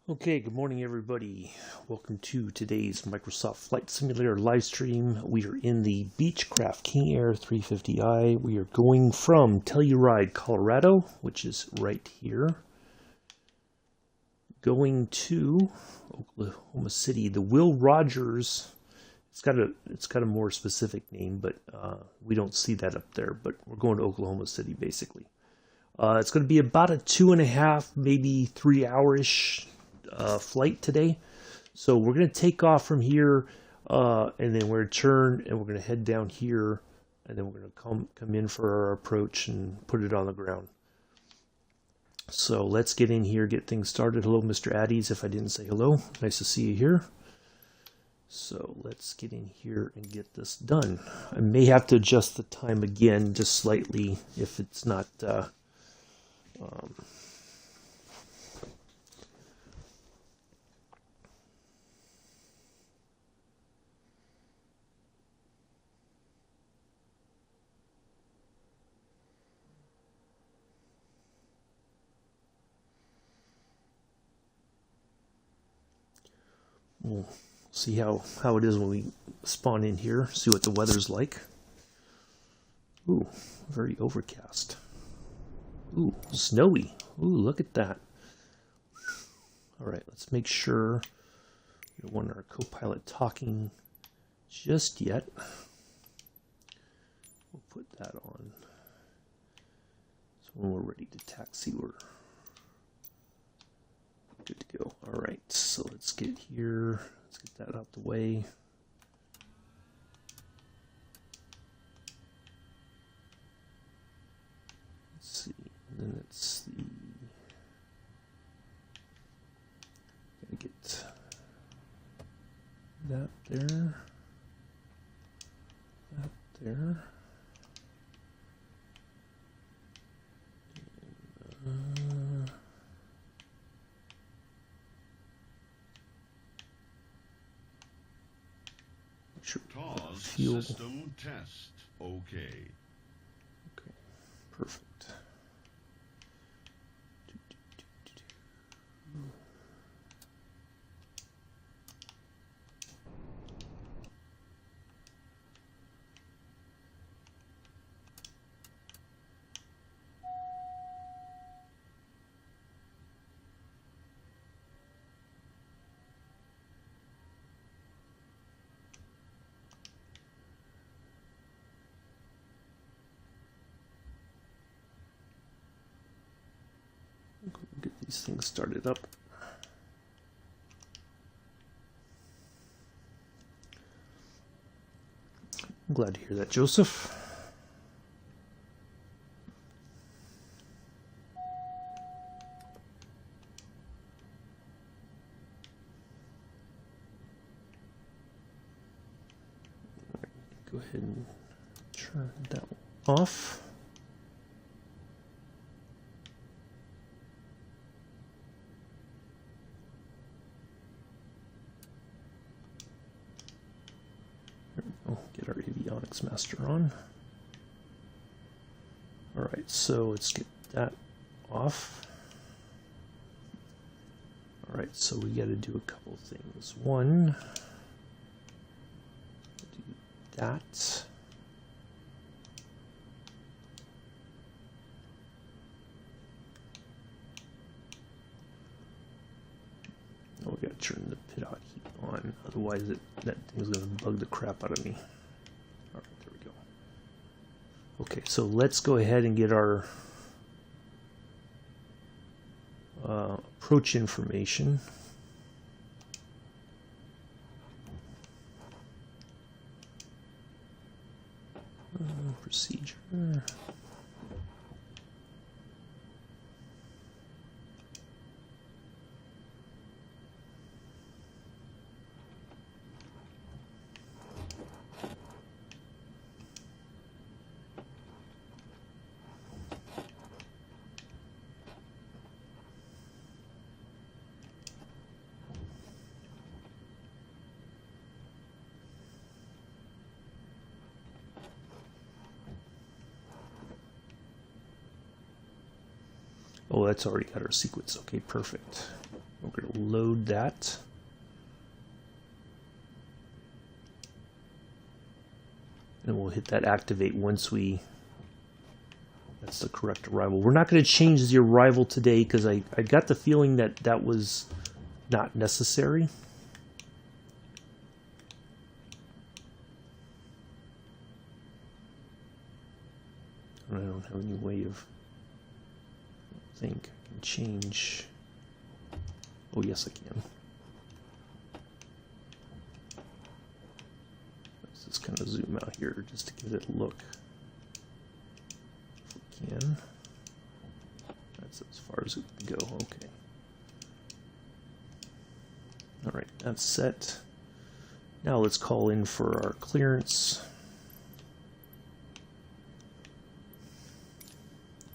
Okay, good morning, everybody. Welcome to today's Microsoft Flight Simulator live stream. We are in the Beechcraft King Air 350i. We are going from Telluride, Colorado, which is right here, going to Oklahoma City. The Will Rogers. It's got a more specific name, but we don't see that up there. But we're going to Oklahoma City, basically. It's going to be about a 2.5, maybe 3 hour-ish flight today. So we're going to take off from here, and then we're going to turn, and we're going to head down here, and then we're going to come in for our approach and put it on the ground. So let's get in here, get things started. Hello, Mr. Addies, if I didn't say hello. Nice to see you here. So let's get in here and get this done. I may have to adjust the time again just slightly if it's not we'll see how it is when we spawn in here, see what the weather's like. Ooh, very overcast. Ooh, snowy. Ooh, look at that. Alright, let's make sure we don't want our co-pilot talking just yet. We'll put that on. So when we're ready to taxi, we're good to go. Alright, so let's get here. Let's get that out the way. Let's see. And then it's the... Gotta get that there. That there. And, sure. Fuel. System test. Okay. Okay. Perfect. Get these things started up. I'm glad to hear that, Joseph. Go ahead and turn that off. Get our avionics master on. Alright, so let's get that off. Alright, so we got to do a couple things. One, do that. Oh, we got to turn the pitot heat on, otherwise that thing's going to bug the crap out of me. Alright, there we go. Okay, so let's go ahead and get our approach information. Procedure. Oh, that's already got our sequence. Okay, perfect. We're going to load that. And we'll hit that activate once that's the correct arrival. We're not going to change the arrival today because I got the feeling that that was not necessary. I don't have any way of, I think, I can change. Oh, yes, I can. Let's just kind of zoom out here just to give it a look. If we can. That's as far as it can go. Okay. All right, that's set. Now let's call in for our clearance.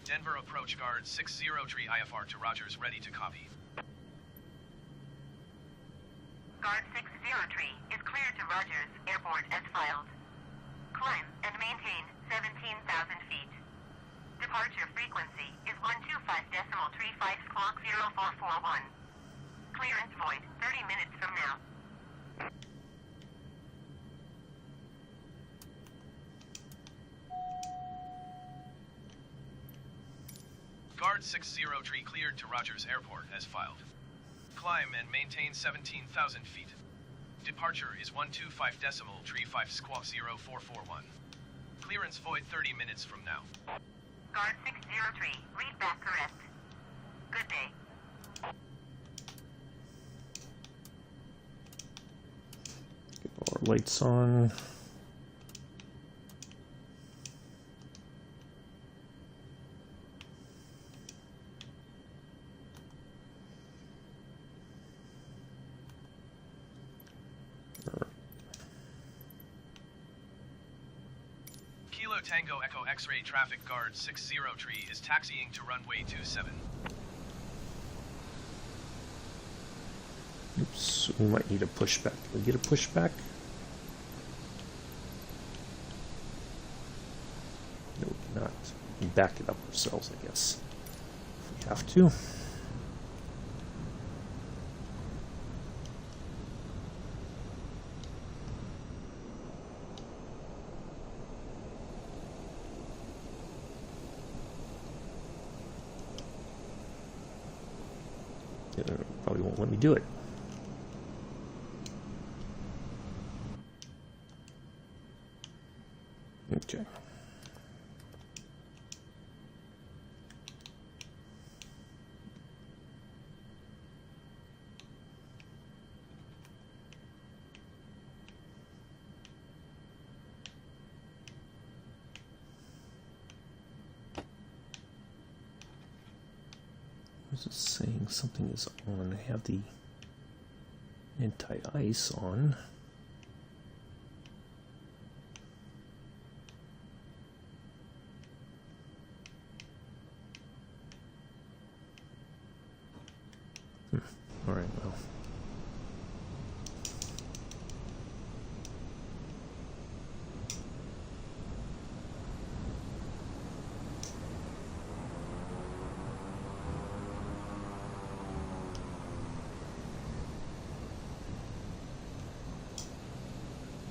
Denver approach guard 603 IFR to Rogers, ready to copy. Guard 603 is cleared to Rogers Airport as filed. Climb and maintain 17,000 feet. Departure frequency is 125.35 squawk 0441. Clearance void 30 minutes from now. Guard 603 cleared to Rogers Airport as filed. Climb and maintain 17,000 feet. Departure is 125.35 squawk 0441. Clearance void 30 minutes from now. Guard 603, read back correct. Good day. Get all our lights on. Kilo Tango Echo X-ray traffic guard 603 is taxiing to runway 27. Oops, we might need a pushback. Can we get a pushback? No, we cannot. We can back it up ourselves, I guess, if we have to. Probably won't let me do it. Okay. This is saying something is on. I have the anti-ice on. All right, well.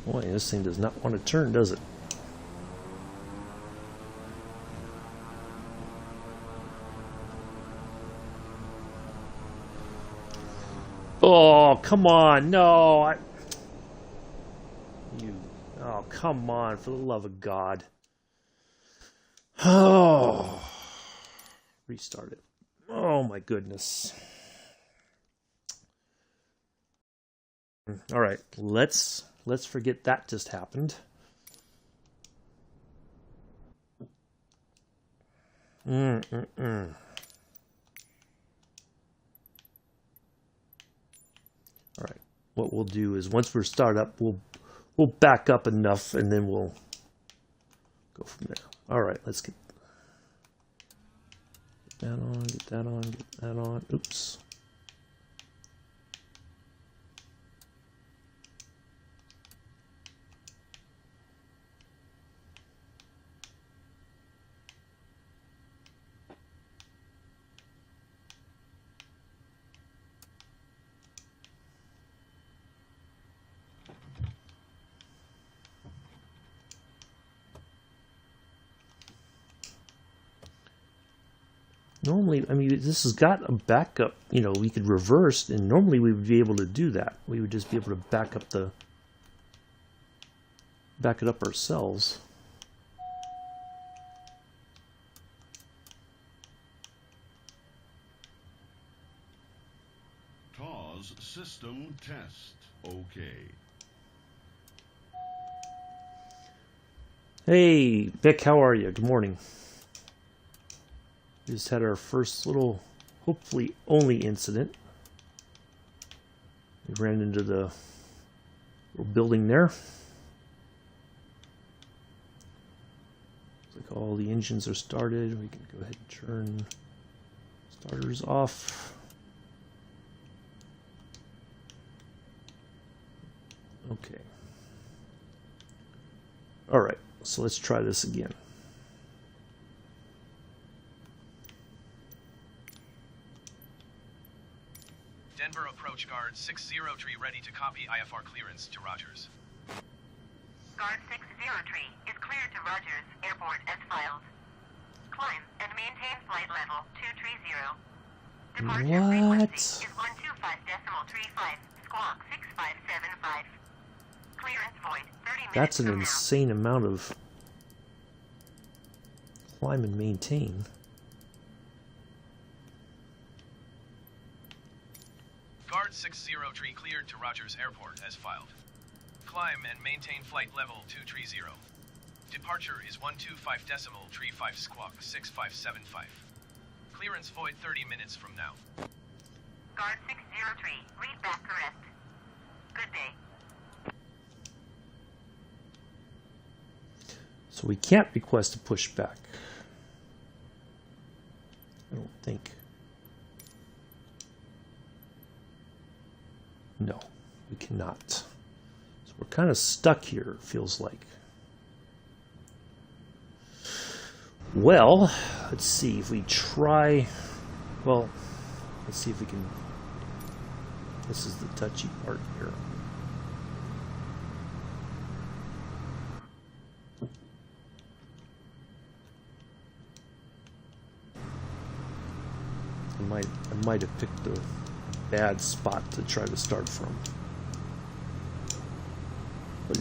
Boy, this thing does not want to turn, does it? Oh, come on. No. Oh, come on. For the love of God. Oh. Restart it. Oh, my goodness. All right. Let's forget that just happened. All right. What we'll do is once we're started up, we'll back up enough, and then we'll go from there. All right. Let's get that on. Get that on. Get that on. Oops. Normally, I mean, this has got a backup, you know, we could reverse, and normally we would be able to do that. We would just be able to back it up ourselves. TAWS system test. Okay. Hey, Vic, how are you? Good morning. We just had our first little, hopefully only incident. We ran into the little building there. Looks like all the engines are started. We can go ahead and turn starters off. Okay. All right, so let's try this again. Denver approach guard 603 ready to copy IFR clearance to Rogers. Guard 603 is cleared to Rogers Airport as filed. Climb and maintain flight level 230. Departure frequency is 125.35, squawk 6575. Clearance void 30 minutes That's an from now. insane amount of climb and maintain. Guard 603 cleared to Rogers Airport as filed. Climb and maintain flight level 230. Departure is 125.35 squawk 6575. Clearance void 30 minutes from now. Guard 603, read back correct. Good day. So we can't request a pushback. I don't think. No, we cannot. So we're kind of stuck here, it feels like. Well, let's see if we try. Well, let's see if we can. This is the touchy part here. I might have picked the bad spot to try to start from. But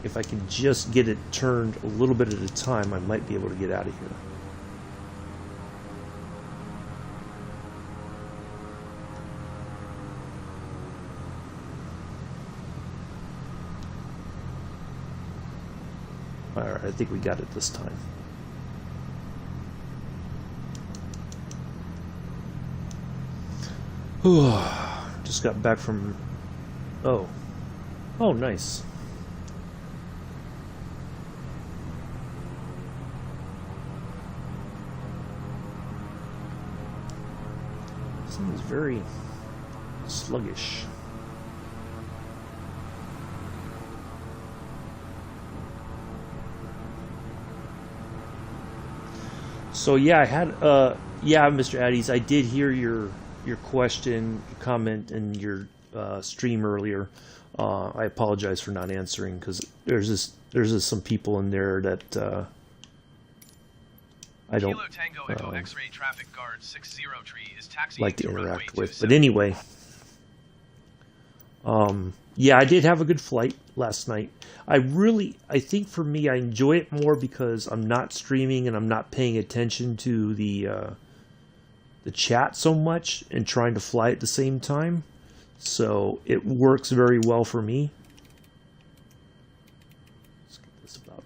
if I can just get it turned a little bit at a time, I might be able to get out of here. Alright, I think we got it this time. Just got back from... Oh, nice. This thing is very sluggish. So yeah, I had yeah, Mr. Addies, I did hear your question, comment, and your stream earlier. I apologize for not answering because there's just some people in there that I don't Kilo Tango Echo X-ray traffic guard 603 is taxiing like to runway interact with. 27. But anyway, yeah, I did have a good flight last night. I think for me, I enjoy it more because I'm not streaming and I'm not paying attention to the chat so much and trying to fly at the same time. So it works very well for me. Let's get this about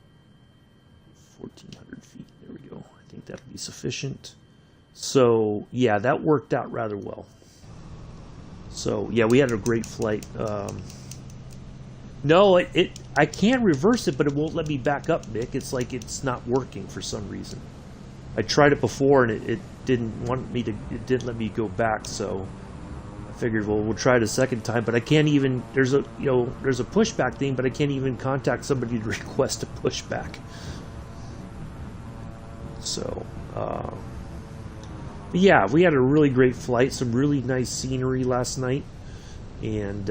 1,400 feet. There we go. I think that'll be sufficient. So yeah, that worked out rather well. So yeah, we had a great flight. No, I can reverse it, but it won't let me back up, Nick. It's like it's not working for some reason. I tried it before and it didn't want me to. It didn't let me go back. So I figured, well, we'll try it a second time. But I can't even. There's a pushback thing, but I can't even contact somebody to request a pushback. So. But yeah, we had a really great flight, some really nice scenery last night, and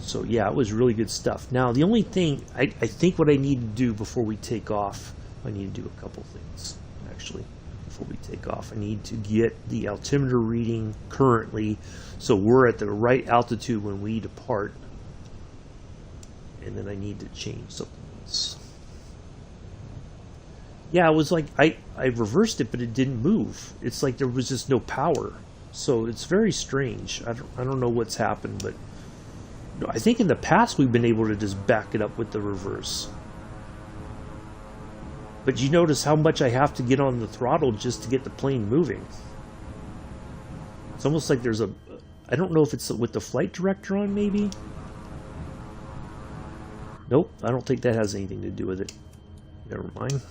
so yeah, it was really good stuff. Now, the only thing, I think what I need to do before we take off, I need to do a couple things, actually. before we take off. I need to get the altimeter reading currently so we're at the right altitude when we depart. And then I need to change something else. Yeah, it was like I reversed it, but it didn't move. It's like there was just no power. So it's very strange. I don't know what's happened, but I think in the past we've been able to just back it up with the reverse. But you notice how much I have to get on the throttle just to get the plane moving. It's almost like there's a... I don't know if it's with the flight director on, maybe? Nope, I don't think that has anything to do with it. Never mind.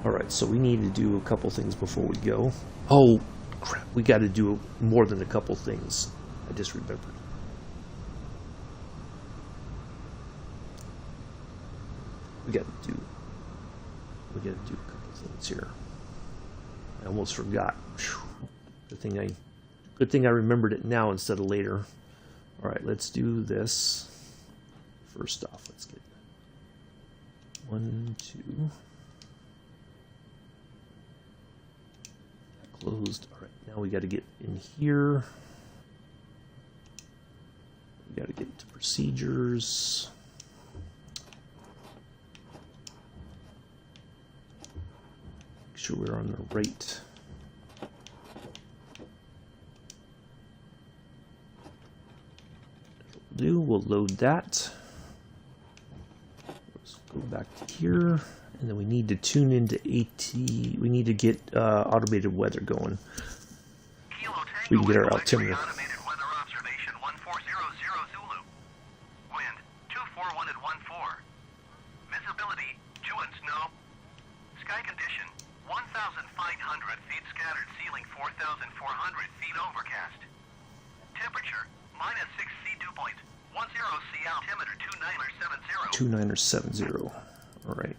Alright, so we need to do a couple things before we go. Oh, crap, we got to do more than a couple things. I just remembered. We got to do a couple things here. I almost forgot. Whew. Good thing I remembered it now instead of later. All right, let's do this. First off, let's get 1, 2. Closed. All right, now we got to get in here. We got to get to procedures. Make sure we're on the right. We'll load that. Let's go back to here, and then we need to tune into AT. We need to get automated weather going. So we can get our altimeter. Automated weather observation 1400 Zulu. Wind 241 at 14. Visibility 2 and snow. Sky condition 1,500 feet scattered, ceiling 4,400 feet overcast. Temperature -6 C dew point. 10 C altimeter 2970. All right.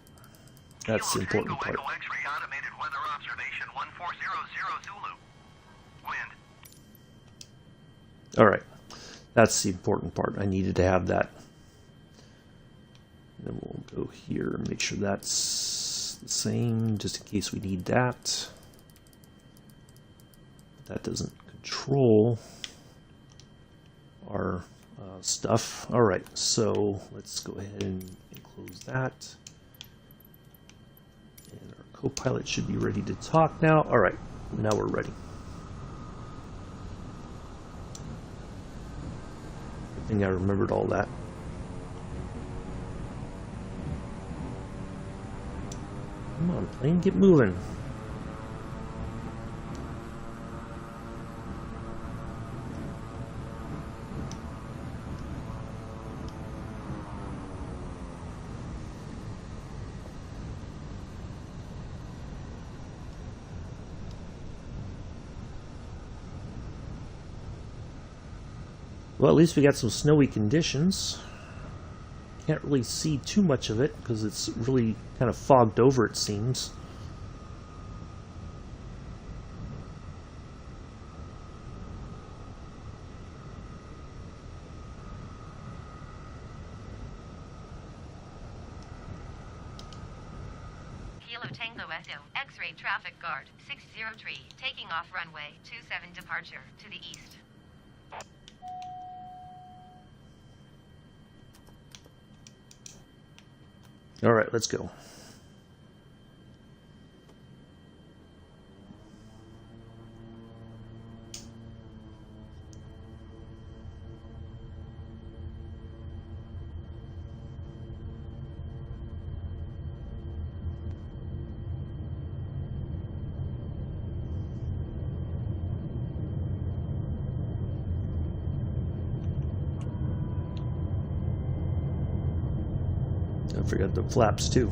That's the important part. X-ray automated weather observation 1400 Zulu. Wind. All right. That's the important part. I needed to have that. And then we'll go here and make sure that's the same, just in case we need that. That doesn't control our stuff. All right, so let's go ahead and close that. And our co-pilot should be ready to talk now. All right, now we're ready. I think I remembered all that. Come on, plane, get moving. Well, at least we got some snowy conditions. Can't really see too much of it because it's really kind of fogged over, it seems. Kilo Tango Echo, X-ray traffic guard, 603, taking off runway 27 departure to the east. All right, let's go. I forgot the flaps too.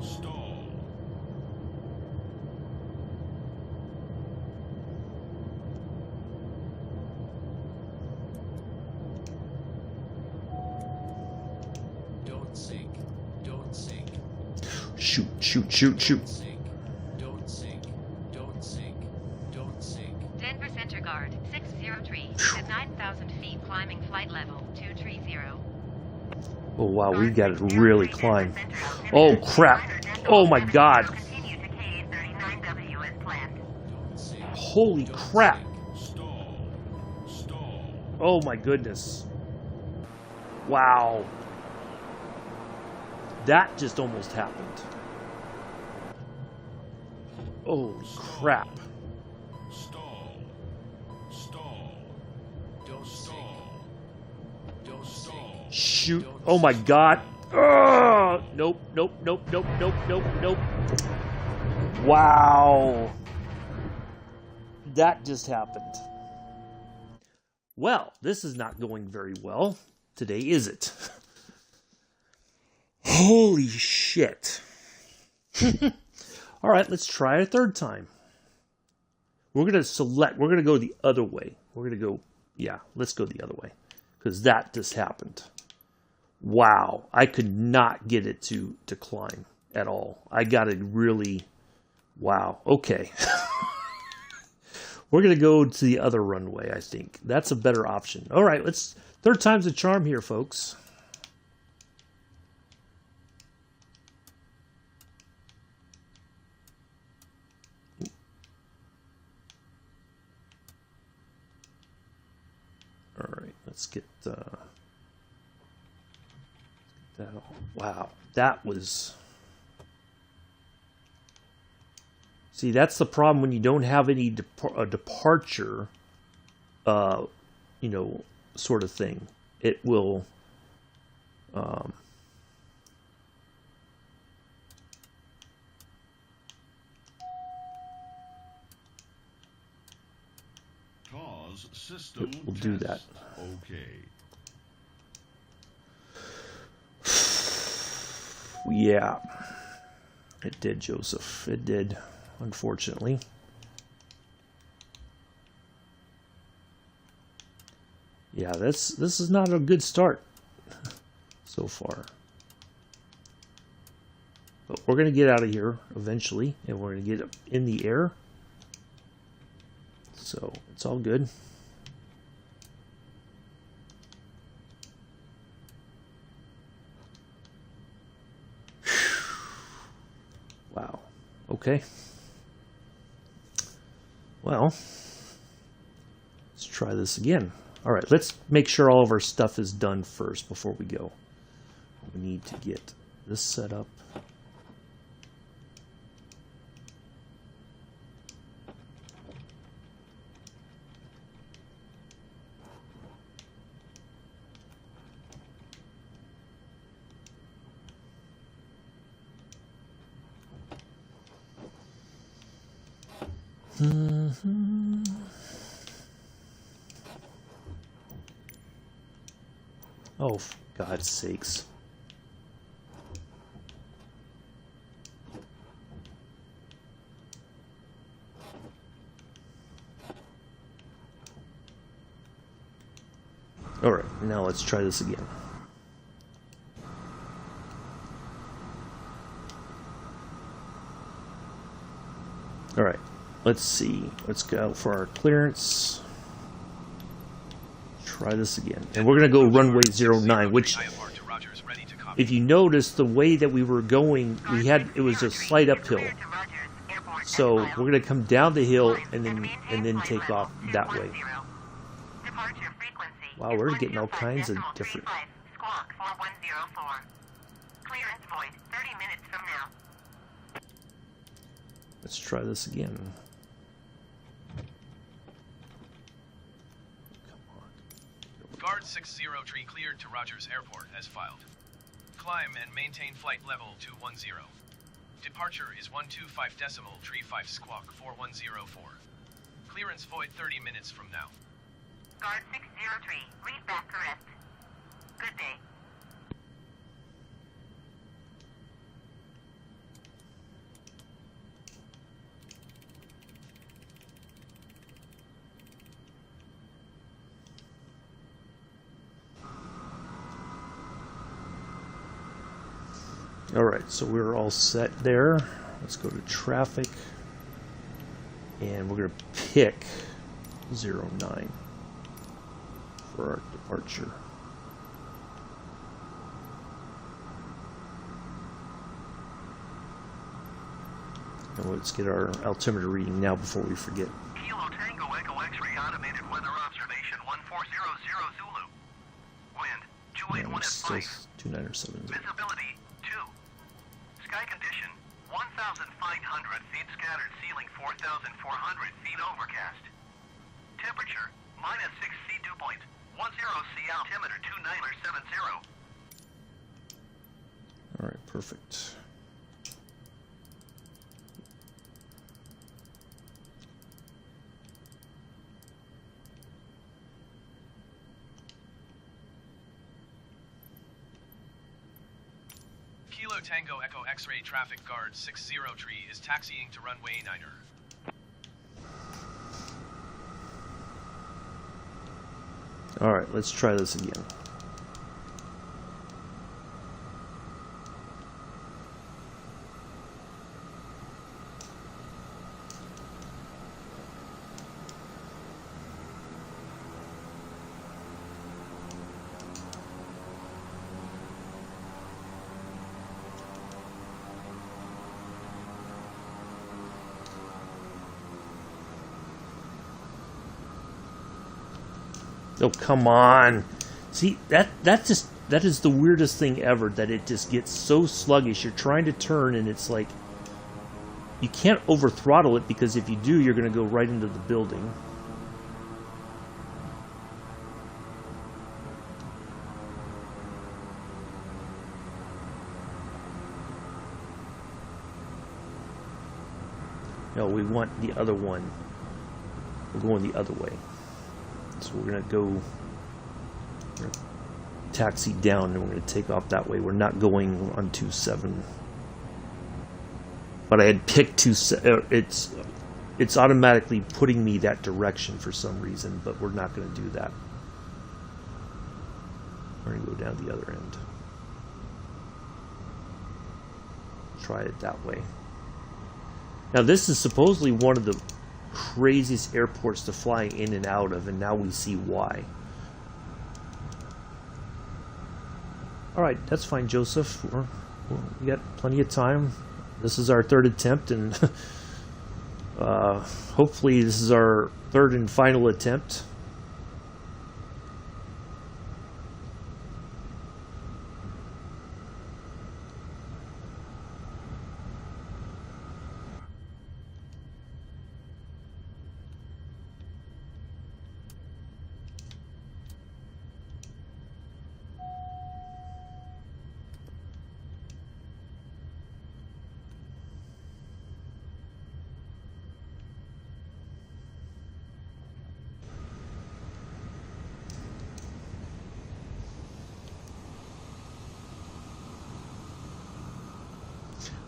Stall. Don't sink. Don't Don't sink. Shoot, shoot, shoot, shoot. Sink. Don't sink. Don't sink. Don't sink. Denver Center Guard 603 at 9,000 feet climbing flight level 230. Oh wow, we got to really climb. Oh crap. Oh my god. Continue to KA-39W as planned. Don't sink. Holy crap. Stall. Stall. Oh my goodness. Wow. That just almost happened. Holy crap. Stall. Stall. Don't sink. Stall. Don't sink. Shoot. Oh my god. Ugh. Nope, nope, nope, nope, nope, nope, nope. Wow. That just happened. Well, this is not going very well today, is it? Holy shit. All right, let's try a third time. We're going to go the other way. We're going to go, yeah, let's go the other way. Because that just happened. Wow, I could not get it to climb at all. I got it really, wow, okay. We're going to go to the other runway, I think. That's a better option. All right, third time's a charm here, folks. All right, let's get that. Wow, that was. See, that's the problem when you don't have any departure, you know, sort of thing. It will. Cause system We'll do that. test. Okay. Yeah, it did, Joseph. It did, unfortunately. Yeah, this is not a good start so far. But we're going to get out of here eventually, and we're going to get up in the air. So it's all good. Wow. Okay. Well, let's try this again. All right, let's make sure all of our stuff is done first before we go. We need to get this set up. Oh, for God's sakes. All right, now let's try this again. All right, let's see. Let's go for our clearance. Try this again. And we're going to go runway 09, which, if you notice, the way that we were going, it was a slight uphill. So we're going to come down the hill and then take off that way. Wow, we're getting all kinds of different. Let's try this again. Guard 603 cleared to Rogers Airport as filed. Climb and maintain flight level 210. Departure is 125.35 squawk 4104. Clearance void 30 minutes from now. Guard 603, read back correct. Good day. Alright, so we're all set there. Let's go to traffic. And we're going to pick 09 for our departure. And let's get our altimeter reading now before we forget. Kilo Tango Echo X-ray automated weather observation 1400 Zulu. Wind 281 at 5. 2970. Visibility 2. Sky condition 1,500 feet scattered ceiling 4,400 feet overcast. Temperature -6 C dew point 10 C altimeter 2970. Alright, perfect. Kilo Tango Echo X-ray traffic guard 603 is taxiing to runway 9er. Alright, let's try this again. Oh, come on. See, that is the weirdest thing ever, that it just gets so sluggish. You're trying to turn and it's like you can't over throttle it, because if you do, you're going to go right into the building. No, we want the other one. We're going the other way. So we're going to go taxi down and we're going to take off that way. We're not going on 27. But I had picked 27. It's automatically putting me that direction for some reason, but we're not going to do that. We're going to go down the other end. Try it that way. Now this is supposedly one of the craziest airports to fly in and out of, and now we see why. Alright, that's fine, Joseph. We got plenty of time. This is our third attempt, and hopefully this is our third and final attempt.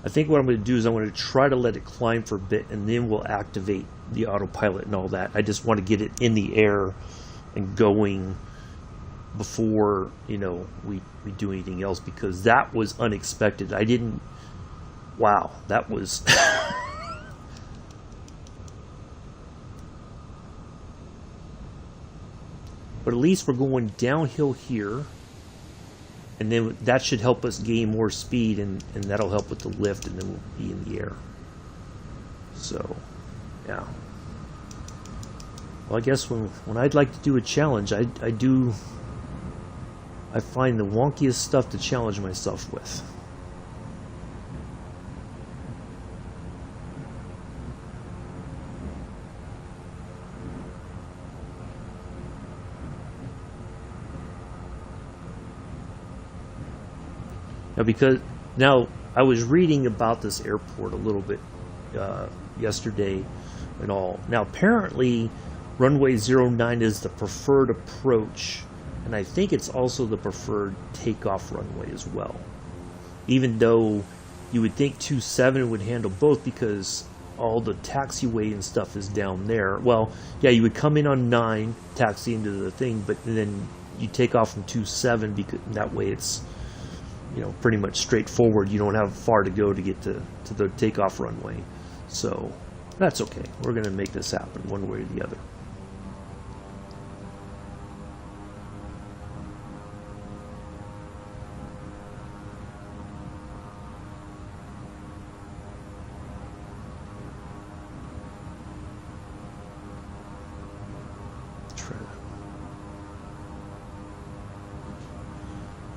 I think what I'm going to do is I'm going to try to let it climb for a bit, and then we'll activate the autopilot and all that. I just want to get it in the air and going before, you know, we do anything else, because that was unexpected. I didn't... Wow, that was... But at least we're going downhill here. And then that should help us gain more speed, and that'll help with the lift, and then we'll be in the air. So, yeah. Well, I guess when I'd like to do a challenge, I find the wonkiest stuff to challenge myself with. Now, I was reading about this airport a little bit yesterday and all. Now, apparently, runway 09 is the preferred approach, and I think it's also the preferred takeoff runway as well. Even though you would think 27 would handle both, because all the taxiway and stuff is down there. Well, yeah, you would come in on 9, taxi into the thing, but then you take off from 27, because that way it's... you know, pretty much straightforward. You don't have far to go to get to the takeoff runway. So that's okay. We're going to make this happen one way or the other.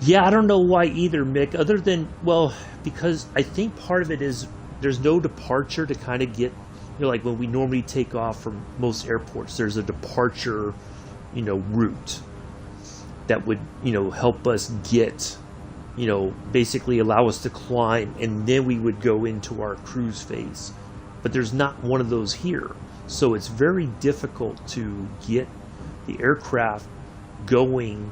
Yeah, I don't know why either, Mick, other than, well, because I think part of it is there's no departure to kind of get, you know, like when we normally take off from most airports, there's a departure, you know, route that would, you know, help us get, you know, basically allow us to climb, and then we would go into our cruise phase. But there's not one of those here. So it's very difficult to get the aircraft going,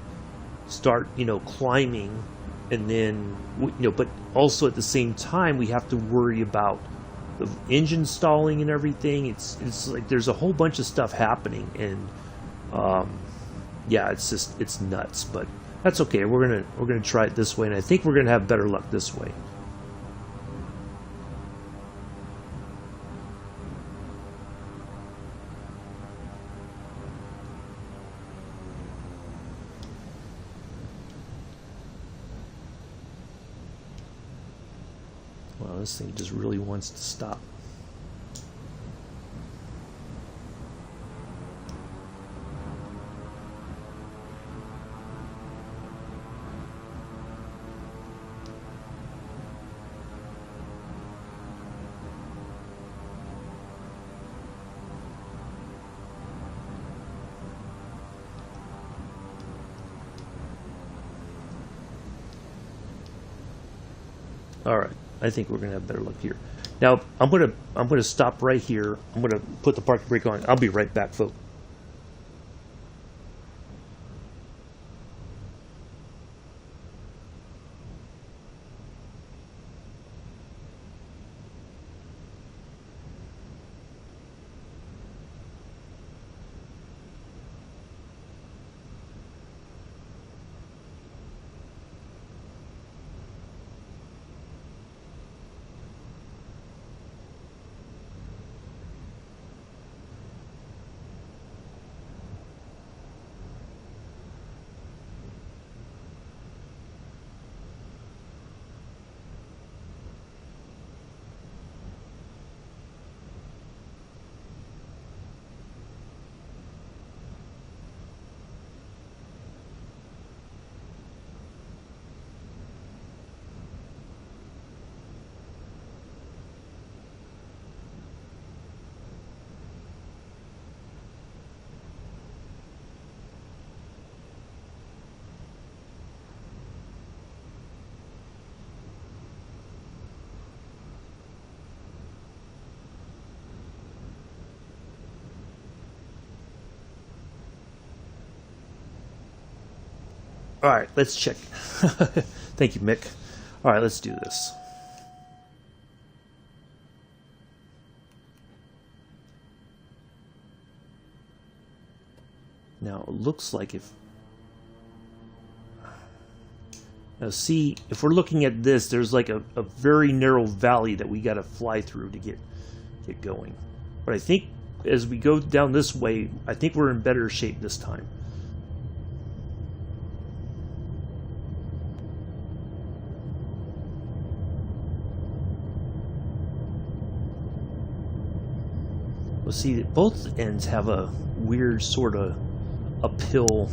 start, you know, climbing, and then, you know, but also at the same time we have to worry about the engine stalling and everything. It's like there's a whole bunch of stuff happening, and yeah, it's nuts. But that's okay. We're gonna try it this way, and I think we're gonna have better luck this way. Wow, this thing just really wants to stop. All right. I think we're gonna have better luck here. Now I'm gonna stop right here. I'm gonna put the parking brake on. I'll be right back, folks. All right, let's check. Thank you, Mick. All right, let's do this. Now, it looks like if... Now, see, if we're looking at this, there's like a very narrow valley that we got to fly through to get going. But I think as we go down this way, I think we're in better shape this time. Well, see, both ends have a weird sort of uphill.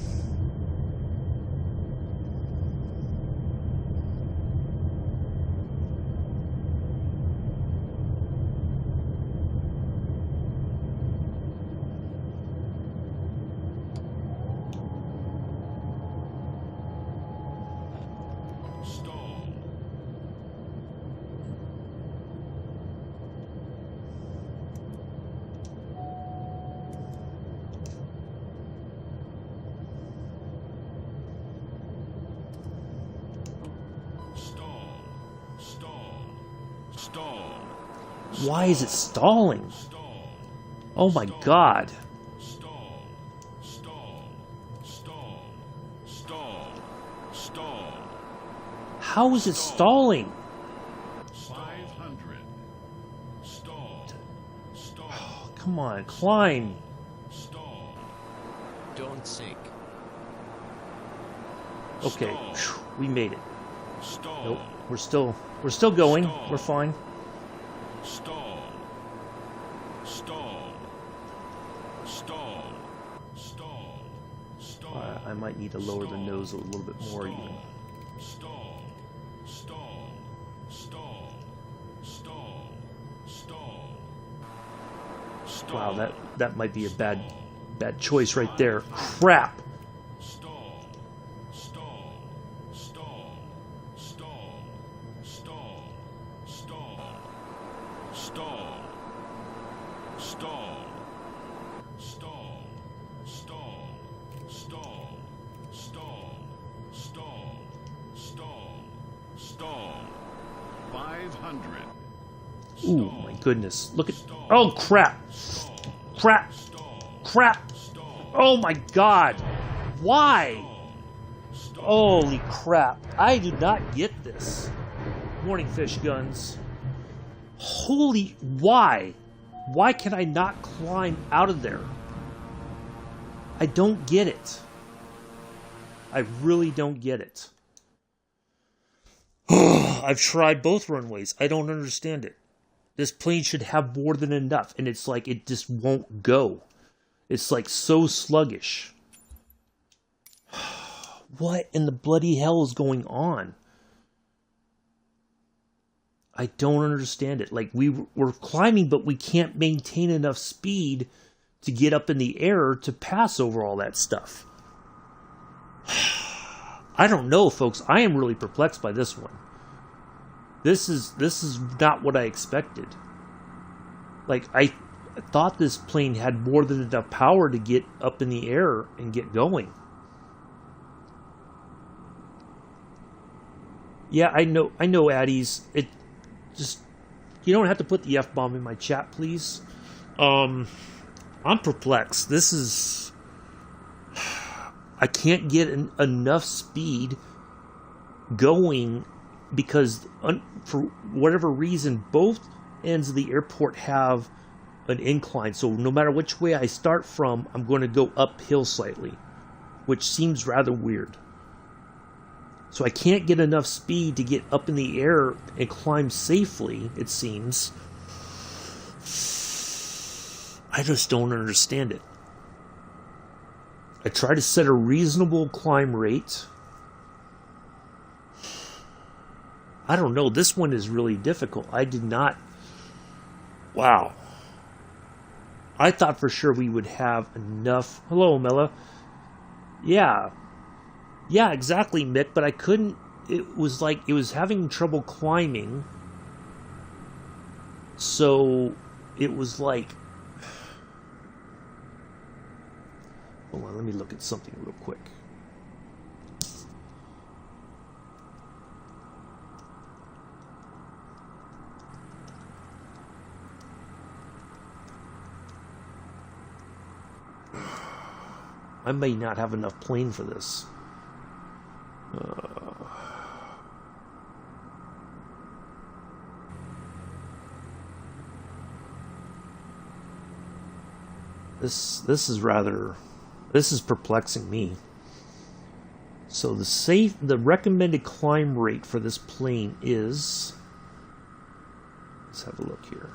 Stall. Stall. Why is it stalling? Stall. Oh my God. Stall. Stall. Stall. Stall. Stall. How is it stalling? 500. Stall. Stall. Come on, climb. Stall. Don't sink. Okay, Stall. whew, we made it. Stall. Nope, we're still going. Stall. We're fine. Stall. Stall. Stall. Stall. Stall. I might need to lower the nose a little bit more even. Stall. Stall. Stall. Stall. Stall. Stall. Wow, that might be a bad choice right there. Crap. Stall. Stall. Stall. Stall. Stall. Stall. Stall. Stall. Stall. Stall. Stall. Stall. Stall. Stall. Stall. 500. Ooh, my goodness. Look at... Oh, crap. Crap. Crap. Oh, my God. Why? Holy crap. I do not get this. Morning, fish guns. Holy... Why? Why can I not climb out of there? I don't get it. I really don't get it. I've tried both runways. I don't understand it. This plane should have more than enough, and it's like it just won't go. It's like so sluggish. What in the bloody hell is going on? I don't understand it. Like, we're climbing, but we can't maintain enough speed to get up in the air to pass over all that stuff. I don't know, folks. I am really perplexed by this one. This is not what I expected. Like, I thought this plane had more than enough power to get up in the air and get going. Yeah, I know, Addies. It just, you don't have to put the F-bomb in my chat, please. I'm perplexed. This is, I can't get enough speed going because for whatever reason, both ends of the airport have an incline. So no matter which way I start from, I'm going to go uphill slightly, which seems rather weird. So I can't get enough speed to get up in the air and climb safely, it seems. I just don't understand it. I try to set a reasonable climb rate. I don't know. This one is really difficult. I did not... Wow. I thought for sure we would have enough... Hello, Mela. Yeah. Yeah, exactly, Mick, but I couldn't... It was like... It was having trouble climbing. So, it was like... Hold on, let me look at something real quick. I may not have enough plane for this. This is perplexing me. So the recommended climb rate for this plane is, let's have a look here.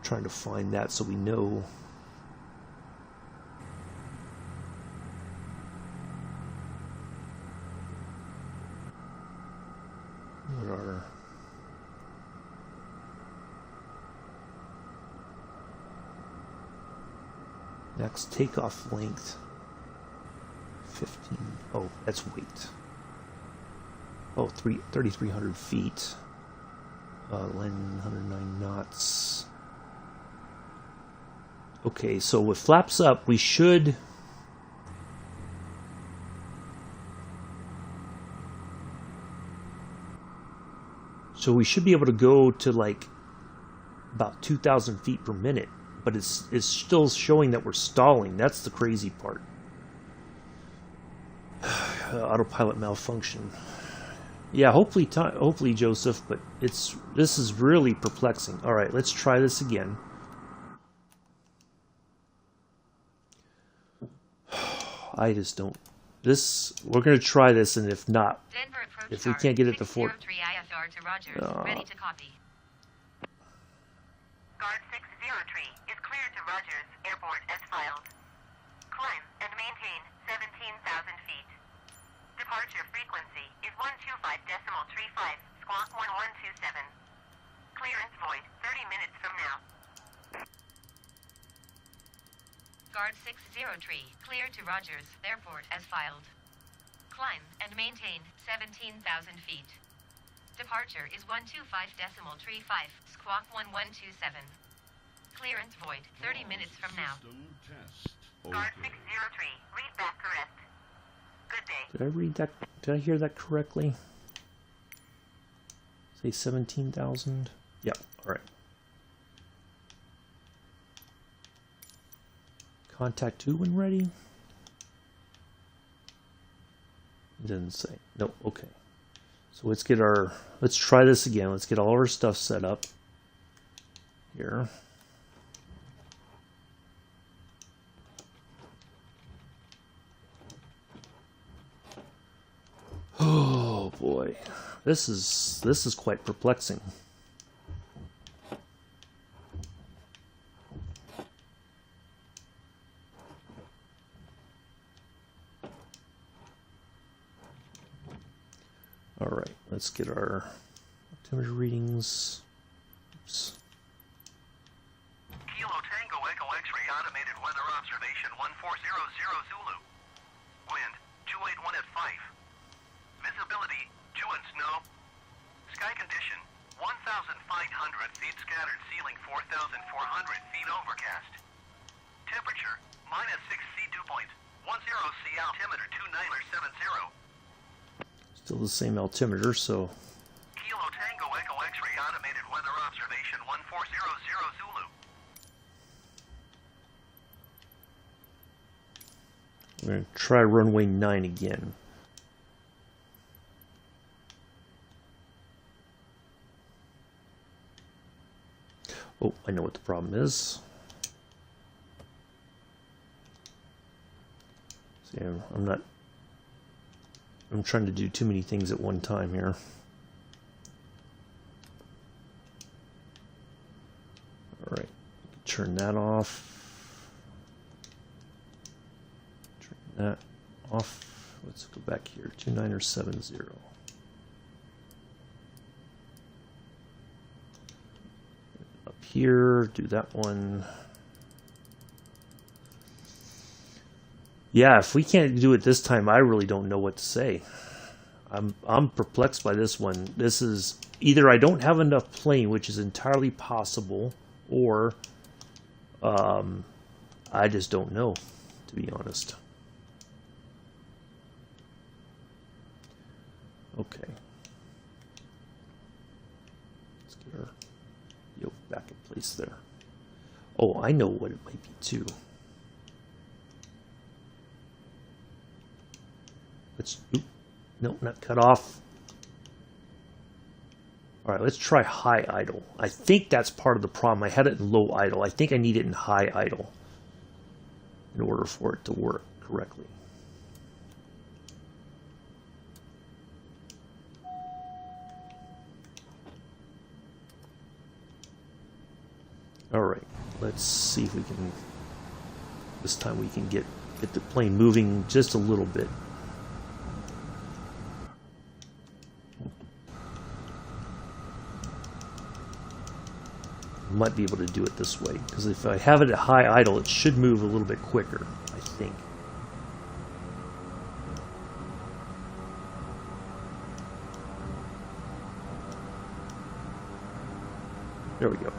Trying to find that so we know. What are next takeoff length? 15. Oh, that's weight. Oh, 3,300 feet. Landing 109 knots. Okay, so with flaps up, we should... So we should be able to go to, like, about 2,000 feet per minute, but it's still showing that we're stalling. That's the crazy part. Autopilot malfunction. Yeah, hopefully Joseph, but this is really perplexing. All right, let's try this again. I just don't. We're going to try this, and if not, if we can't get it to Fort. IFR to Rogers, ready to copy. Guard 603 is cleared to Rogers Airport as filed. Climb and maintain 17,000 feet. Departure frequency is 125.35, squawk 1127. Clearance void 30 minutes from now. Guard 603, cleared to Rogers Airport as filed. Climb and maintain 17,000 feet. Departure is 125.35, squawk 1127. Clearance void 30 minutes from now. System test. Guard Okay. 603, read back correct. Good day. Did I read that? Did I hear that correctly? Say 17,000? Yeah, alright. Contact who when ready? It didn't say. No, okay. So let's try this again. Let's get all our stuff set up here. Oh boy. This is quite perplexing. All right, let's get our temperature readings. Oops. Kilo Tango Echo X-ray automated weather observation 1400 Zulu. Wind 281 at 5. Visibility 2 and snow. Sky condition 1,500 feet scattered ceiling 4,400 feet overcast. Temperature -6 C dew point 10 C altimeter 2970. Still the same altimeter, so Kilo Tango Echo X-ray automated weather observation 1400 Zulu. we're going to try runway 9 again. Oh, I know what the problem is. See, I'm trying to do too many things at one time here. All right, turn that off. Turn that off. Let's go back here. 2970. Up here, do that one. Yeah, if we can't do it this time, I really don't know what to say. I'm perplexed by this one. This is either I don't have enough plane, which is entirely possible, or I just don't know, to be honest. Okay. Let's get our yoke back in place there. Oh, I know what it might be too. Let's, no, not cut off. All right, let's try high idle. I think that's part of the problem. I had it in low idle. I think I need it in high idle in order for it to work correctly. All right, let's see if we can, this time we can get the plane moving just a little bit. Might be able to do it this way, because if I have it at high idle, it should move a little bit quicker, I think. There we go.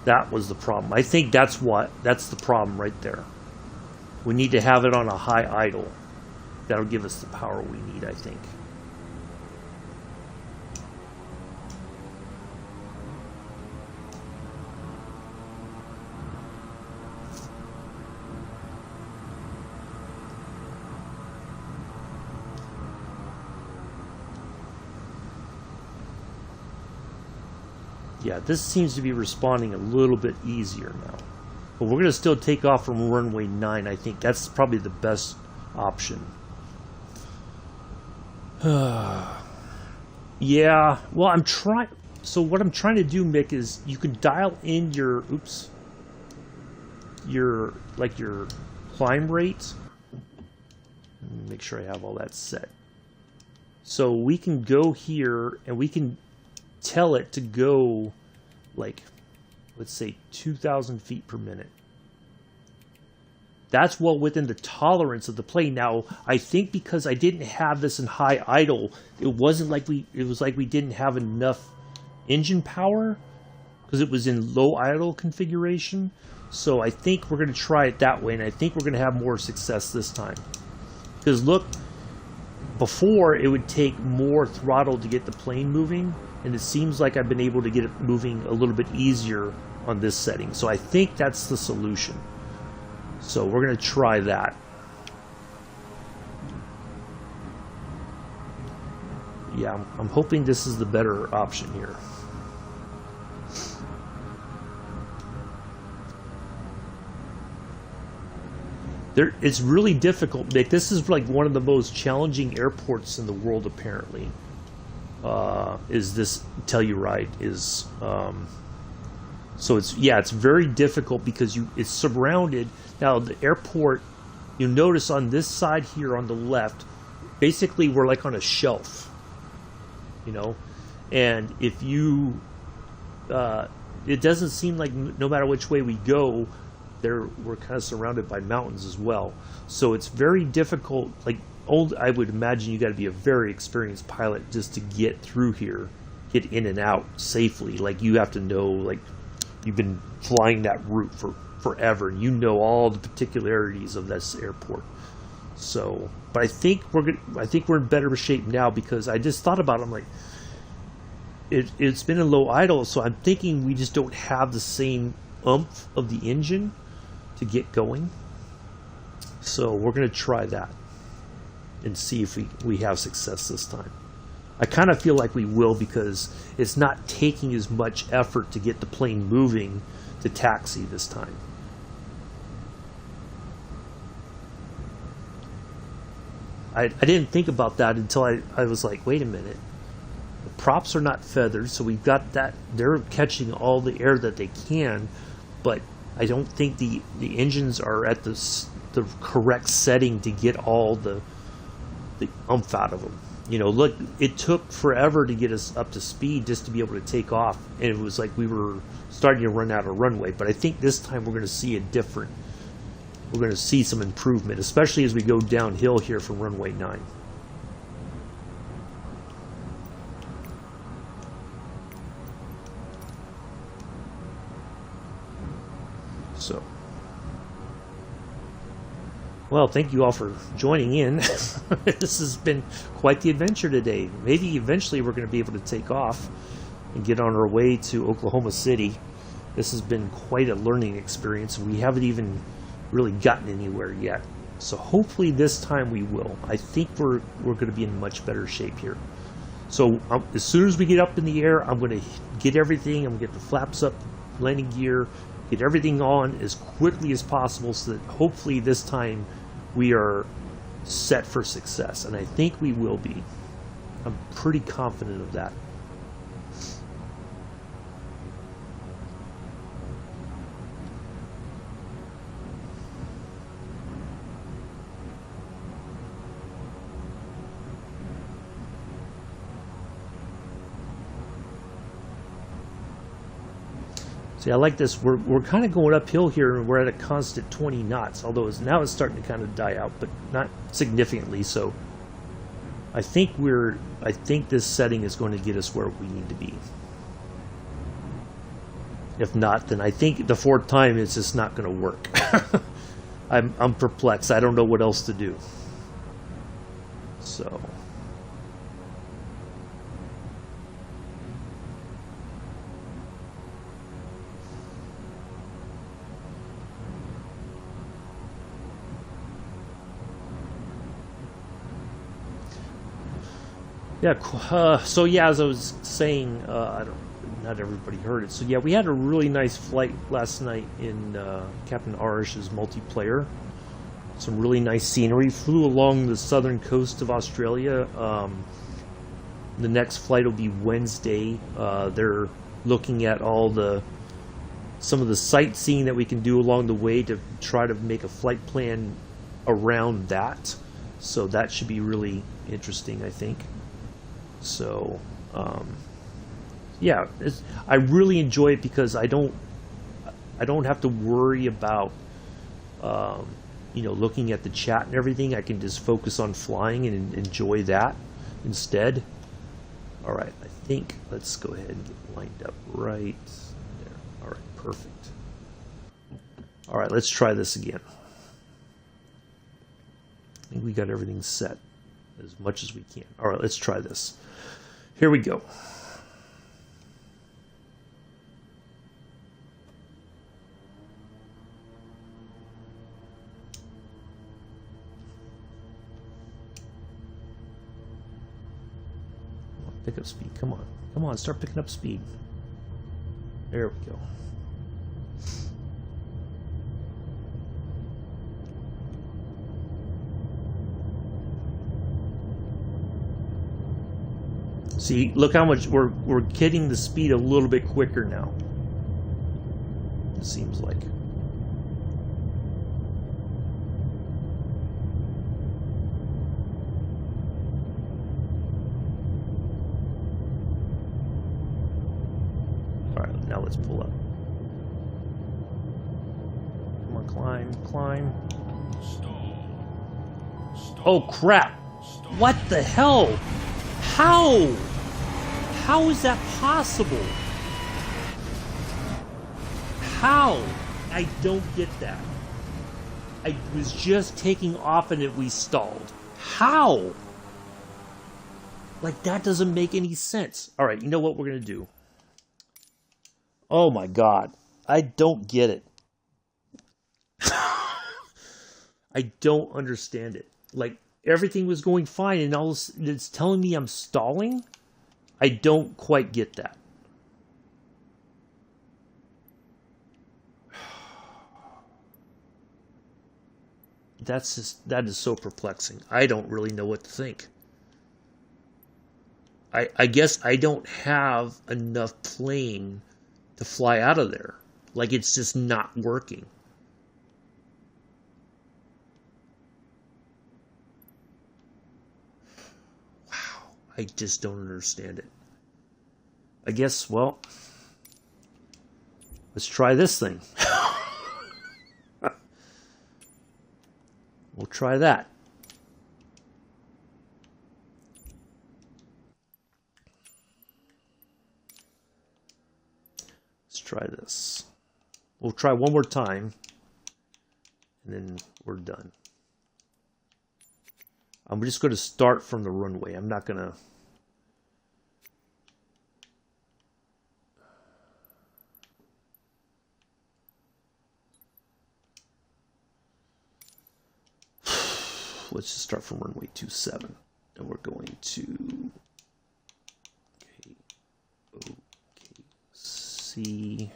That was the problem. I think that's the problem right there. We need to have it on a high idle. That'll give us the power we need, I think. Yeah, this seems to be responding a little bit easier now. But we're going to still take off from runway 9, I think. That's probably the best option. Yeah, well, I'm trying... So what I'm trying to do, Mick, is you can dial in your... Oops. Your climb rate. Make sure I have all that set. So we can go here, and we can tell it to go, like, let's say 2,000 feet per minute. That's well within the tolerance of the plane. Now, I think because I didn't have this in high idle, it was like we didn't have enough engine power because it was in low idle configuration. So I think we're going to try it that way, and I think we're going to have more success this time. Because look, before it would take more throttle to get the plane moving, and it seems like I've been able to get it moving a little bit easier on this setting. So I think that's the solution. So we're going to try that. Yeah, I'm hoping this is the better option here. It's really difficult, Nick. This is like one of the most challenging airports in the world, apparently. Is this Telluride is so it's very difficult because it's surrounded. Now the airport, you'll notice on this side here on the left, basically we're like on a shelf, you know, and if you it doesn't seem like no matter which way we go, we're kind of surrounded by mountains as well. So it's very difficult. Like I would imagine you got to be a very experienced pilot just to get through here, get in and out safely. Like you have to know, like you've been flying that route for forever, and you know all the particularities of this airport. So, but I think we're in better shape now because I just thought about it. I'm like, it's been in low idle, so I'm thinking we just don't have the same oomph of the engine to get going. So we're going to try that and see if we have success this time. I kind of feel like we will because it's not taking as much effort to get the plane moving to taxi this time. I didn't think about that until I was like, wait a minute. The props are not feathered, so we've got that. They're catching all the air that they can, but I don't think the engines are at the correct setting to get all the oomph out of them. You know, look, it took forever to get us up to speed just to be able to take off, and it was like we were starting to run out of runway. But I think this time we're going to see we're going to see some improvement, especially as we go downhill here from runway 9. So, well, thank you all for joining in. This has been quite the adventure today. Maybe eventually we're going to be able to take off and get on our way to Oklahoma City. This has been quite a learning experience. We haven't even really gotten anywhere yet. So hopefully this time we will. I think we're going to be in much better shape here. So as soon as we get up in the air, I'm going to get everything. I'm going to get the flaps up, landing gear, get everything on as quickly as possible so that hopefully this time we are set for success. And I think we will be. I'm pretty confident of that. See, I like this. We're kind of going uphill here, and we're at a constant 20 knots. Although now it's starting to kind of die out, but not significantly. So, I think this setting is going to get us where we need to be. If not, then I think the fourth time it's just not going to work. I'm perplexed. I don't know what else to do. So. Yeah, so yeah, as I was saying, not everybody heard it. So yeah, we had a really nice flight last night in Captain Arish's multiplayer. Some really nice scenery. Flew along the southern coast of Australia. The next flight will be Wednesday. They're looking at some of the sightseeing that we can do along the way to try to make a flight plan around that. So that should be really interesting, I think. So, yeah, I really enjoy it because I don't have to worry about, looking at the chat and everything. I can just focus on flying and enjoy that instead. All right, I think let's go ahead and get lined up right there. All right, perfect. All right, let's try this again. I think we got everything set as much as we can. All right, let's try this. Here we go. Pick up speed. Come on. Come on, start picking up speed. There we go. See, look how much we're getting the speed a little bit quicker now. It seems like. All right, now let's pull up. Come on, climb, climb. Oh crap! What the hell? How? How is that possible? How? I don't get that. I was just taking off and we stalled. How? Like, that doesn't make any sense. All right, you know what we're going to do? Oh my God. I don't get it. I don't understand it. Like, everything was going fine and all this, it's telling me I'm stalling? I don't quite get that. That is so perplexing. I don't really know what to think. I guess I don't have enough plane to fly out of there. Like, it's just not working. Wow, I just don't understand it. I guess, well, let's try this thing. We'll try that. Let's try this. We'll try one more time, and then we're done. I'm just going to start from the runway. I'm not going to... Let's just start from runway 27. And we're going to... Okay, C...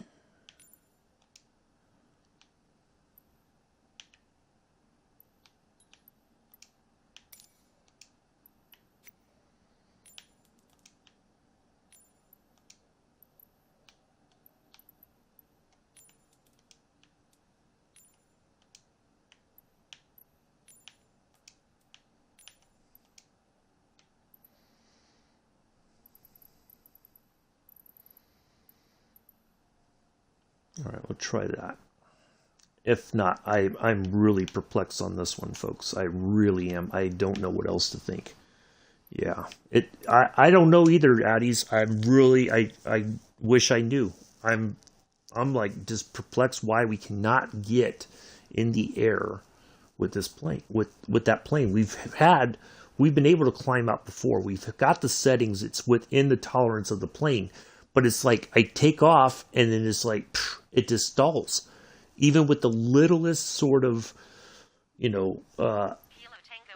All right, we'll try that. If not, I'm really perplexed on this one, folks. I really am. I don't know what else to think. Yeah, I don't know either, Addies. I wish I knew. I'm like just perplexed why we cannot get in the air with this plane, with that plane. We've been able to climb out before. We've got the settings. It's within the tolerance of the plane, but it's like I take off and then it's like it just stalls, even with the littlest sort of,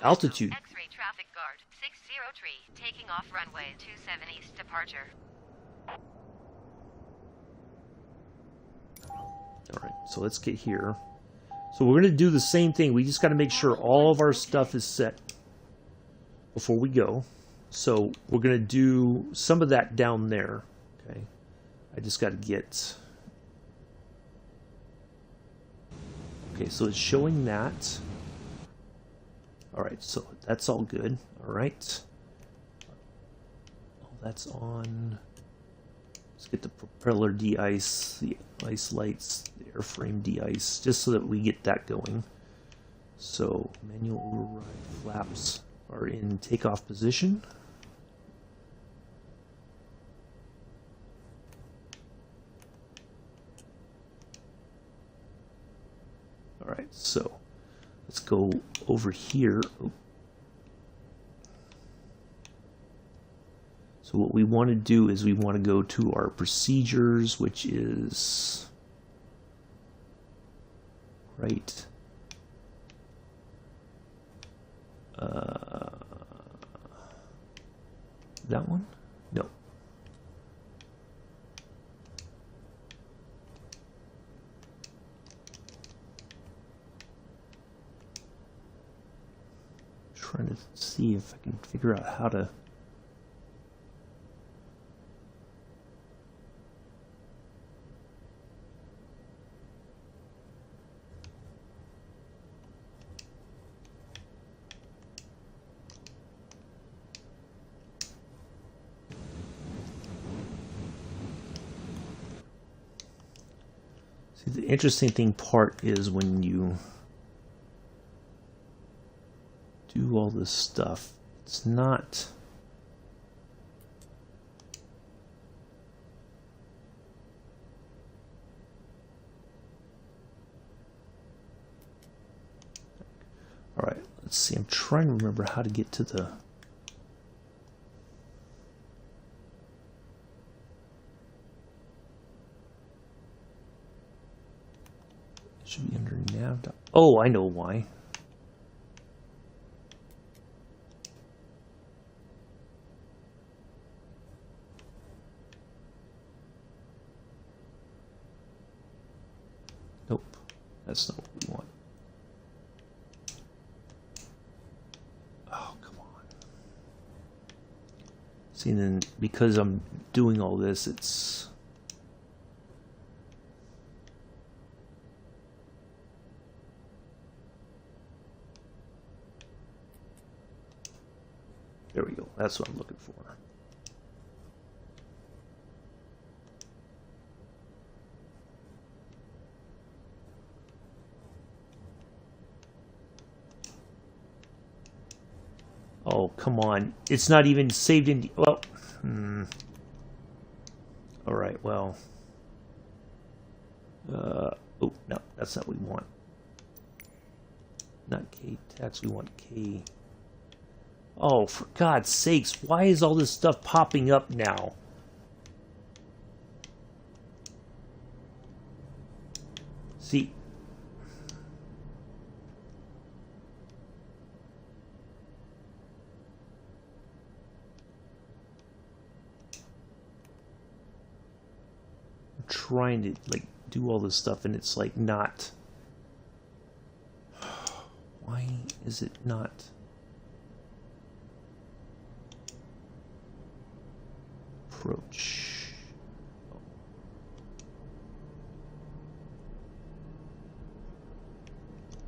altitude. X-ray traffic guard 603, taking off runway 27 east departure. All right, so let's get here. So we're going to do the same thing. We just got to make sure all of our stuff is set before we go. So we're going to do some of that down there. Okay. I just got to get... Okay, so it's showing that. All right, so that's all good. All right. Oh, that's on. Let's get the propeller de-ice, the ice lights, the airframe de-ice, just so that we get that going. So manual override flaps are in takeoff position. All right, so let's go over here. So what we want to do is we want to go to our procedures, which is right. That one? No. Trying to see if I can figure out how to. See, the interesting part is when you do all this stuff, it's not... All right, let's see. I'm trying to remember how to get to the... It should be under nav. Oh, I know why. Nope, that's not what we want. Oh, come on. See, then because I'm doing all this, it's... There we go. That's what I'm looking for. Oh, come on. It's not even saved in... Well, all right, well. Oh, no, that's not what we want. Not K text, we want K... Oh, for God's sakes, why is all this stuff popping up now? See. I'm trying to, like, do all this stuff and it's, like, not... Why is it not... Approach.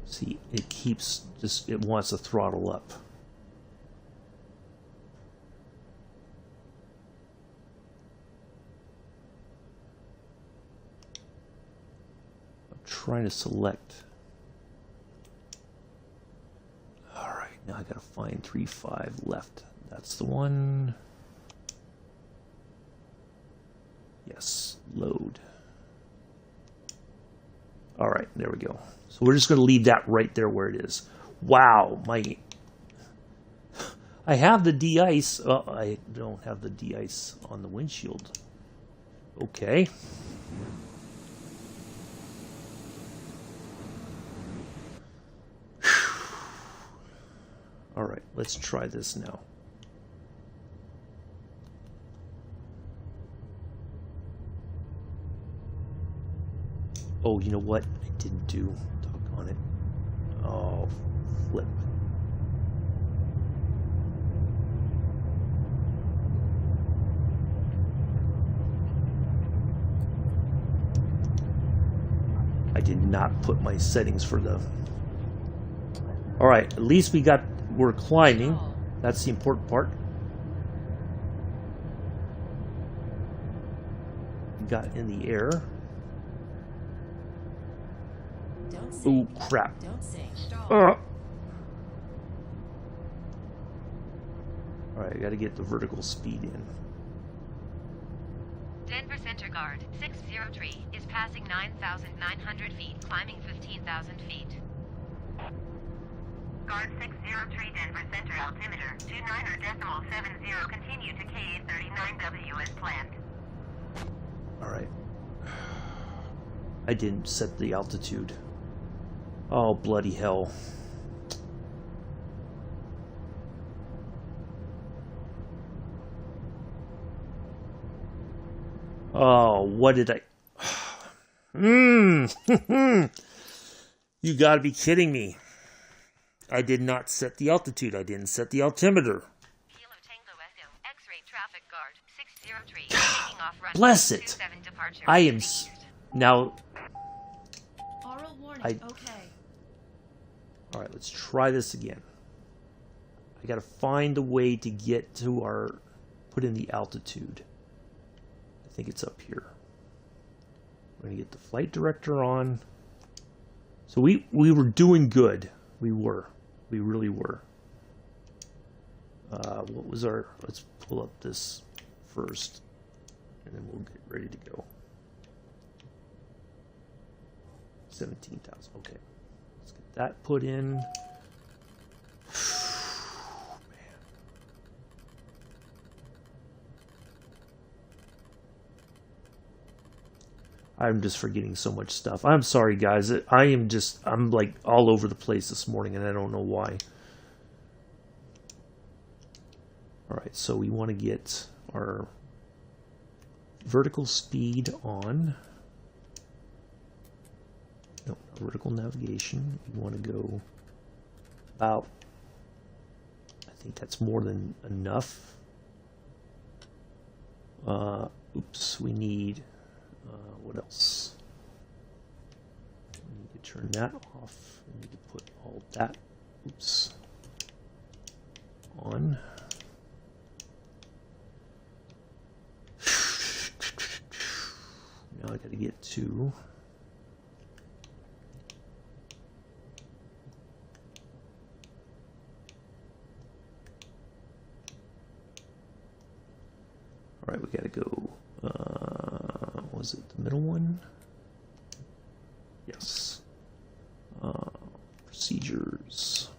See, it keeps just, it wants to throttle up. I'm trying to select. All right, now I gotta find 3.5 left. That's the one. Yes, load. All right, there we go. So we're just going to leave that right there where it is. Wow, I have the de-ice. I don't have the de-ice on the windshield. Okay. All right, let's try this now. Oh, you know what? I didn't do. Doggone it. Oh, flip. I did not put my settings for the... All right, at least we're climbing. That's the important part. We got in the air. Oh, crap. All right, I got to get the vertical speed in. Denver Center Guard 603 is passing 9,900 feet, climbing 15,000 feet. Guard 603 Denver Center altimeter 29.70, continue to K39W as planned. All right. I didn't set the altitude. Oh, bloody hell. Oh, what did I... You gotta be kidding me. I did not set the altitude. I didn't set the altimeter. Kilo Tango Echo, X-ray traffic guard 603, taking off runway Bless it. 27 departure. I am... Now... Oral warning, okay. Alright, let's try this again. I gotta find a way to get to our... Put in the altitude. I think it's up here. We're gonna get the flight director on. So we were doing good. We were. We really were. What was our... Let's pull up this first. And then we'll get ready to go. 17,000. Okay. Let's get that put in. Man. I'm just forgetting so much stuff. I'm sorry, guys. I'm like all over the place this morning, and I don't know why. All right, so we want to get our vertical speed on. No, vertical navigation. We want to go about, I think that's more than enough. Oops, we need... what else? We need to turn that off. We need to put all that, oops, on. Now I got to get to... All right, we got to go... was it the middle one? Yes. Procedures.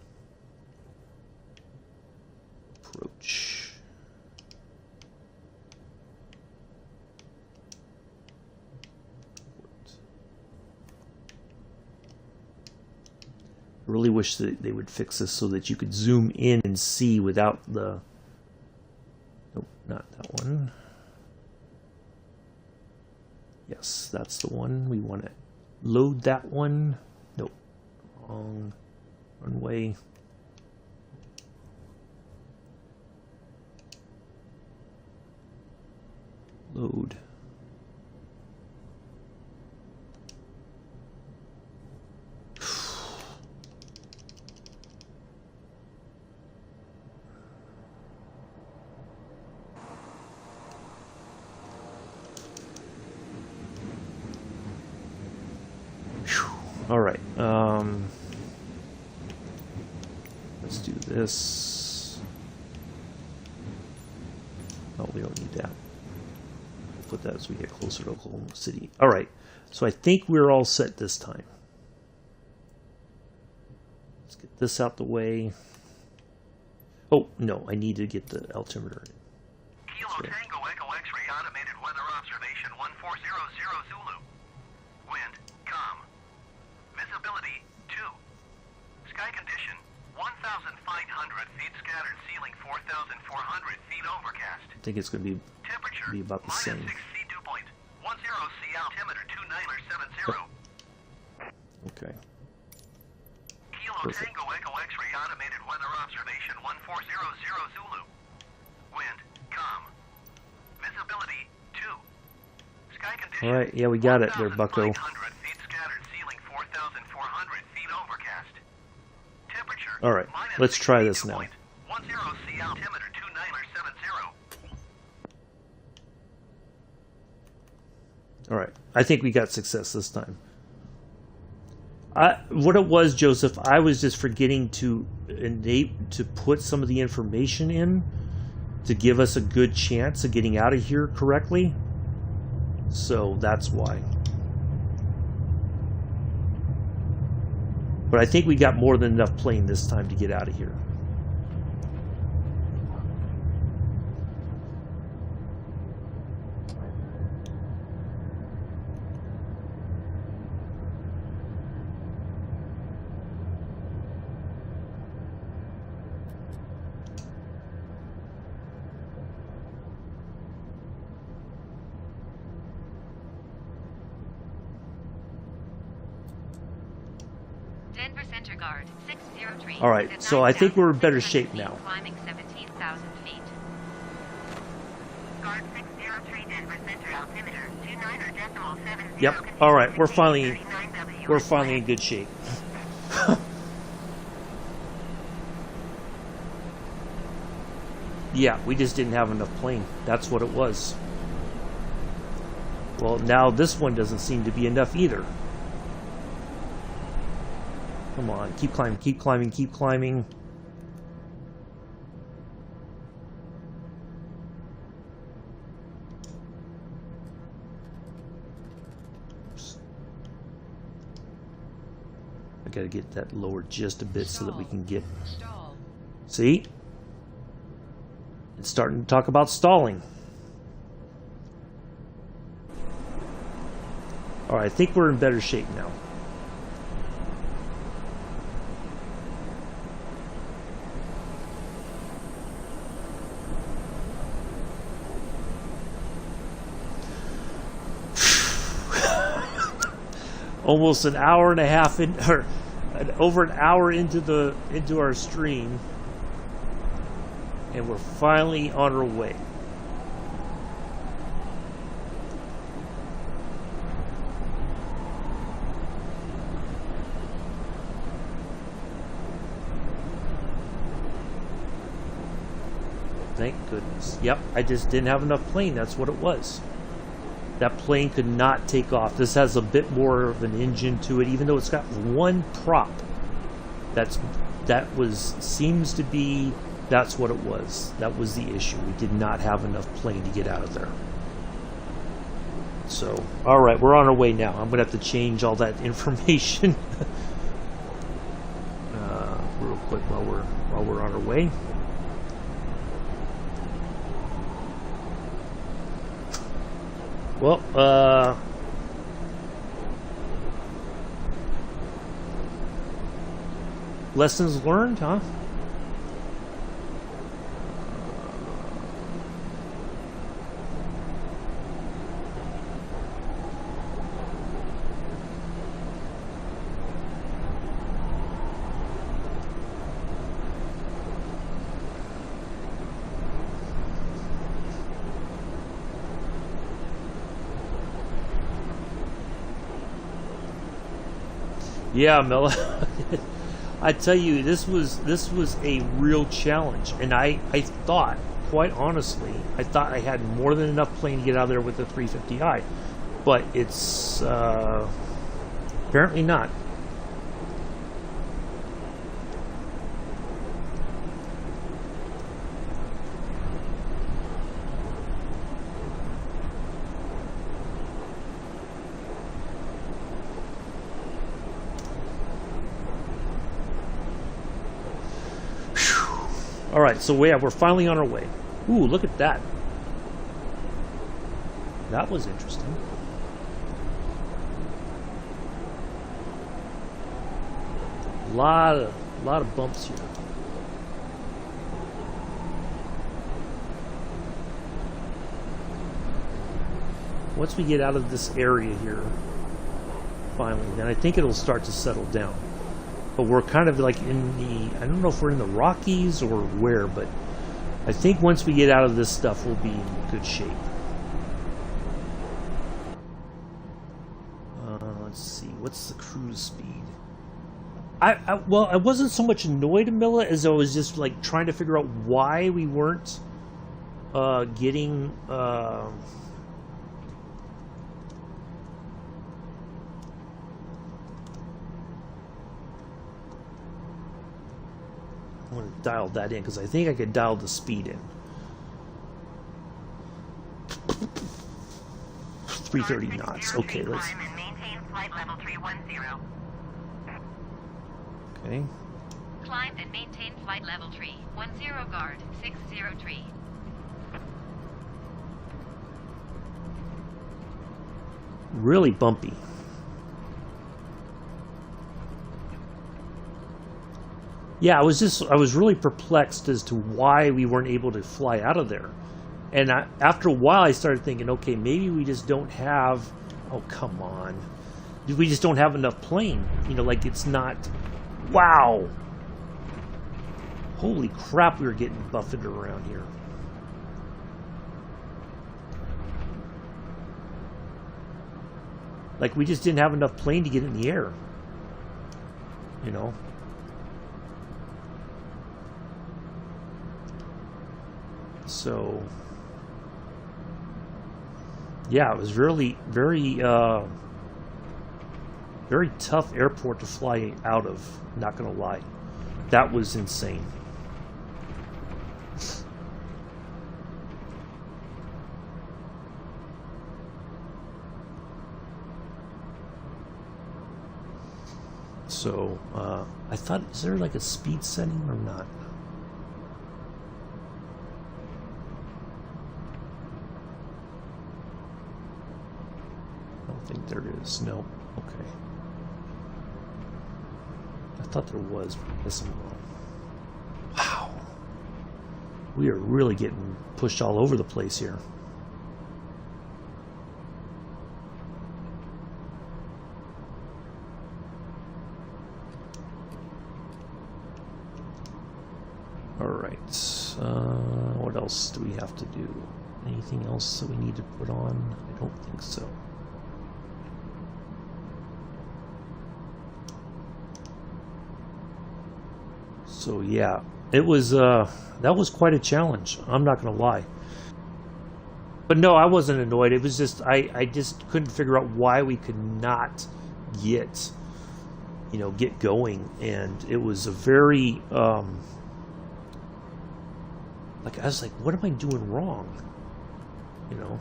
Approach. I really wish that they would fix this so that you could zoom in and see without the... Nope, not that one. Yes, that's the one. We want to load that one. Nope. Wrong. Runway. Load. All right, let's do this. Oh, we don't need that. put that as we get closer to Oklahoma City. All right, so I think we're all set this time. Let's get this out the way. Oh, no, I need to get the altimeter in. Kilo Tango Echo X-ray automated weather observation 1400 Zulu. Wind, calm. Visibility, 2. Sky condition, 1,500 feet scattered ceiling, 4,400 feet overcast. I think it's going to Temperature, be about the same. -6 C dew point, 10 C altimeter 2970. Okay. Kilo Perfect. Tango Echo X-ray automated weather observation 1400 Zulu. Wind, calm. Visibility, 2. Sky condition. All right, yeah, we got it there, Bucko. 1,500 feet scattered ceiling, 4,400 feet overcast. Temperature. All right, let's try this now. 10 C altimeter 2970. All right, I think we got success this time. What it was, Joseph, I was just forgetting to put some of the information in to give us a good chance of getting out of here correctly. So that's why. But I think we got more than enough plane this time to get out of here. Denver Center Guard, 603. All right, is at so I think we're in better 9,600 shape feet, now. Climbing 17,000 feet. Guard 603 Denver Center altimeter 29.70. Yep. All right, we're finally in good shape. Yeah, we just didn't have enough plane. That's what it was. Well, now this one doesn't seem to be enough either. Come on, keep climbing, keep climbing, keep climbing. Oops. I gotta get that lowered just a bit so that we can get... See? It's starting to talk about stalling. Alright, I think we're in better shape now. Almost an hour and a half in, or over an hour into our stream, and we're finally on our way. Thank goodness. Yep, I just didn't have enough plane. That's what it was. That plane could not take off. This has a bit more of an engine to it, even though it's got one prop. That's what it was. That was the issue. We did not have enough plane to get out of there. So, all right, we're on our way now. I'm gonna have to change all that information real quick while we're on our way. Well, lessons learned, huh? Yeah, Mela. I tell you, this was a real challenge, and I thought, quite honestly, I thought I had more than enough plane to get out of there with the 350i, but it's apparently not. right, so yeah, we're finally on our way. Ooh, look at that. That was interesting. Lot of bumps here. Once we get out of this area here, finally, then I think it'll start to settle down. But we're kind of like in the, I don't know if we're in the Rockies or where, but I think once we get out of this stuff, we'll be in good shape. Let's see, what's the cruise speed? Well, I wasn't so much annoyed at Milla as I was just like trying to figure out why we weren't getting I'm going to dial that in because I think I could dial the speed in. 330 knots. Okay, let's. Climb and maintain flight level 310. Okay. Climb and maintain flight level 310 guard 603. Really bumpy. Yeah, I was really perplexed as to why we weren't able to fly out of there. And after a while, I started thinking, okay, maybe we just don't have, oh, come on. We just don't have enough plane. You know, like it's not, wow. Holy crap, we were getting buffeted around here. Like we just didn't have enough plane to get in the air. You know? So, yeah, it was really very tough airport to fly out of, not gonna lie. That was insane. So, I thought, is there like a speed setting or not? I don't think there is. No. Okay. I thought there was, but I guess I'm wrong. Wow. We are really getting pushed all over the place here. Alright. What else do we have to do? Anything else that we need to put on? I don't think so. So yeah, it was that was quite a challenge. I'm not gonna lie. But no, I wasn't annoyed. It was just I just couldn't figure out why we could not get, you know, get going. And it was a very like I was like, what am I doing wrong? You know.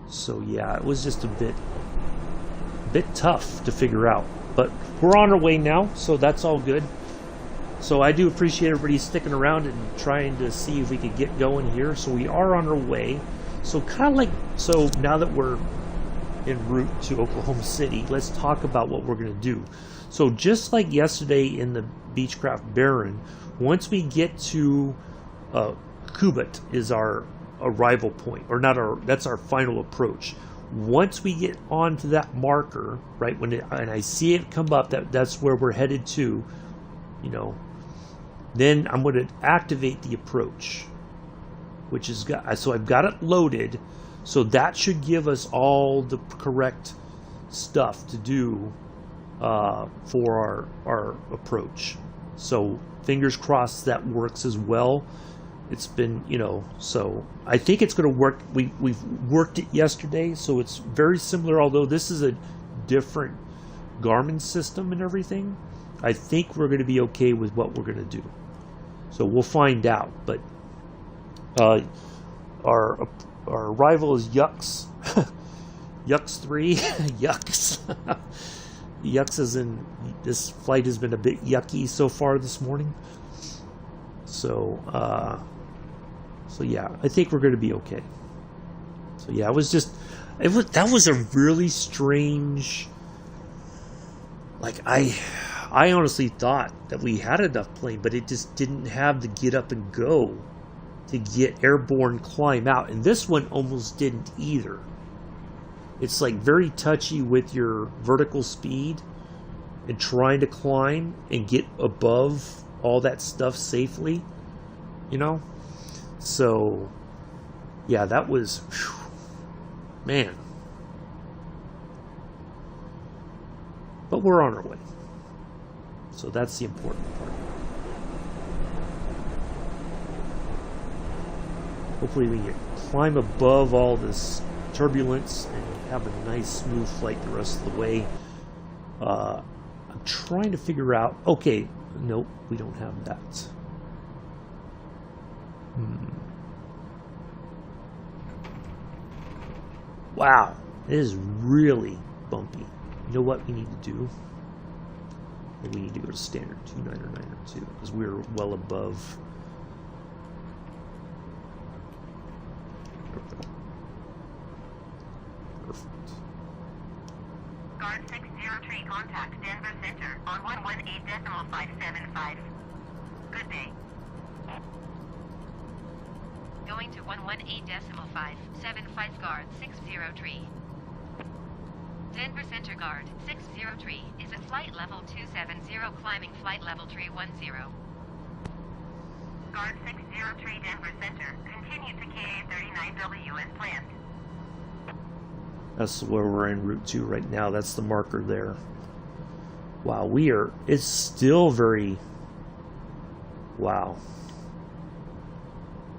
So yeah, it was just a bit tough to figure out, but we're on our way now, so that's all good. So I do appreciate everybody sticking around and trying to see if we could get going here. So we are on our way. So kind of like, so now that we're en route to Oklahoma City, let's talk about what we're going to do. So just like yesterday in the Beechcraft Baron, once we get to Kubat is our arrival point, or not our, that's our final approach. Once we get onto that marker, right, when and I see it come up, that's where we're headed to, you know, then I'm going to activate the approach, which is so I've got it loaded, so that should give us all the correct stuff to do for our approach. So fingers crossed that works as well. It's been, you know, so I think it's going to work. We've worked it yesterday, so it's very similar, although this is a different Garmin system and everything. I think we're going to be okay with what we're going to do. So we'll find out. But our rival is Yucks. Yucks 3. Yucks. yucks as in this flight has been a bit yucky so far this morning. So, so yeah, I think we're going to be okay. So yeah, that was a really strange. Like I honestly thought that we had enough plane, but it just didn't have the get up and go to get airborne climb out, and this one almost didn't either. It's like very touchy with your vertical speed and trying to climb and get above all that stuff safely, you know? So, yeah, that was, whew, man. But we're on our way. So that's the important part. Hopefully we can climb above all this turbulence and have a nice smooth flight the rest of the way. I'm trying to figure out, okay, nope, we don't have that. Wow, it is really bumpy. You know what we need to do? We need to go to standard 29902 because we're well above. Perfect. Guard 603, contact Denver Center on 118.575. Good day. Going to 118.575 guard 603. Denver Center guard 603 is at flight level 270 climbing flight level 310. Guard 603 Denver Center, continue to KA39W as planned. That's where we're en route to right now. That's the marker there. Wow, it's still very, wow.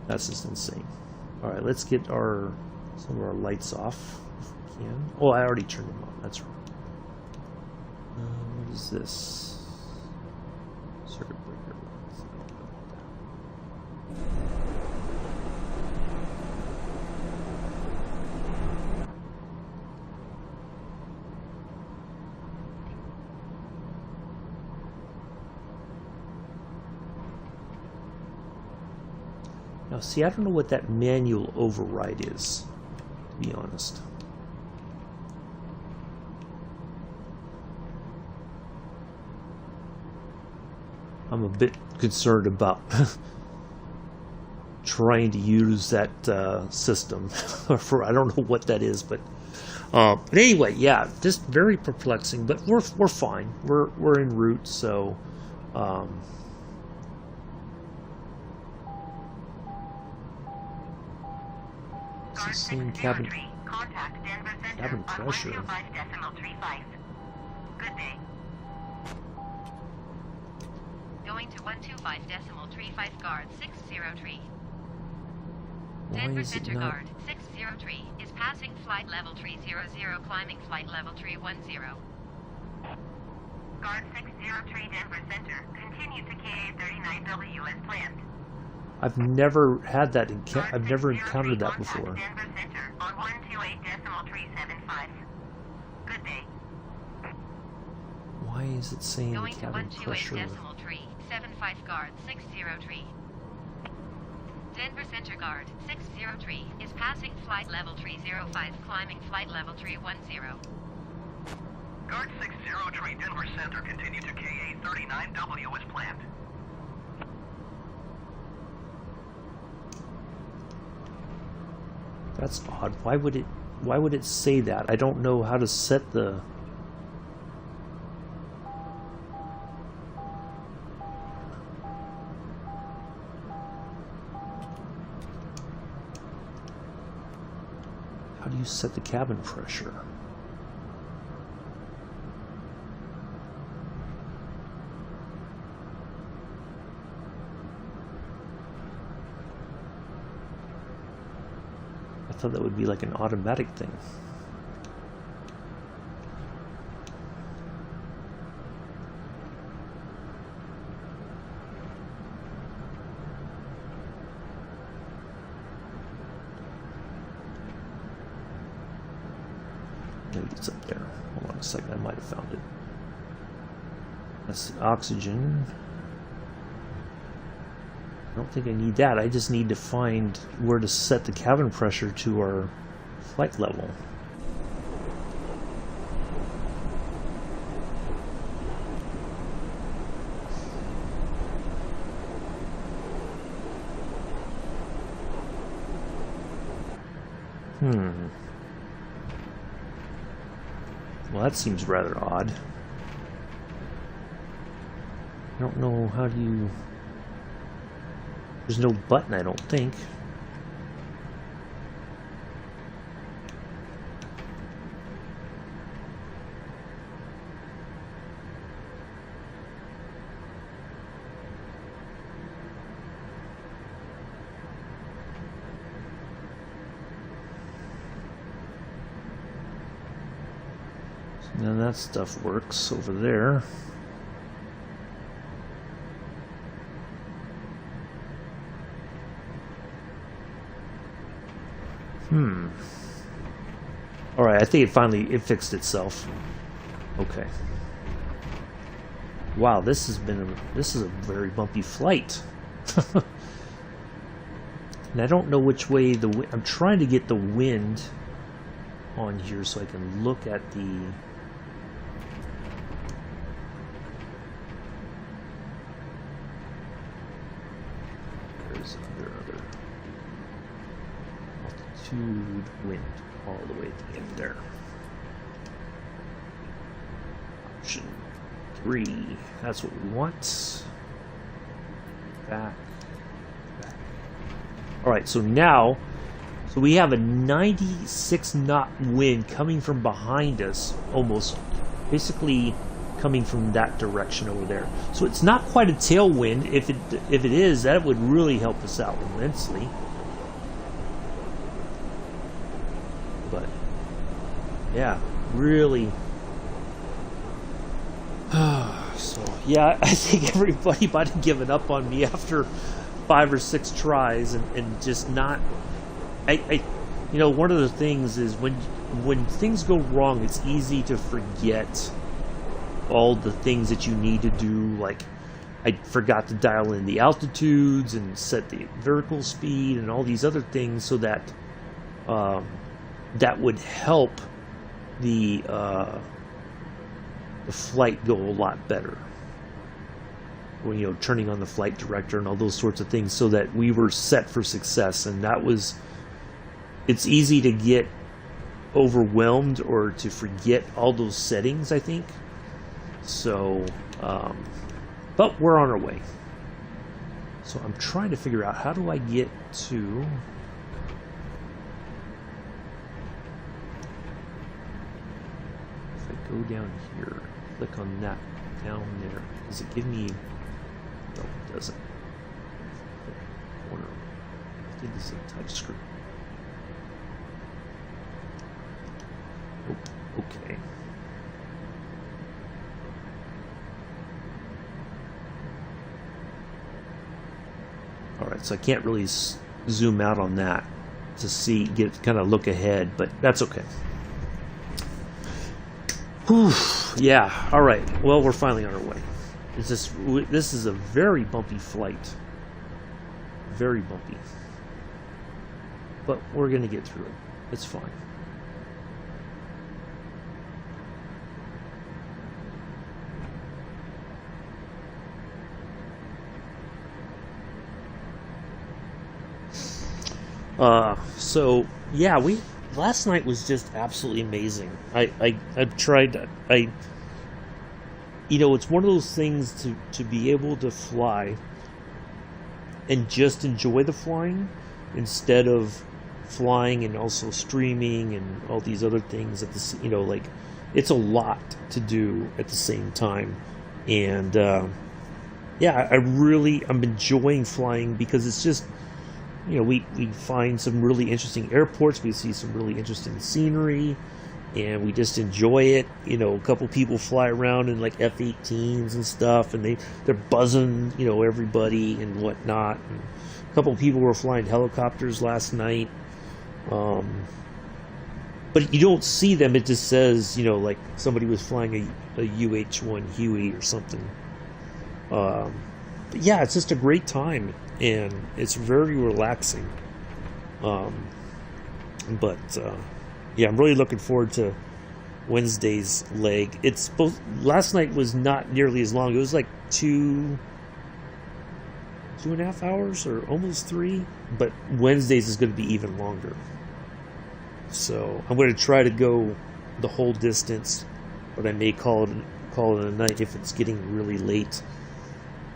That's just insane. All right, let's get some of our lights off if we can. Oh, I already turned them on. That's right. What is this? Circuit breaker. Let's see about that. Now, see, I don't know what that manual override is, to be honest. I'm a bit concerned about trying to use that system. I don't know what that is, but anyway, yeah, just very perplexing. But we're fine. We're en route, so. It's the same cabin pressure. Good day. Going to 125.35 guard 603. Why Denver is it Center not? guard 603 is passing flight level 300 climbing flight level 310. Guard 603 Denver Center, continue to KA39W as planned. I've never had that. Guard I've never 603, encountered that contact before. Denver Center on 128.375. Good day. Why is it saying Going to cabin pressure? 128.375 guard 603. Denver Center guard 603 is passing flight level 305 climbing flight level 310. Guard 603 Denver Center, continue to KA39W as planned. That's odd. Why would it say that? I don't know how to set the. How do you set the cabin pressure? I thought that would be like an automatic thing. Maybe it's up there. Hold on a second, I might have found it. That's the oxygen. I don't think I need that. I just need to find where to set the cabin pressure to our flight level. Well, that seems rather odd. I don't know how do you... There's no button, I don't think. Now that stuff works over there. Alright, I think it fixed itself. Okay. Wow, this is a very bumpy flight. And I don't know which way I'm trying to get the wind on here so I can look at the... There's other altitude wind all the way at the end there. Option 3. That's what we want. Back. Alright, so now, we have a 96 knot wind coming from behind us, almost, basically coming from that direction over there. So it's not quite a tailwind. If it is, that would really help us out immensely. But yeah, really. So yeah, I think everybody might have given up on me after 5 or 6 tries and just not. You know, one of the things is when things go wrong, it's easy to forget all the things that you need to do. Like, I forgot to dial in the altitudes and set the vertical speed and all these other things so that that would help the flight go a lot better. When, you know, turning on the flight director and all those sorts of things so that we were set for success. And that was, it's easy to get overwhelmed or to forget all those settings, I think. So, but we're on our way. So I'm trying to figure out, how do I get to... If I go down here, click on that down there, does it give me... No, it doesn't. Corner. I think this is a touch screen. Oh, okay. Alright, so I can't really zoom out on that to see, kind of look ahead, but that's okay. Whew, yeah, alright. Well, we're finally on our way. It's just, this is a very bumpy flight. Very bumpy. But we're going to get through it. It's fine. So yeah, last night was just absolutely amazing. I tried, you know, it's one of those things to be able to fly and just enjoy the flying instead of flying and also streaming and all these other things at the, you know, like, it's a lot to do at the same time. And yeah, I'm enjoying flying because it's just, you know, we find some really interesting airports, we see some really interesting scenery, and we just enjoy it. You know, a couple people fly around in like F-18s and stuff, and they're buzzing, you know, everybody and whatnot. And a couple people were flying helicopters last night. But but you don't see them. It just says, you know, like somebody was flying a UH-1 Huey or something. But yeah, it's just a great time, and it's very relaxing. Yeah, I'm really looking forward to Wednesday's leg. It's both. Last night was not nearly as long. It was like 2.5 hours or almost 3. But Wednesday's is going to be even longer. So I'm going to try to go the whole distance, but I may call it a night if it's getting really late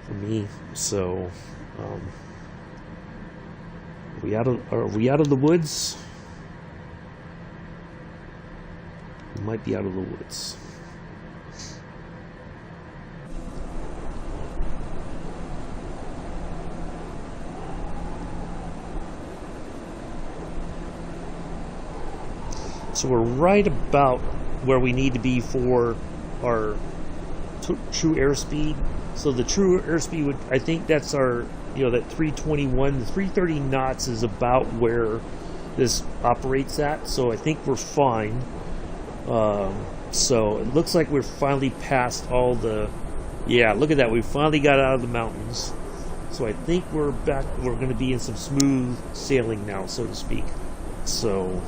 for me. So, are we out of the woods? We might be out of the woods. So we're right about where we need to be for our true airspeed. So the true airspeed would, I think that's our, you know, that 321, the 330 knots is about where this operates at. So I think we're fine. So it looks like we're finally past all the, yeah, look at that. We finally got out of the mountains. So I think we're back, we're going to be in some smooth sailing now, so to speak. So,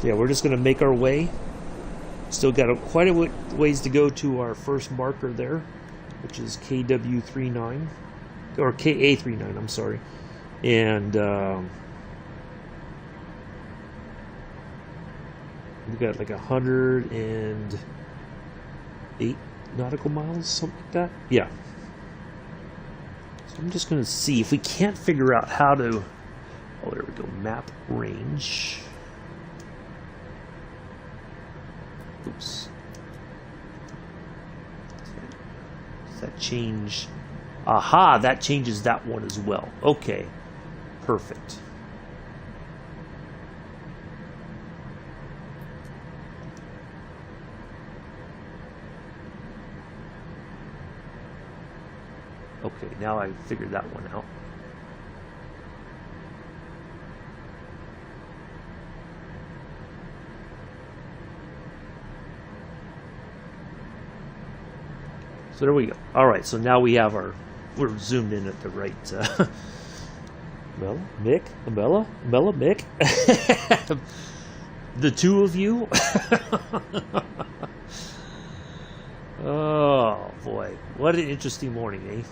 yeah, we're just going to make our way. Still got quite a ways to go to our first marker there, which is KW39, or KA39, I'm sorry. And we got like 108 nautical miles, something like that. Yeah. So I'm just going to see if we can't figure out how to... Oh, there we go. Map range. Oops. Does that change? Aha, that changes that one as well. Okay. Perfect. Okay, now I figured that one out. So there we go. All right, so now we have we're zoomed in at the right. Mella, Mick, Mick. The two of you. Oh boy, what an interesting morning, eh?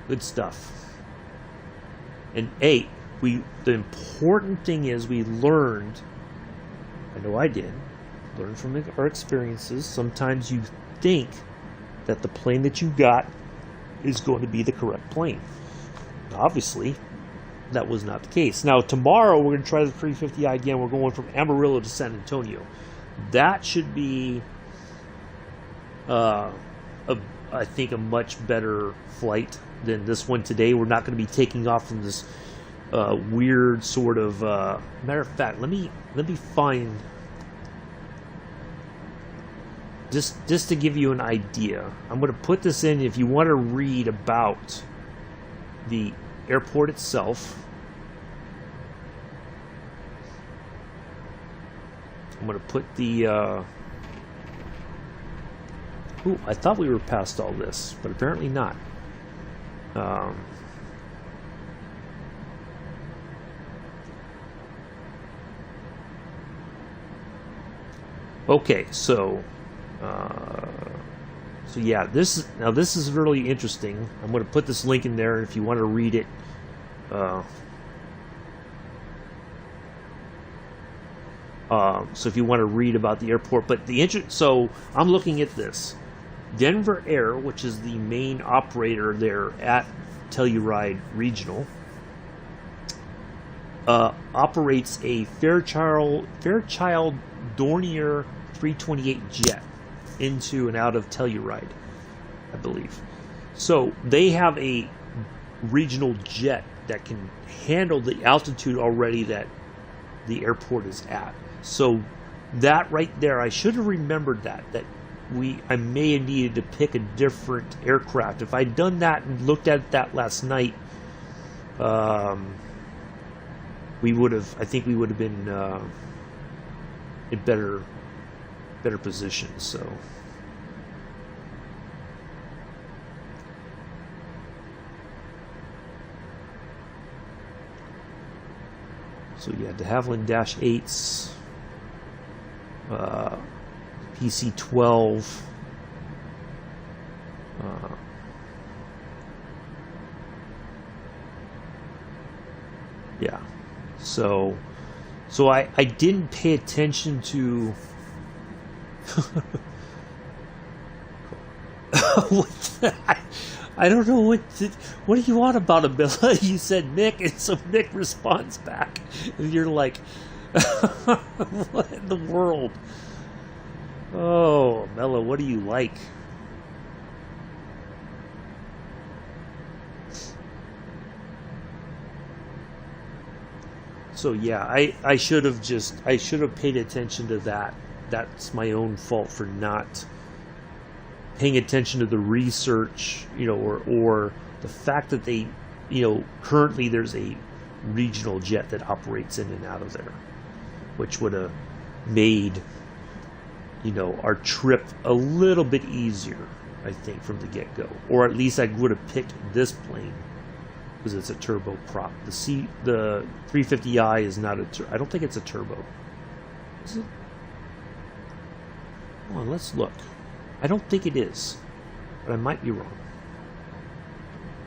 Good stuff. And hey, the important thing is we learned. I know I did. Learn from our experiences. Sometimes you think that the plane that you got is going to be the correct plane. Obviously, that was not the case. Now, tomorrow we're going to try the 350i again. We're going from Amarillo to San Antonio. That should be, I think, a much better flight than this one today. We're not going to be taking off from this weird sort of... matter of fact, let me find... Just to give you an idea, I'm going to put this in if you want to read about the airport itself. I'm going to put the... Ooh, I thought we were past all this, but apparently not. Okay, so yeah, this is really interesting. I'm going to put this link in there if you want to read it. So if you want to read about the airport, but so I'm looking at this. Denver Air, which is the main operator there at Telluride Regional, operates a Fairchild Dornier 328 jet into and out of Telluride, I believe. So they have a regional jet that can handle the altitude already that the airport is at. So that right there, I should have remembered that I may have needed to pick a different aircraft. If I'd done that and looked at that last night, we would have. I think we would have been in better position. So. So yeah, de Havilland Dash 8s, PC-12, yeah. So I didn't pay attention to I don't know what do you want about him, Bella? You said Mick, and so Mick responds back, and you're like, what in the world? Oh, Mella, what do you like? So yeah, I should have paid attention to that. That's my own fault for not paying attention to the research, or the fact that they, currently there's a regional jet that operates in and out of there, which would have made, our trip a little bit easier, I think, from the get-go. Or at least I would have picked this plane because it's a turboprop. The 350i is not I don't think it's a turbo. Is it? Hold on, let's look. I don't think it is, but I might be wrong.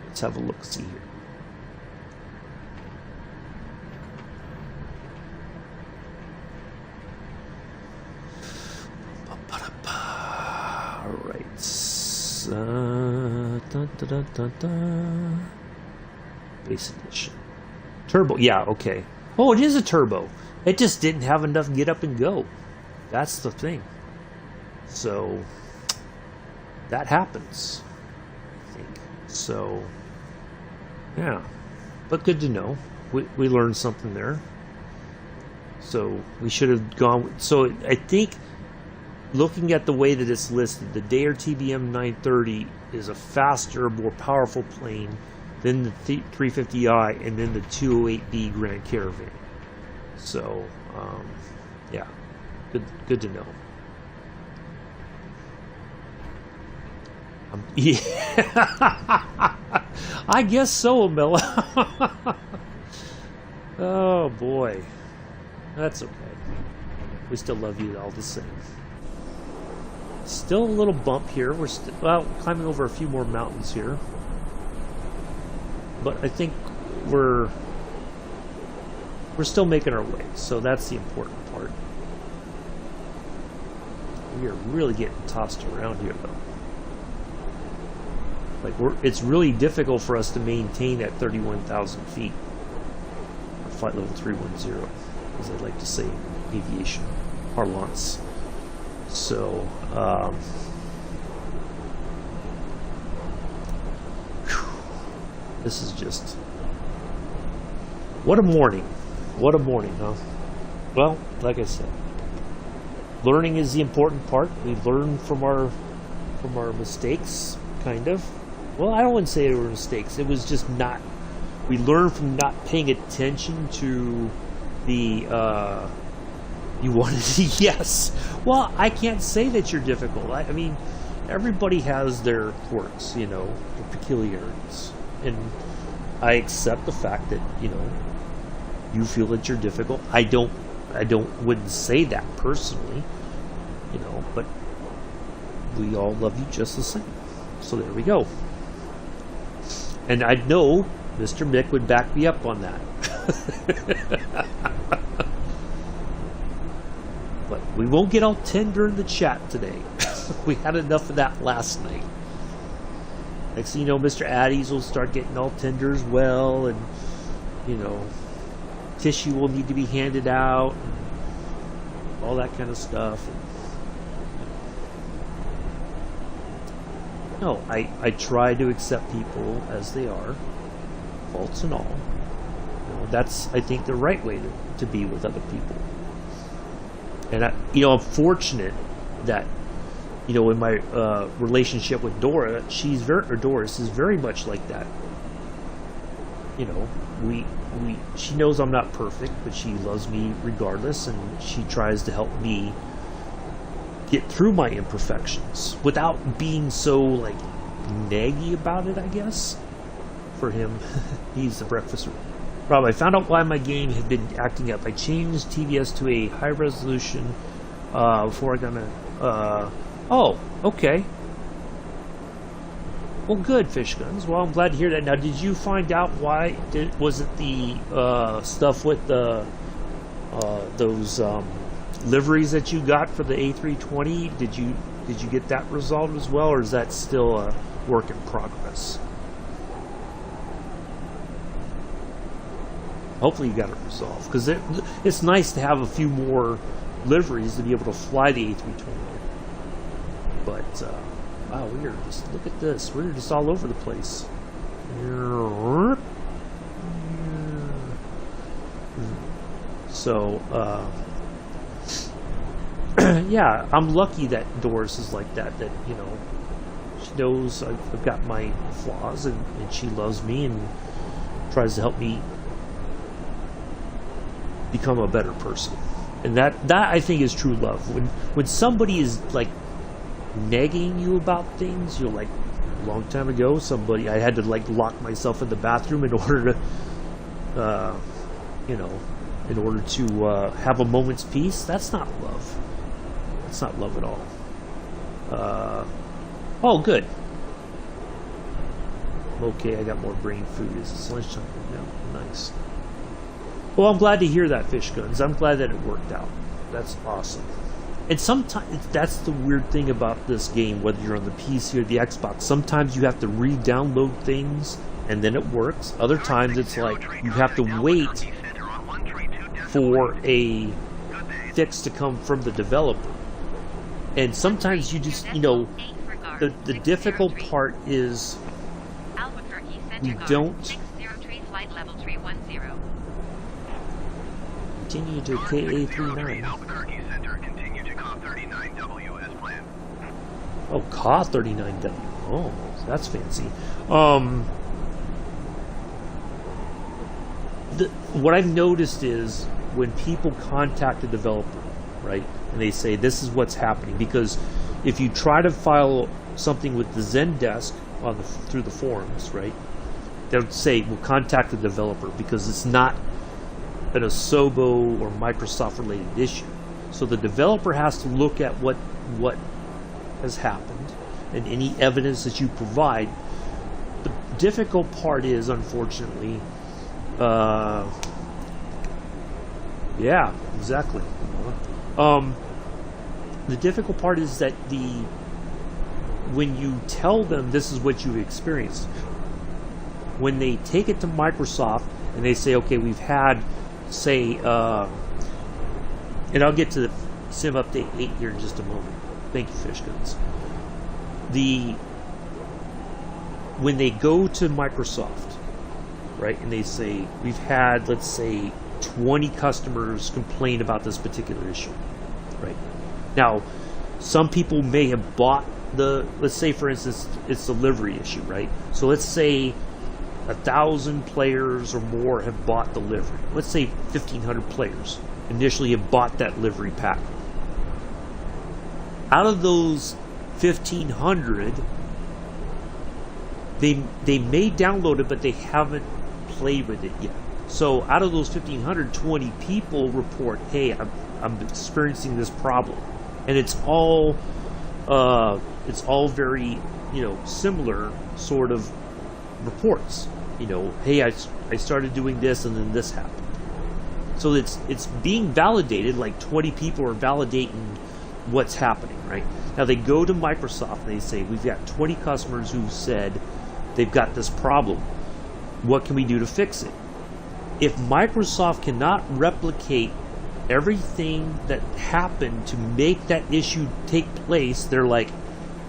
Let's have a look-see here. All right. Base edition. Turbo. Yeah, okay. Oh, it is a turbo. It just didn't have enough get up and go. That's the thing. So that happens, I think. So, yeah. But good to know. We learned something there. So we should have gone. So I think, looking at the way that it's listed, the Daher TBM930 is a faster, more powerful plane than the 350i and then the 208B Grand Caravan. So, yeah. Good to know. Yeah, I guess so, Amela. Oh boy, that's okay. We still love you all the same. Still a little bump here. We're climbing over a few more mountains here, but I think we're still making our way. So that's the important part. We are really getting tossed around here, though. Like it's really difficult for us to maintain at 31,000 feet, or flight level 310, as I like to say in aviation parlance. So, this is just, what a morning! What a morning, huh? Well, like I said, learning is the important part. We learn from our mistakes, kind of. Well, I don't want to say they were mistakes. It was just not. We learned from not paying attention to the. You wanted to, yes. Well, I can't say that you're difficult. I mean, everybody has their quirks, their peculiarities, and I accept the fact that you feel that you're difficult. I wouldn't say that personally, but we all love you just the same. So there we go. And I know Mr. Mick would back me up on that. But we won't get all tender in the chat today. We had enough of that last night. Next thing you know, Mr. Addies will start getting all tender as well, and tissue will need to be handed out, and all that kind of stuff. No, I try to accept people as they are, faults and all. That's, I think, the right way to be with other people. And I'm fortunate that in my relationship with Doris is very much like that. you know, she knows I'm not perfect, but she loves me regardless, and she tries to help me get through my imperfections without being so like naggy about it, I guess. For him, he's the breakfast Rob, I found out why my game had been acting up. I changed TVS to a high resolution before I got oh, okay. Well, good, Fish Guns. Well, I'm glad to hear that. Now, did you find out why? Was it the stuff with the those liveries that you got for the A320? Did you get that resolved as well, or is that still a work in progress? Hopefully you got it resolved, because it's nice to have a few more liveries to be able to fly the A320. But wow, look at this. We're just all over the place. So, yeah, I'm lucky that Doris is like that, you know, she knows I've got my flaws, and she loves me and tries to help me become a better person. And that I think is true love. When somebody is like nagging you about things, you're like, a long time ago, I had to like lock myself in the bathroom in order to, you know, in order to have a moment's peace. That's not love. That's not love at all. Oh, good. Okay, I got more brain food. Is this lunchtime? Yeah, nice. Well, I'm glad to hear that, Fish Guns. I'm glad that it worked out. That's awesome. And sometimes, that's the weird thing about this game, whether you're on the PC or the Xbox. Sometimes you have to re-download things, and then it works. Other times, it's like you have to wait for a fix to come from the developer. And sometimes you just, you know, the difficult part is we don't continue to KA39. Oh, Ka 39W. Oh, that's fancy. What I've noticed is when people contact the developer, right, and they say this is what's happening, because if you try to file something with the Zendesk through the forums, right, they'll say we'll contact the developer because it's not an Asobo or Microsoft related issue. So the developer has to look at what has happened and any evidence that you provide. The difficult part is, unfortunately, yeah, exactly. The difficult part is that when you tell them this is what you've experienced, when they take it to Microsoft and they say, okay, we've had, say, and I'll get to the Sim Update 8 here in just a moment. Thank you, Fish Guns. When they go to Microsoft, right, and they say, we've had, let's say, 20 customers complain about this particular issue, right? Now, some people may have bought let's say, for instance, it's the livery issue, right? So let's say 1,000 players or more have bought the livery. Let's say 1,500 players initially have bought that livery pack. Out of those 1,500, they may download it, but they haven't played with it yet. So out of those 1,500, 20 people report, hey, I'm experiencing this problem. And it's all very, you know, similar sort of reports. You know, hey, I started doing this and then this happened. So it's being validated, like 20 people are validating what's happening, right? Now they go to Microsoft and they say, we've got 20 customers who said they've got this problem. What can we do to fix it? If Microsoft cannot replicate everything that happened to make that issue take place, they're like,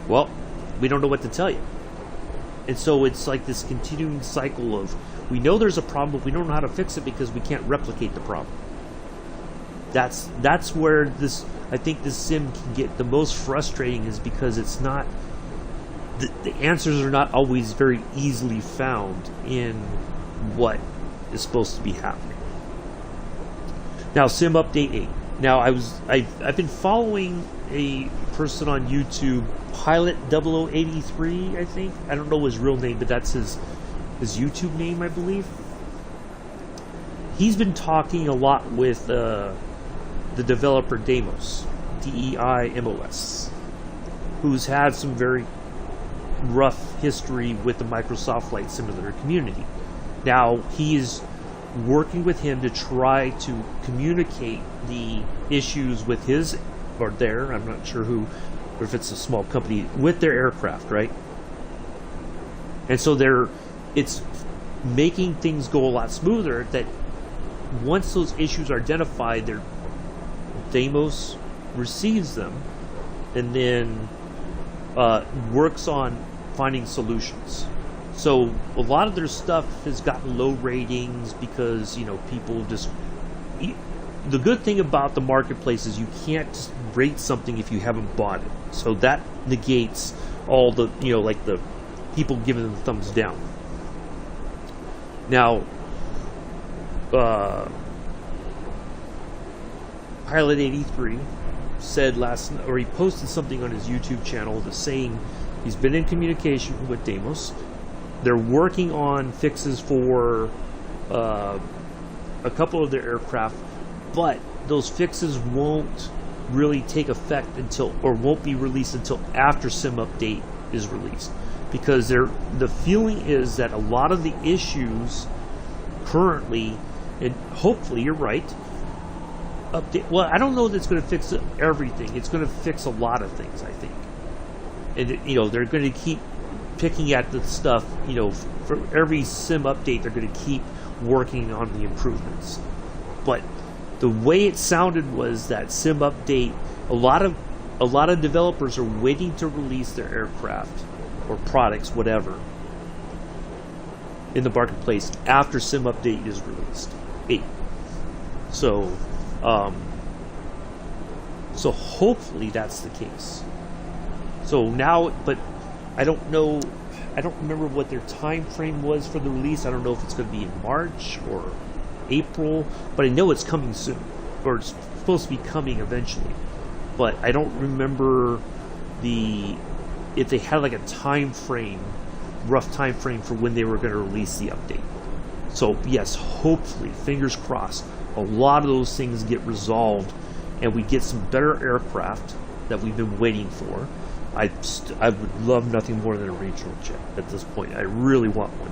well, we don't know what to tell you. And so it's like this continuing cycle of, we know there's a problem, but we don't know how to fix it because we can't replicate the problem. That's where I think this sim can get the most frustrating, is because it's not, the answers are not always very easily found in what is supposed to be happening. Now, Sim Update 8. Now, I've been following a person on YouTube, Pilot 0083, I think. I don't know his real name, but that's his YouTube name, I believe. He's been talking a lot with the developer Deimos, Deimos, who's had some very rough history with the Microsoft Flight Simulator community. Now, he is working with him to try to communicate the issues with his, or their, I'm not sure who, or if it's a small company, with their aircraft, right? And so it's making things go a lot smoother, that once those issues are identified, Deimos receives them and then works on finding solutions. So a lot of their stuff has gotten low ratings because, you know, people just... The good thing about the marketplace is you can't just rate something if you haven't bought it. So that negates all the, you know, like the people giving them thumbs down. Now, Pilot 83 said last night, or he posted something on his YouTube channel that's saying he's been in communication with Deimos. They're working on fixes for a couple of their aircraft, but those fixes won't really take effect until, or won't be released until after Sim Update is released, because the feeling is that a lot of the issues currently, and hopefully you're right, update. Well, I don't know that it's going to fix everything. It's going to fix a lot of things, I think. And you know, they're going to keep picking at the stuff. You know, for every Sim update, they're going to keep working on the improvements. But the way it sounded was that Sim Update, a lot of developers are waiting to release their aircraft or products, whatever, in the marketplace after Sim Update is released 8. So hopefully that's the case. So now, but I don't know, I don't remember what their time frame was for the release. I don't know if it's going to be in March or April, but I know it's coming soon, or it's supposed to be coming eventually. But I don't remember if they had like a time frame, rough time frame for when they were going to release the update. So yes, hopefully, fingers crossed, a lot of those things get resolved and we get some better aircraft that we've been waiting for. I would love nothing more than a regional jet at this point. I really want one,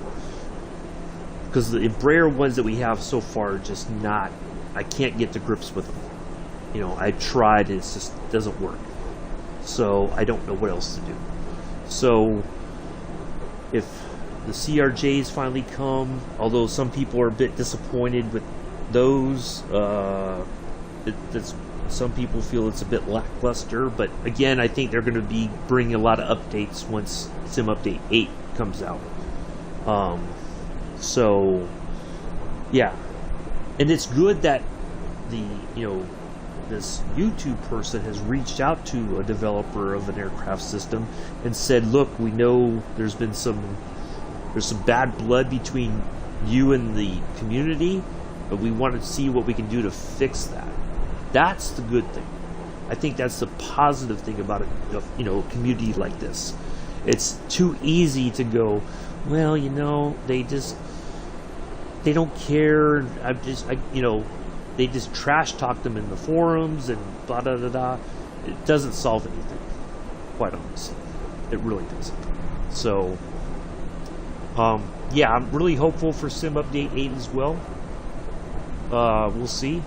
because the Embraer ones that we have so far are just not, I can't get to grips with them. You know, I tried, it just doesn't work. So I don't know what else to do. So if the CRJs finally come, although some people are a bit disappointed with those, some people feel it's a bit lackluster, but again, I think they're going to be bringing a lot of updates once Sim Update 8 comes out. So yeah, and it's good that this YouTube person has reached out to a developer of an aircraft system and said, look, we know there's some bad blood between you and the community, but we want to see what we can do to fix that. That's the good thing. I think that's the positive thing about a community like this. It's too easy to go, well, they don't care. They just trash talk them in the forums and blah da da da. It doesn't solve anything, quite honestly. It really doesn't. So, yeah, I'm really hopeful for Sim Update 8 as well. We'll see.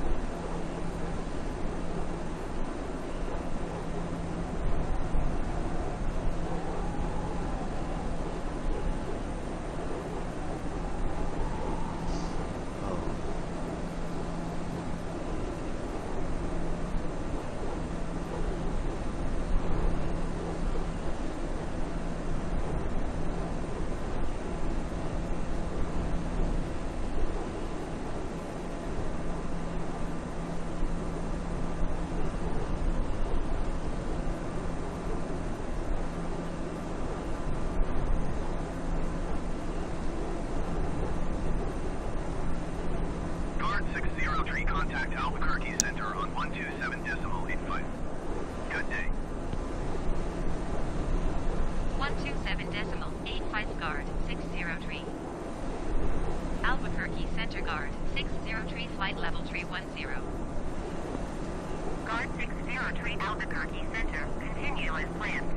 Albuquerque Center on 127.85. Good day. 127.85 guard 603. Albuquerque Center guard 603 flight level 310. Guard 603 Albuquerque Center, continue as planned.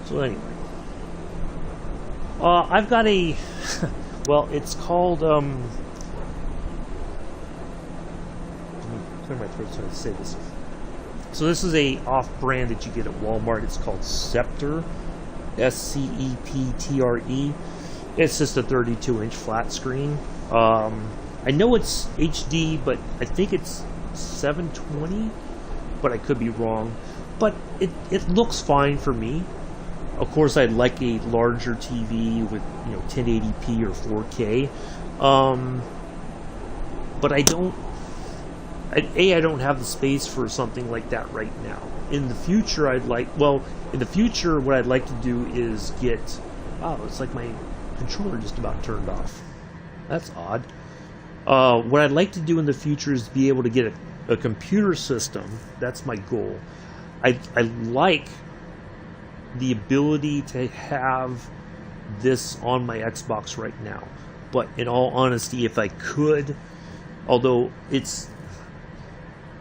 So anyway, I've got a, well, it's called, let me clear my throat so I can say this. So this is a off-brand that you get at Walmart. It's called Sceptre, S-C-E-P-T-R-E. It's just a 32-inch flat screen. I know it's HD, but I think it's 720, but I could be wrong. But it looks fine for me. Of course, I'd like a larger TV with 1080p or 4K, but I don't have the space for something like that right now. In the future, what I'd like to do is get, it's like my controller just about turned off. That's odd. What I'd like to do in the future is be able to get a computer system. That's my goal. I like the ability to have this on my Xbox right now, but in all honesty, if I could, although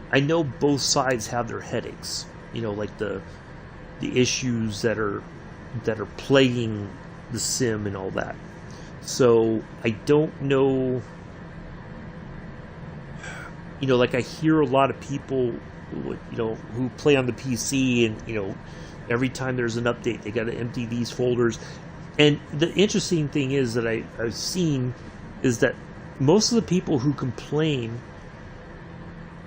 I know both sides have their headaches, like the issues that are plaguing the sim and all that. So I don't know, like I hear a lot of people who play on the PC, and every time there's an update, they got to empty these folders. And the interesting thing is that I've seen is that most of the people who complain,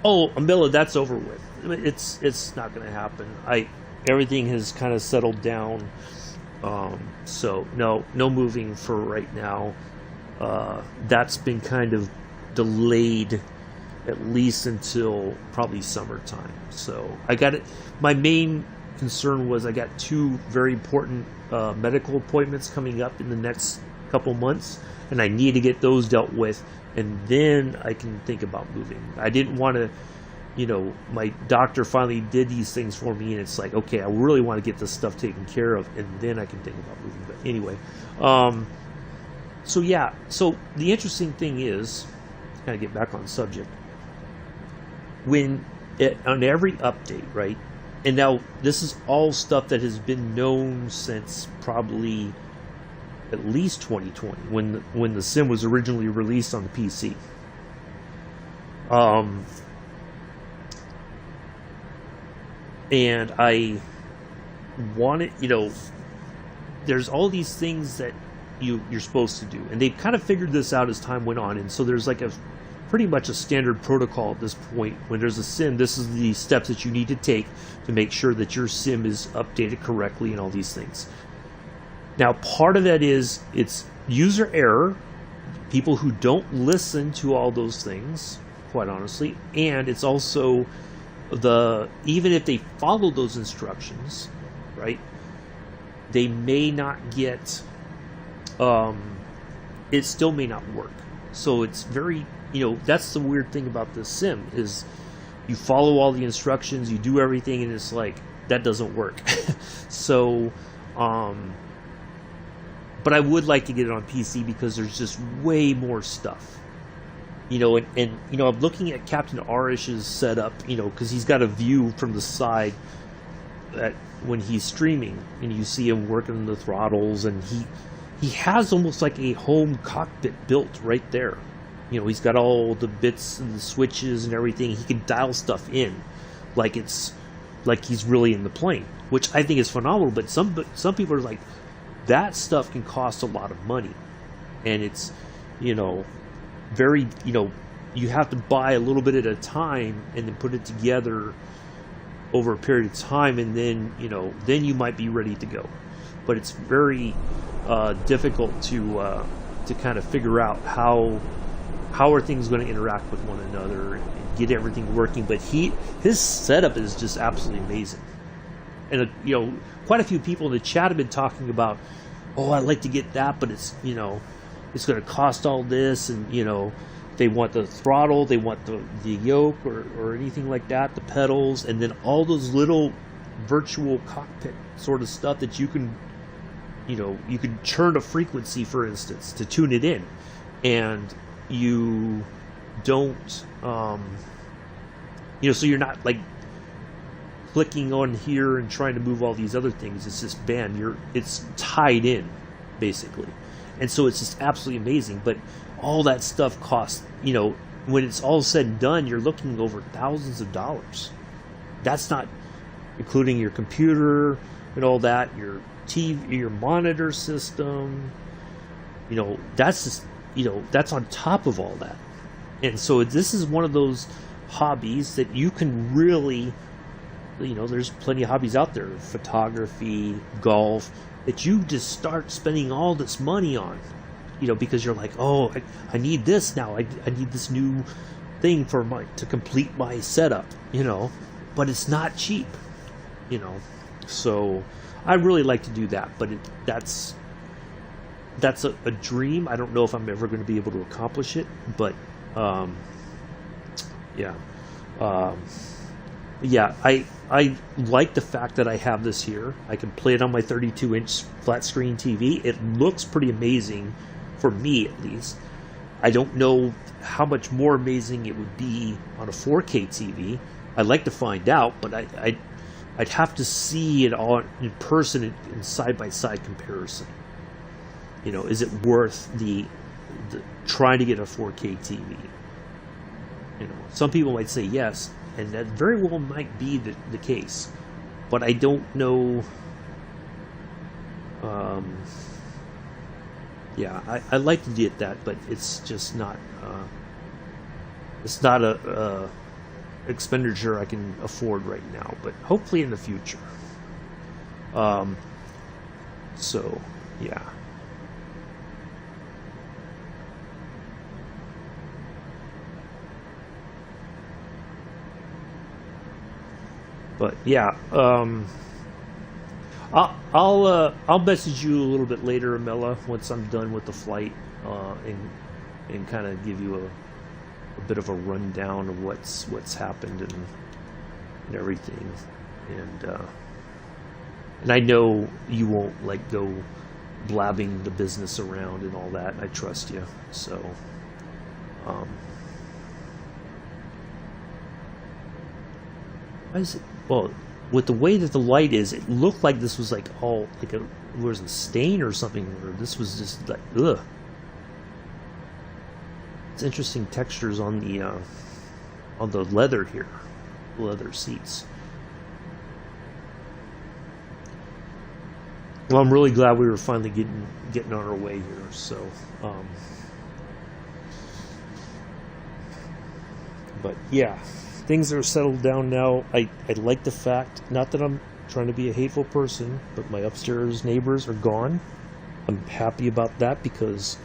"Oh, Amilla, that's over with. It's not going to happen. Everything has kind of settled down. So no moving for right now. That's been kind of delayed at least until probably summertime. So I got it. My main concern was I got 2 very important medical appointments coming up in the next couple months, and I need to get those dealt with, and then I can think about moving. I didn't want to, my doctor finally did these things for me, and it's like, okay, I really want to get this stuff taken care of, and then I can think about moving. But anyway, so yeah, so the interesting thing is, kind of get back on subject, on every update, right? And now this is all stuff that has been known since probably at least 2020, when the sim was originally released on the PC. And I wanted, there's all these things that you're supposed to do, and they've kind of figured this out as time went on, and so there's like pretty much a standard protocol at this point. When there's a sim, this is the steps that you need to take to make sure that your sim is updated correctly and all these things. Now, part of that is it's user error, people who don't listen to all those things, quite honestly, and it's also even if they follow those instructions, right, they may not get, it still may not work. So it's very, that's the weird thing about this sim, is you follow all the instructions, you do everything, and it's like, that doesn't work. So, but I would like to get it on PC because there's just way more stuff. And I'm looking at Captain Arish's setup, because he's got a view from the side when he's streaming, and you see him working the throttles, and he has almost like a home cockpit built right there. He's got all the bits and the switches and everything. He can dial stuff in like he's really in the plane, which I think is phenomenal. But some people are like, that stuff can cost a lot of money, and it's very, you have to buy a little bit at a time and then put it together over a period of time, and then then you might be ready to go. But it's very difficult to kind of figure out how are things going to interact with one another and get everything working. But his setup is just absolutely amazing. And quite a few people in the chat have been talking about, oh, I'd like to get that, but it's it's going to cost all this, and they want the throttle, they want the yoke or anything like that, the pedals, and then all those little virtual cockpit sort of stuff that you can you can churn a frequency, for instance, to tune it in, and you don't so you're not like clicking on here and trying to move all these other things. It's just it's tied in basically, and so it's just absolutely amazing. But all that stuff costs, when it's all said and done, you're looking over thousands of dollars. That's not including your computer and all that, your TV, your monitor system. That's just that's on top of all that. And so this is one of those hobbies that you can really, there's plenty of hobbies out there, photography, golf, that you just start spending all this money on, because you're like, oh, I need this now. I need this new thing to complete my setup, but it's not cheap, So I really like to do that, but that's a dream. I don't know if I'm ever going to be able to accomplish it, but yeah. Yeah, I like the fact that I have this here. I can play it on my 32-inch flat screen TV. It looks pretty amazing, for me at least. I don't know how much more amazing it would be on a 4K TV. I'd like to find out, but I'd have to see it all in person in side-by-side comparison. Is it worth the trying to get a 4K TV? Some people might say yes, and that very well might be the case, but I don't know. Yeah, I like to get that, but it's just not. It's not a expenditure I can afford right now, but hopefully in the future. So yeah. But yeah, I'll message you a little bit later, Amela, once I'm done with the flight, and kind of give you a bit of a rundown of what's happened and everything, and I know you won't go blabbing the business around and all that. I trust you, so. Why is it? Well, with the way that the light is, it looked like this was all was a stain or something, or this was just like ugh. It's interesting textures on the leather here, leather seats. Well, I'm really glad we were finally getting on our way here. So, but yeah. Things are settled down now. I like the fact, not that I'm trying to be a hateful person, but my upstairs neighbors are gone. I'm happy about that because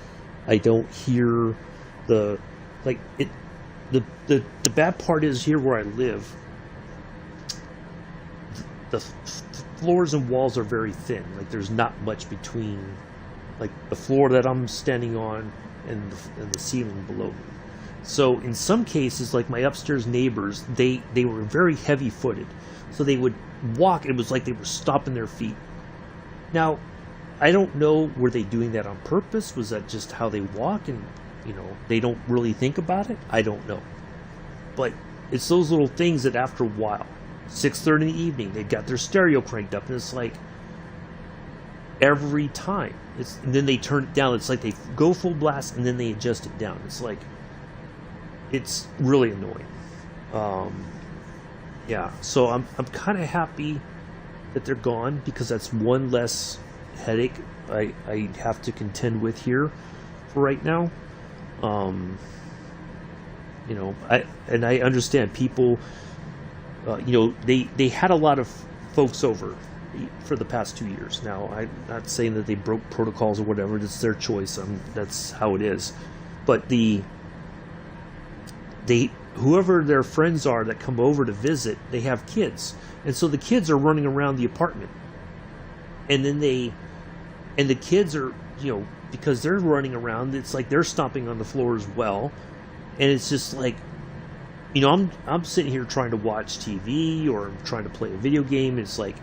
I don't hear the bad part is here where I live. The floors and walls are very thin. There's not much between the floor that I'm standing on and the ceiling below me. So in some cases, my upstairs neighbors, they were very heavy-footed. So they would walk, it was like they were stomping their feet. Now, I don't know, were they doing that on purpose? Was that just how they walk and, they don't really think about it? I don't know. But it's those little things that after a while, 6:30 in the evening, they've got their stereo cranked up, and it's every time. And then they turn it down. It's they go full blast, and then they adjust it down. It's really annoying. Yeah, so I'm kind of happy that they're gone, because that's one less headache I have to contend with here for right now. I understand people they had a lot of folks over for the past 2 years. Now, I'm not saying that they broke protocols or whatever. It's their choice. That's how it is. But whoever their friends are that come over to visit, they have kids, and so the kids are running around the apartment, and then the kids are, because they're running around, it's like they're stomping on the floor as well, and it's just like, I'm sitting here trying to watch TV or I'm trying to play a video game. It's like,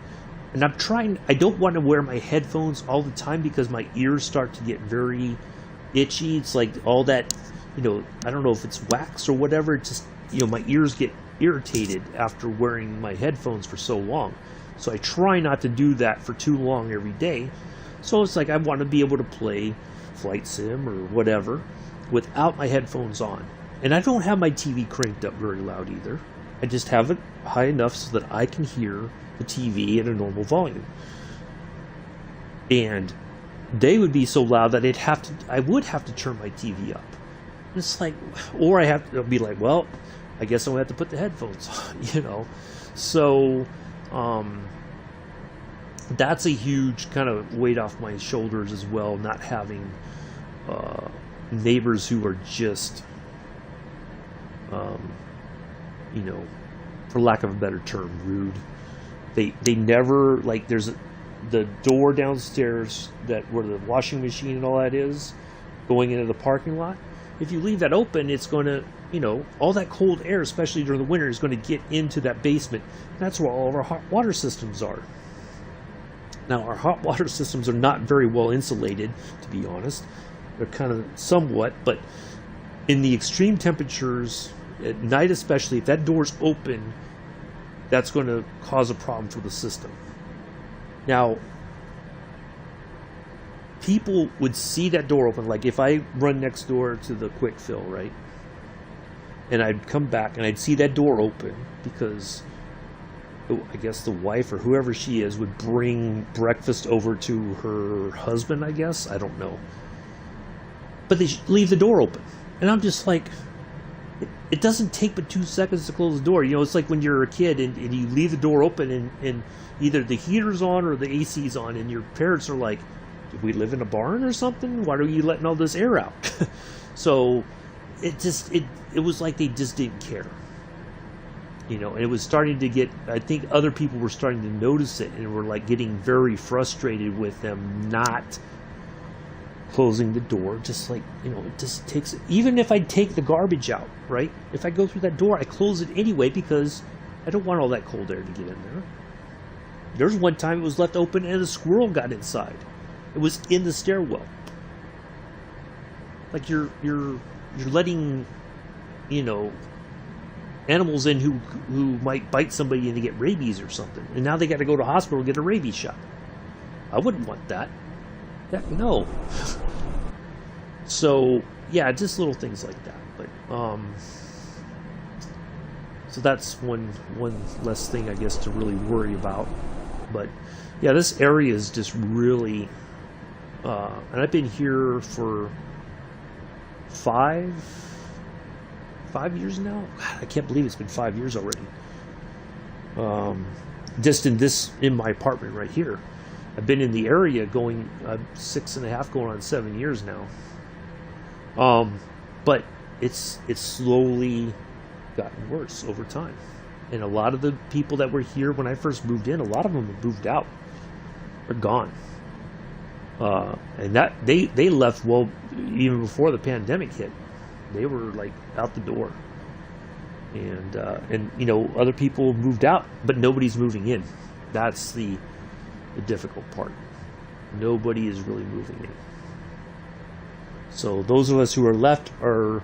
and I don't want to wear my headphones all the time because my ears start to get very itchy. It's like all that, I don't know if it's wax or whatever. It just, my ears get irritated after wearing my headphones for so long. So I try not to do that for too long every day. So it's like I want to be able to play Flight Sim or whatever without my headphones on. And I don't have my TV cranked up very loud either. I just have it high enough so that I can hear the TV at a normal volume. And they would be so loud that I would have to turn my TV up. It's like, or I'll be like, well, I guess I'll have to put the headphones on, So, that's a huge kind of weight off my shoulders as well, not having neighbors who are just, for lack of a better term, rude. They never, like, there's the door downstairs where the washing machine and all that is, going into the parking lot. If you leave that open, it's going to, all that cold air, especially during the winter, is going to get into that basement. That's where all of our hot water systems are. Now, our hot water systems are not very well insulated, to be honest. They're kind of somewhat, but in the extreme temperatures, at night especially, if that door's open, that's going to cause a problem for the system. Now, people would see that door open, like if I run next door to the quick fill, right? And I'd come back and I'd see that door open because I guess the wife or whoever she is would bring breakfast over to her husband, I guess. I don't know. But they leave the door open. And I'm just like, it doesn't take but 2 seconds to close the door. It's like when you're a kid and you leave the door open and either the heater's on or the AC's on, and your parents are like, did we live in a barn or something? Why are you letting all this air out? So it was like they just didn't care. And it was starting to get, I think other people were starting to notice it and were like getting very frustrated with them not closing the door. Just like, it just takes, even if I take the garbage out, right? If I go through that door, I close it anyway because I don't want all that cold air to get in there. There's one time it was left open and a squirrel got inside. It was in the stairwell. Like you're letting, animals in who might bite somebody and they get rabies or something, and now they got to go to the hospital and get a rabies shot. I wouldn't want that. No. So yeah, just little things like that. But so that's one less thing, I guess, to really worry about. But yeah, this area is just really, and I've been here for 5 years now. God, I can't believe it's been 5 years already. Just in my apartment right here. I've been in the area going 6.5, going on 7 years now. But it's slowly gotten worse over time. And a lot of the people that were here when I first moved in, a lot of them have moved out. They're gone. And that they left well even before the pandemic hit. They were like out the door. And other people moved out, but nobody's moving in. That's the difficult part. Nobody is really moving in. So those of us who are left are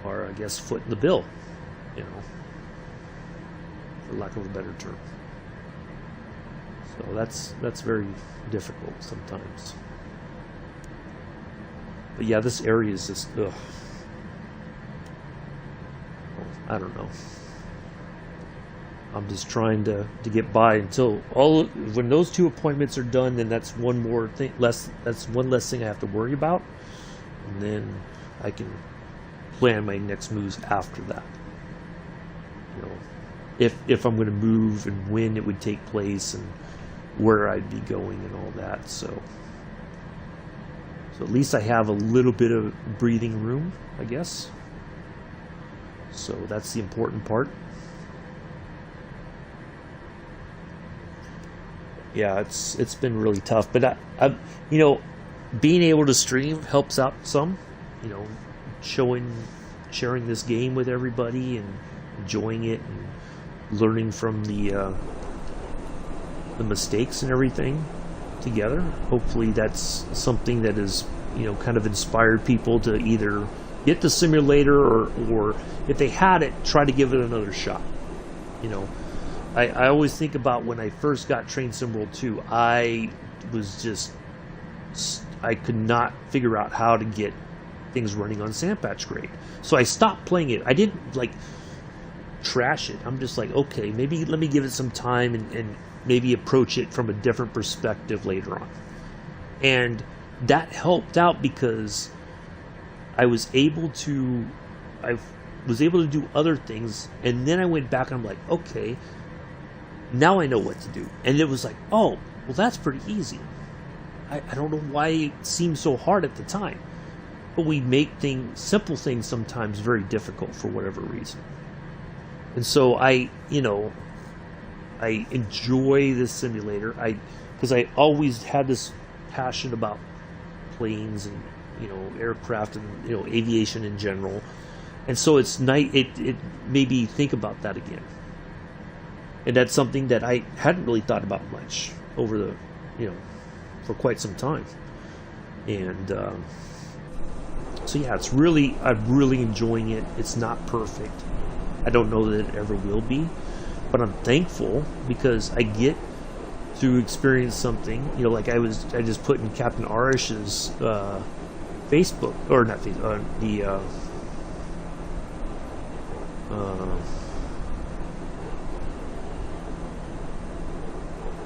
I guess footing the bill, for lack of a better term. So that's very difficult sometimes. But yeah, this area is just I don't know. I'm just trying to get by until when those 2 appointments are done, then that's one less thing I have to worry about, and then I can plan my next moves after that. if I'm going to move and when it would take place and where I'd be going and all that. So at least I have a little bit of breathing room, I guess. So that's the important part. Yeah, it's been really tough, but I you know, being able to stream helps out some. You know, sharing this game with everybody and enjoying it and learning from the mistakes and everything together. Hopefully that's something that is, you know, kind of inspired people to either get the simulator or if they had it, try to give it another shot. You know, I always think about when I first got Train Sim World 2, I could not figure out how to get things running on Sandpatch grade. So I stopped playing it. I didn't like trash it. I'm just like, okay, maybe let me give it some time and maybe approach it from a different perspective later on. And that helped out because I was able to do other things, and then I went back and I'm like, okay, now I know what to do. And it was like, oh, well, that's pretty easy. I don't know why it seemed so hard at the time. But we make simple things sometimes very difficult for whatever reason. And so I enjoy this simulator. Because I always had this passion about planes and, you know, aircraft and, you know, aviation in general. And so it's nice. It made me think about that again. And that's something that I hadn't really thought about much over the, you know, for quite some time. And so yeah, I'm really enjoying it. It's not perfect. I don't know that it ever will be, but I'm thankful because I get to experience something. You know, like I just put in Captain Arish's Facebook, or not Facebook,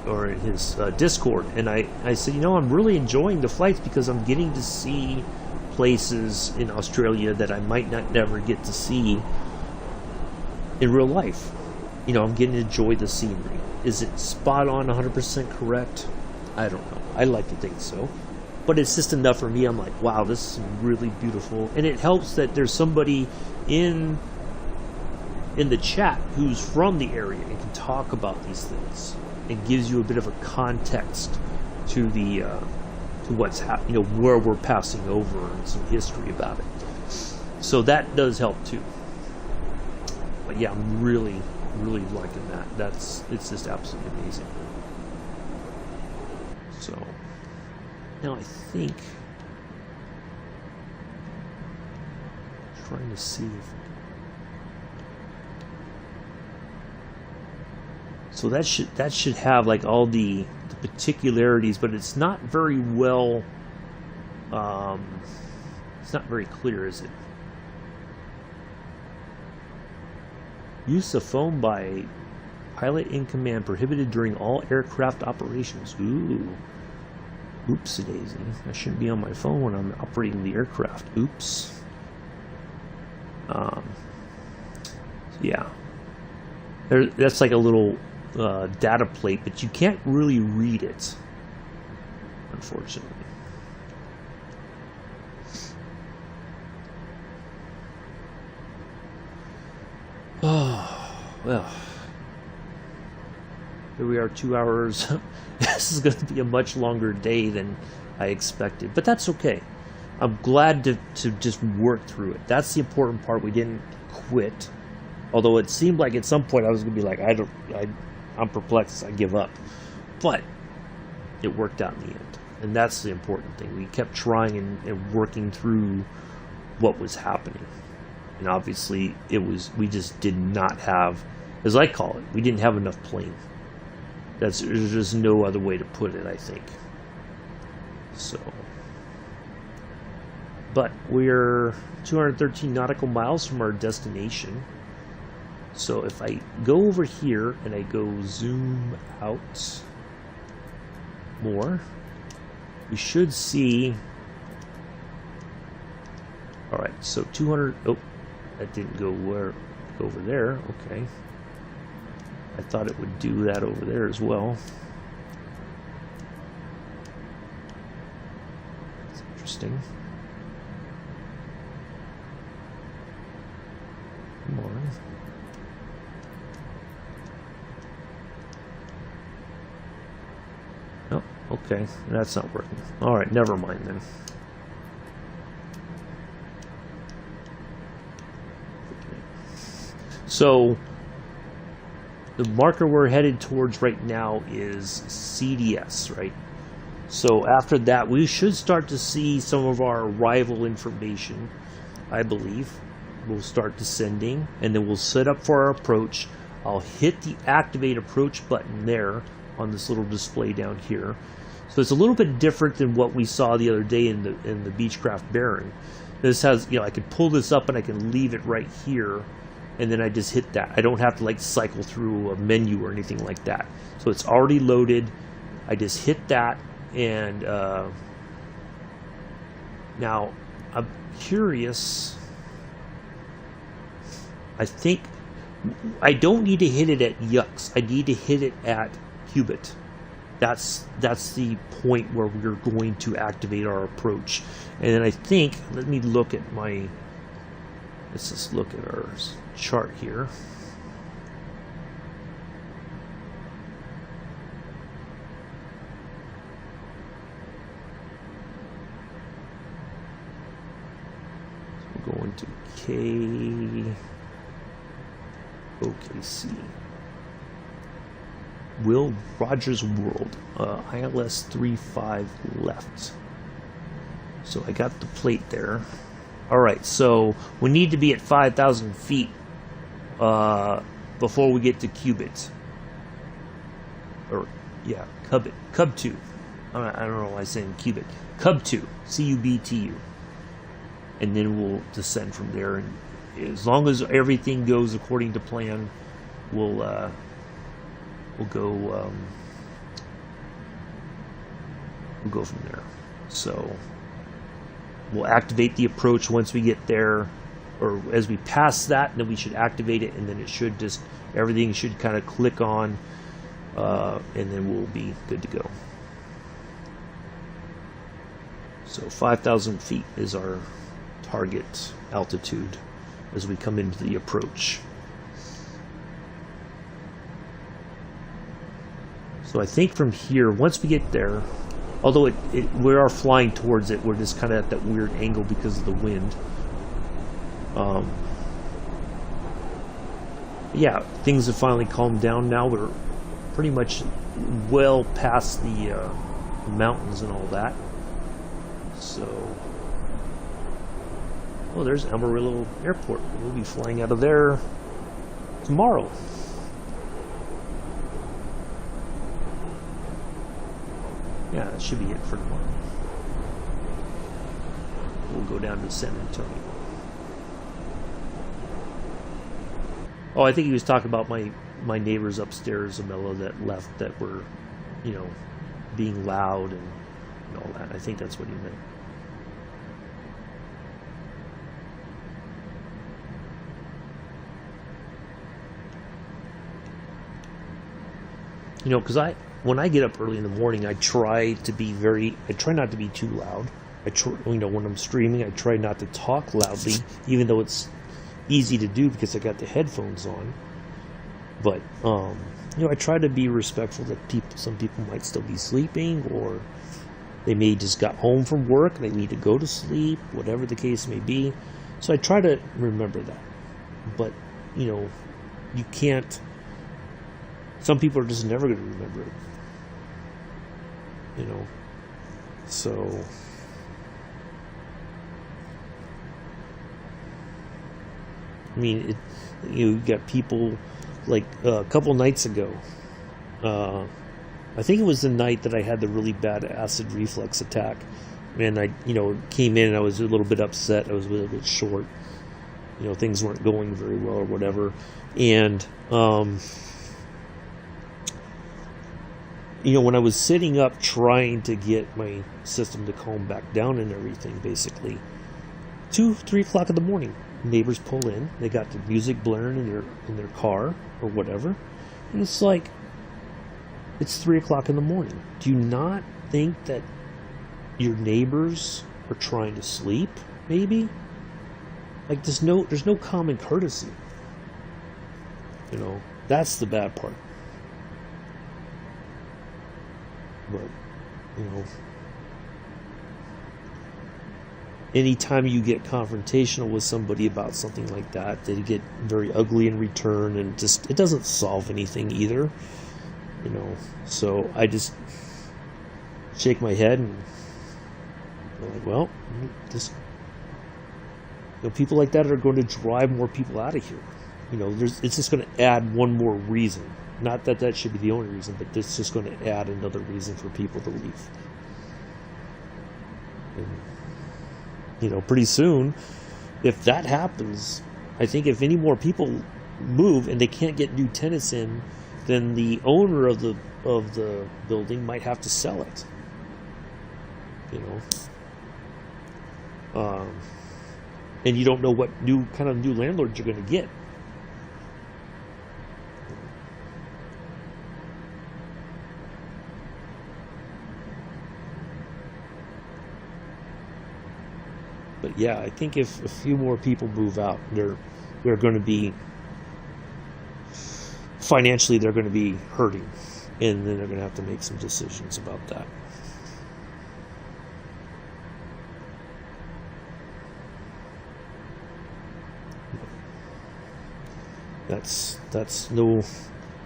or in his Discord, and I said, you know, I'm really enjoying the flights because I'm getting to see places in Australia that I might not never get to see in real life. You know, I'm getting to enjoy the scenery. Is it spot on 100% correct? I don't know. I like to think so. But it's just enough for me. I'm like, wow, this is really beautiful. And it helps that there's somebody in the chat who's from the area and can talk about these things. It gives you a bit of a context to the to what's happening, you know, where we're passing over and some history about it. So that does help too. But yeah, I'm really liking that. It's just absolutely amazing. So now I think I'm trying to see if. So that should have like all the particularities, but it's not very well. It's not very clear, is it? Use of phone by pilot in command prohibited during all aircraft operations. Ooh, oopsie daisy! I shouldn't be on my phone when I'm operating the aircraft. Oops. Yeah, that's like a little. Data plate, but you can't really read it, unfortunately. Oh, well. Here we are, 2 hours. This is going to be a much longer day than I expected, but that's okay. I'm glad to just work through it. That's the important part. We didn't quit. Although it seemed like at some point I was going to be like, I'm perplexed, I give up. But it worked out in the end. And that's the important thing. We kept trying and working through what was happening. And obviously, we just did not have, as I call it, we didn't have enough plane. There's just no other way to put it, I think. So. But we're 213 nautical miles from our destination. So if I go over here and I go zoom out more, we should see. All right, so 200. Oh, that didn't go over there. Okay. I thought it would do that over there as well. It's interesting. Come on. Oh, okay. That's not working. Alright, never mind then. So, the marker we're headed towards right now is CDS, right? So after that, we should start to see some of our arrival information, I believe. We'll start descending, and then we'll set up for our approach. I'll hit the activate approach button there on this little display down here. So it's a little bit different than what we saw the other day in the Beechcraft Baron. This has, I can pull this up and I can leave it right here, and then I just hit that. I don't have to like cycle through a menu or anything like that. So it's already loaded. I just hit that, and now I'm curious. I think I don't need to hit it at Yucks. I need to hit it at Qubit. That's the point where we're going to activate our approach. And then I think, let me look at my, let's just look at our chart here. So we're going to OKC. Will Rogers World, ILS 35 left. So I got the plate there. Alright, so we need to be at 5,000 feet before we get to Qubit. Or, yeah, Cub 2. I don't know why I'm saying Qubit. Cub 2, C-U-B-T-U. And then we'll descend from there. And as long as everything goes according to plan, we'll go from there. So we'll activate the approach once we get there, or as we pass that, then we should activate it, and then it should just, everything should kind of click on, and then we'll be good to go. So 5,000 feet is our target altitude as we come into the approach. So I think from here, once we get there, although we are flying towards it, we're just kind of at that weird angle because of the wind. Yeah, things have finally calmed down now. We're pretty much well past the mountains and all that. So, oh, there's Amarillo Airport. We'll be flying out of there tomorrow. Yeah, that should be it for tomorrow. We'll go down to San Antonio. Oh, I think he was talking about my neighbors upstairs, Amela, that left, that were, being loud and all that. I think that's what he meant. Because when I get up early in the morning, I try not to be too loud. When I'm streaming, I try not to talk loudly, even though it's easy to do because I got the headphones on. But, I try to be respectful that some people might still be sleeping, or they may just got home from work, they need to go to sleep, whatever the case may be. So I try to remember that. But, you can't. Some people are just never going to remember it. So you got people like a couple nights ago. I think it was the night that I had the really bad acid reflux attack, and I came in and I was a little bit upset. I was a little bit short. Things weren't going very well or whatever, and when I was sitting up trying to get my system to calm back down and everything, basically, 2-3 o'clock in the morning, neighbors pull in. They got the music blaring in their car or whatever, It's like, it's 3 o'clock in the morning. Do you not think that your neighbors are trying to sleep, maybe? Like, there's no common courtesy. You know, that's the bad part. But, you know, anytime you get confrontational with somebody about something like that, they get very ugly in return, and just, it doesn't solve anything either. You know, so I just shake my head and I'm like, well, just, you know, people like that are going to drive more people out of here. You know, it's just going to add one more reason. Not that that should be the only reason, but it's just going to add another reason for people to leave. And, you know, pretty soon, if that happens, I think if any more people move and they can't get new tenants in, then the owner of the building might have to sell it. You know, and you don't know what new landlords you're going to get. But yeah, I think if a few more people move out, they're going to be financially, they're going to be hurting, and then they're going to have to make some decisions about that.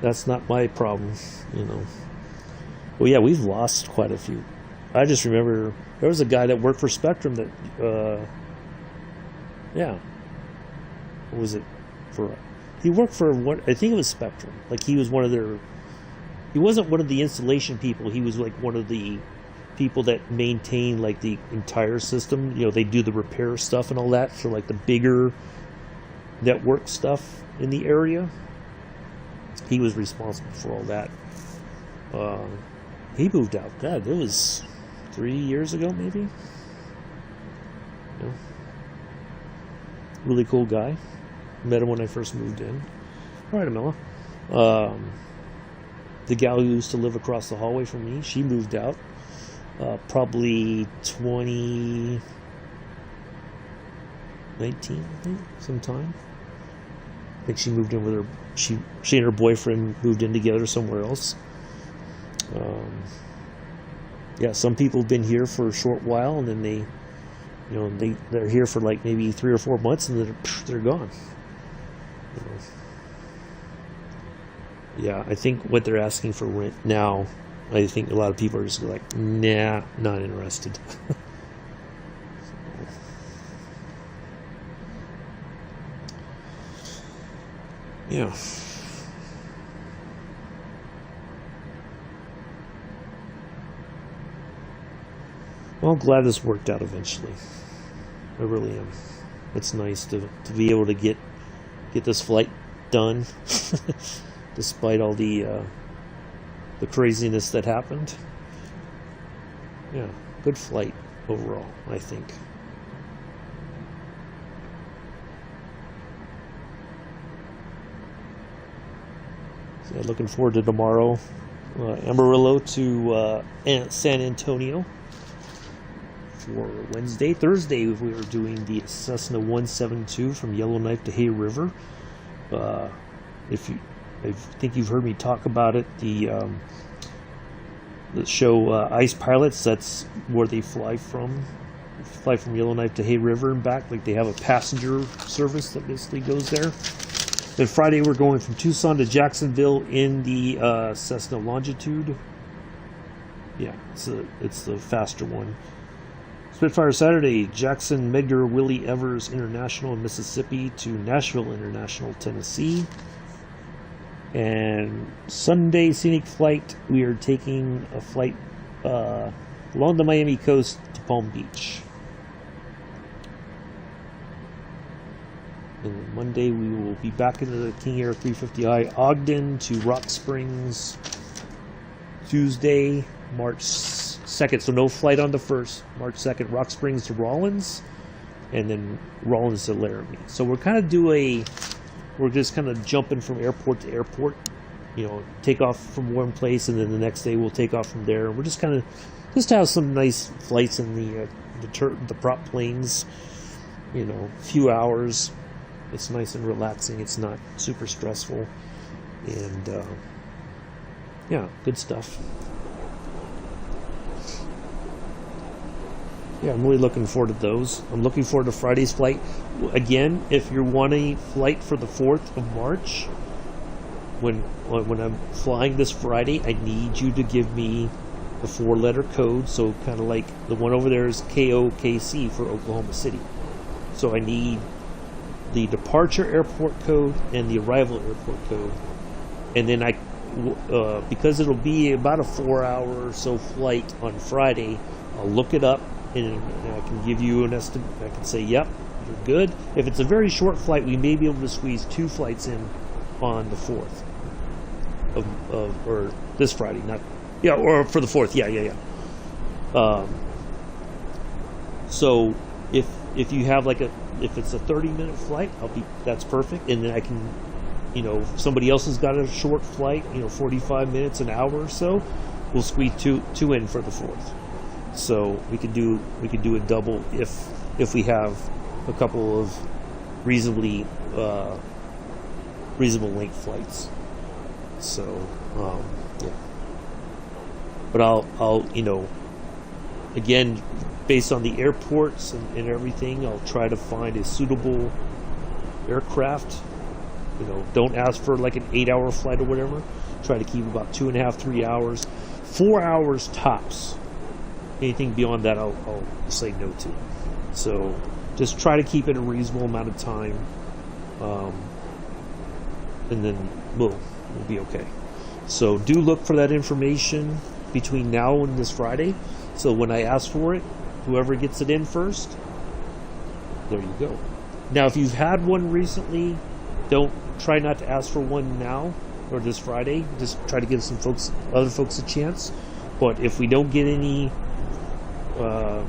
That's not my problem, you know. Well, yeah, we've lost quite a few. I just remember there was a guy that worked for Spectrum that, what was it for? He worked for what, I think it was Spectrum. Like, he was one of their, he wasn't one of the installation people. He was like one of the people that maintain like the entire system. You know, they do the repair stuff and all that for like the bigger network stuff in the area. He was responsible for all that. He moved out. God, it was 3 years ago, maybe. Yeah. Really cool guy. Met him when I first moved in. All right, Amela. The gal who used to live across the hallway from me, she moved out. Probably 2019, I think, sometime. I think she moved in with her. She and her boyfriend moved in together somewhere else. Yeah, some people have been here for a short while, and then they're here for like maybe 3 or 4 months, and then they're gone. You know. Yeah, I think what they're asking for rent now, I think a lot of people are just like, nah, not interested. Yeah. Well, I'm glad this worked out eventually. I really am. It's nice to be able to get this flight done, despite all the craziness that happened. Yeah, good flight overall, I think. So, yeah, looking forward to tomorrow. Amarillo to San Antonio. For Wednesday. Thursday, we were doing the Cessna 172 from Yellowknife to Hay River. I think you've heard me talk about it. The show Ice Pilots. That's where they fly from Yellowknife to Hay River and back. Like, they have a passenger service that basically goes there. Then Friday, we're going from Tucson to Jacksonville in the Cessna Longitude. Yeah, it's the faster one. Spitfire Saturday, Jackson Medgar Willie Evers International in Mississippi to Nashville International, Tennessee. And Sunday, scenic flight, we are taking a flight along the Miami coast to Palm Beach. And Monday, we will be back into the King Air 350i Ogden to Rock Springs. Tuesday, March 2nd, so no flight on the 1st. March 2nd, Rock Springs to Rawlins, and then Rawlins to Laramie. So we're just kind of jumping from airport to airport, take off from one place, and then the next day we'll take off from there. We're just kind of have some nice flights in the prop planes. Few hours. It's nice and relaxing. It's not super stressful, and yeah, good stuff. Yeah, I'm really looking forward to those. I'm looking forward to Friday's flight. Again, if you want a flight for the 4th of March, when I'm flying this Friday, I need you to give me the 4-letter code. So kind of like the one over there is KOKC for Oklahoma City. So I need the departure airport code and the arrival airport code. And then because it'll be about a 4-hour or so flight on Friday, I'll look it up and I can give you an estimate. I can say, yep, you're good. If it's a very short flight, we may be able to squeeze 2 flights in on the 4th or this Friday, or for the 4th. Yeah. So if you have if it's a 30-minute flight, that's perfect, and then I can, if somebody else has got a short flight, 45 minutes, an hour or so, we'll squeeze two in for the 4th. So we could do a double if we have a couple of reasonable length flights. So yeah. But I'll again, based on the airports and everything, I'll try to find a suitable aircraft. Don't ask for like an 8-hour flight or whatever. Try to keep about 2.5, 3 hours, 4 hours tops. Anything beyond that, I'll say no to. So just try to keep it a reasonable amount of time, and then we'll be okay. So do look for that information between now and this Friday. So when I ask for it, whoever gets it in first, there you go. Now, if you've had one recently, try not to ask for one now or this Friday. Just try to give other folks a chance. But if we don't get any, Guard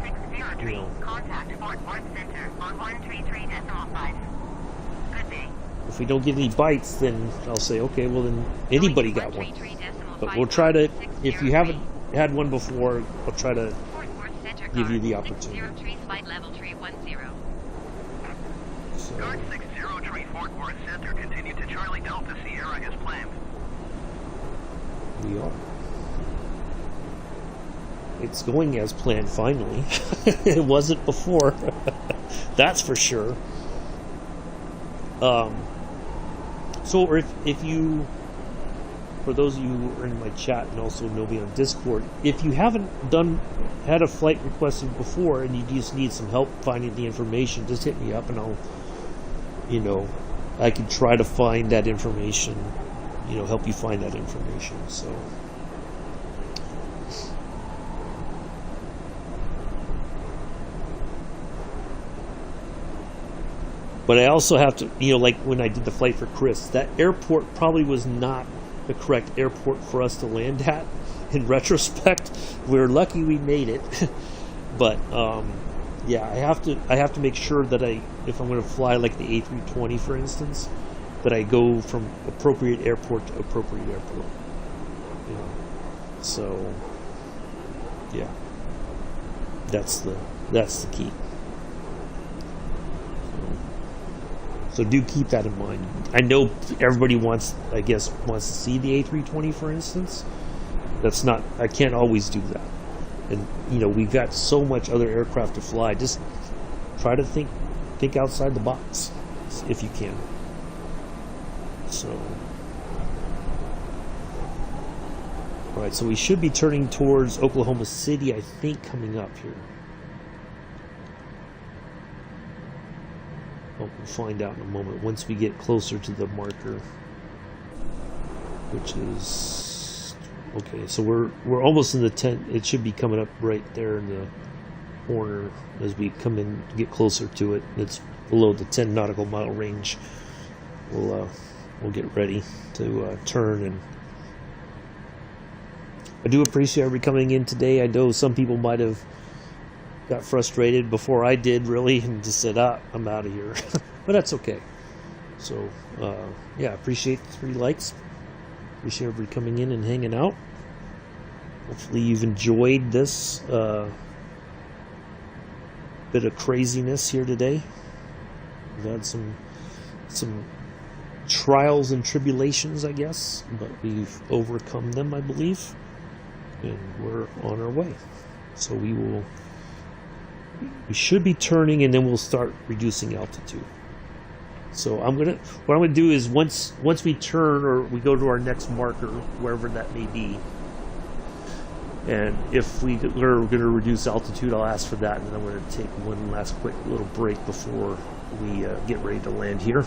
603, contact Fort Worth Center on 133.5. Good day. if we don't get any bites, then I'll say, okay, well then anybody got one. But we'll try to, if you haven't had one before, I'll try to give you the opportunity. So, Guard 603 Fort Worth Center, continue to Charlie Delta Sierra as planned. we are. It's going as planned, finally. It wasn't before. That's for sure. So if you, for those of you who are in my chat and also know me on Discord, if you haven't had a flight requested before and you just need some help finding the information, just hit me up and I'll, I can try to find that information, help you find that information. So. But I also have to, like when I did the flight for Chris, that airport probably was not the correct airport for us to land at. In retrospect, we're lucky we made it. But yeah, I have to make sure that if I'm going to fly like the A320, for instance, that I go from appropriate airport to appropriate airport. So yeah, that's the key. So do keep that in mind. I know everybody wants to see the A320, for instance. That's not, I can't always do that. And, we've got so much other aircraft to fly. Just try to think outside the box, if you can. So, all right, so we should be turning towards Oklahoma City, I think, coming up here. We'll find out in a moment once we get closer to the marker, which is okay. So we're almost in the 10. It should be coming up right there in the corner as we come in, get closer to it. It's below the 10 nautical mile range. We'll get ready to turn, and I do appreciate everybody coming in today. I know some people might have got frustrated before I did, really, and just said, I'm out of here. But that's okay. So, yeah, appreciate the 3 likes. Appreciate everybody coming in and hanging out. Hopefully you've enjoyed this bit of craziness here today. We've had some trials and tribulations, I guess, but we've overcome them, I believe, and we're on our way. So we should be turning, and then we'll start reducing altitude. So what I'm gonna do is once we turn, or we go to our next marker, wherever that may be, and if we're going to reduce altitude, I'll ask for that, and then I'm going to take one last quick little break before we get ready to land here.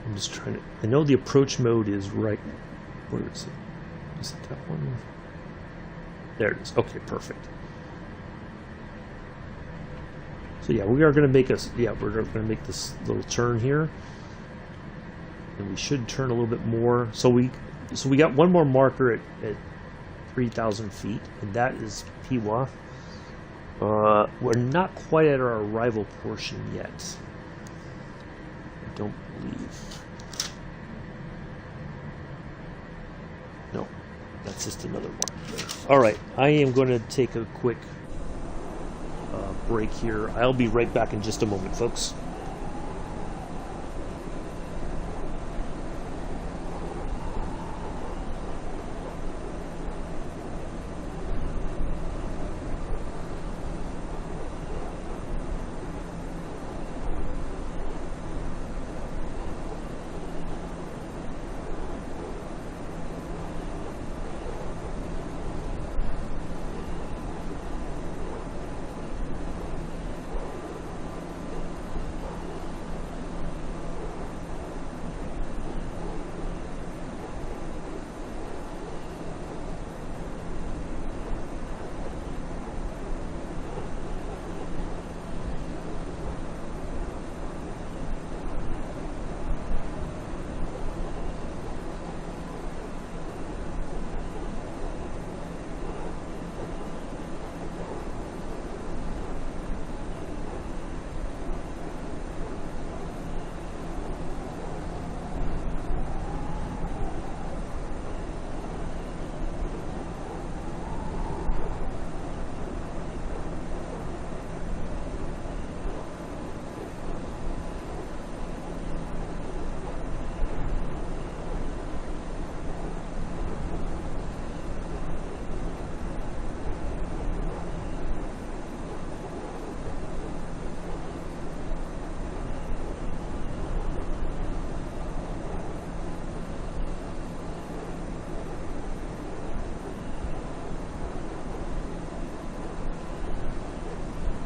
I'm just trying to... I know the approach mode is right... Where is it? Is it that one? There it is. Okay, perfect. So yeah, we are going to make we're going to make this little turn here, and we should turn a little bit more. So we got one more marker at 3,000 feet, and that is Piwa. We're not quite at our arrival portion yet. I don't believe. No, that's just another marker. All right, I am going to take a quick break here. I'll be right back in just a moment, folks.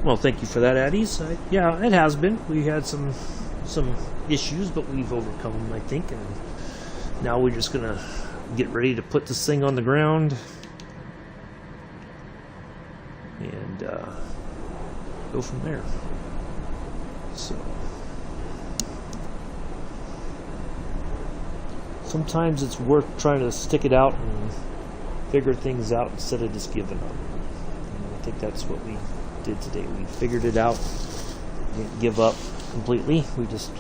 Well, thank you for that, Addies. Yeah, it has been. We had some issues, but we've overcome them, I think, and now we're just gonna get ready to put this thing on the ground and go from there. So sometimes it's worth trying to stick it out and figure things out instead of just giving up. And I think that's what we did today. We figured it out. We didn't give up completely. We just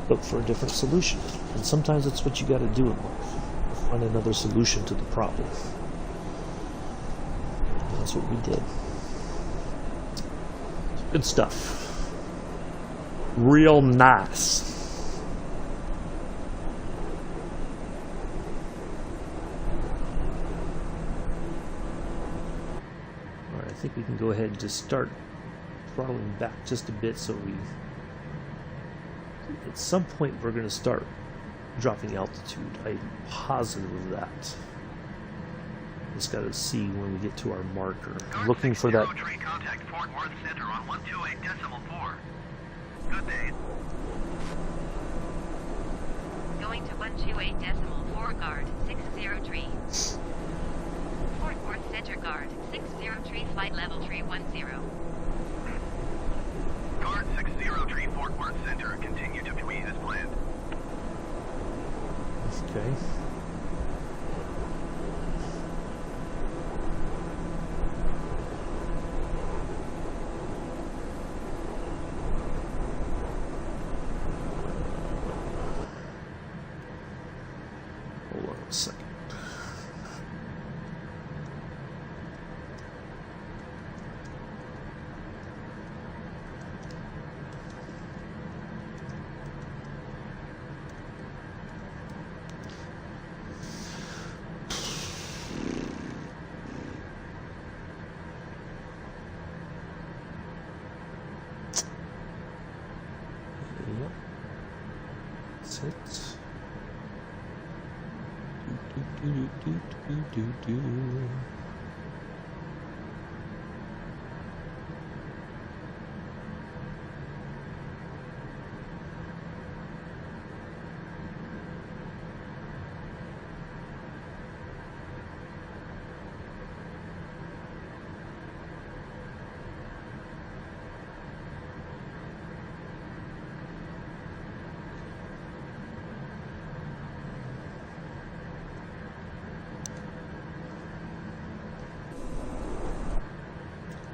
looked for a different solution. And sometimes that's what you got to do in life. Find another solution to the problem. And that's what we did. Good stuff. Real nice. I think we can go ahead and just start throttling back just a bit, so we, at some point, we're going to start dropping altitude. I'm positive of that. Just got to see when we get to our marker. I'm looking for that. Contact Fort Worth Center on 128.4. Good day. Going to 128.4 guard 603. Fort Worth Center guard 603, flight level 310. Guard 603 Fort Worth Center, continue to flee as planned. Okay. Hold on a second. Yep. That's it. Do.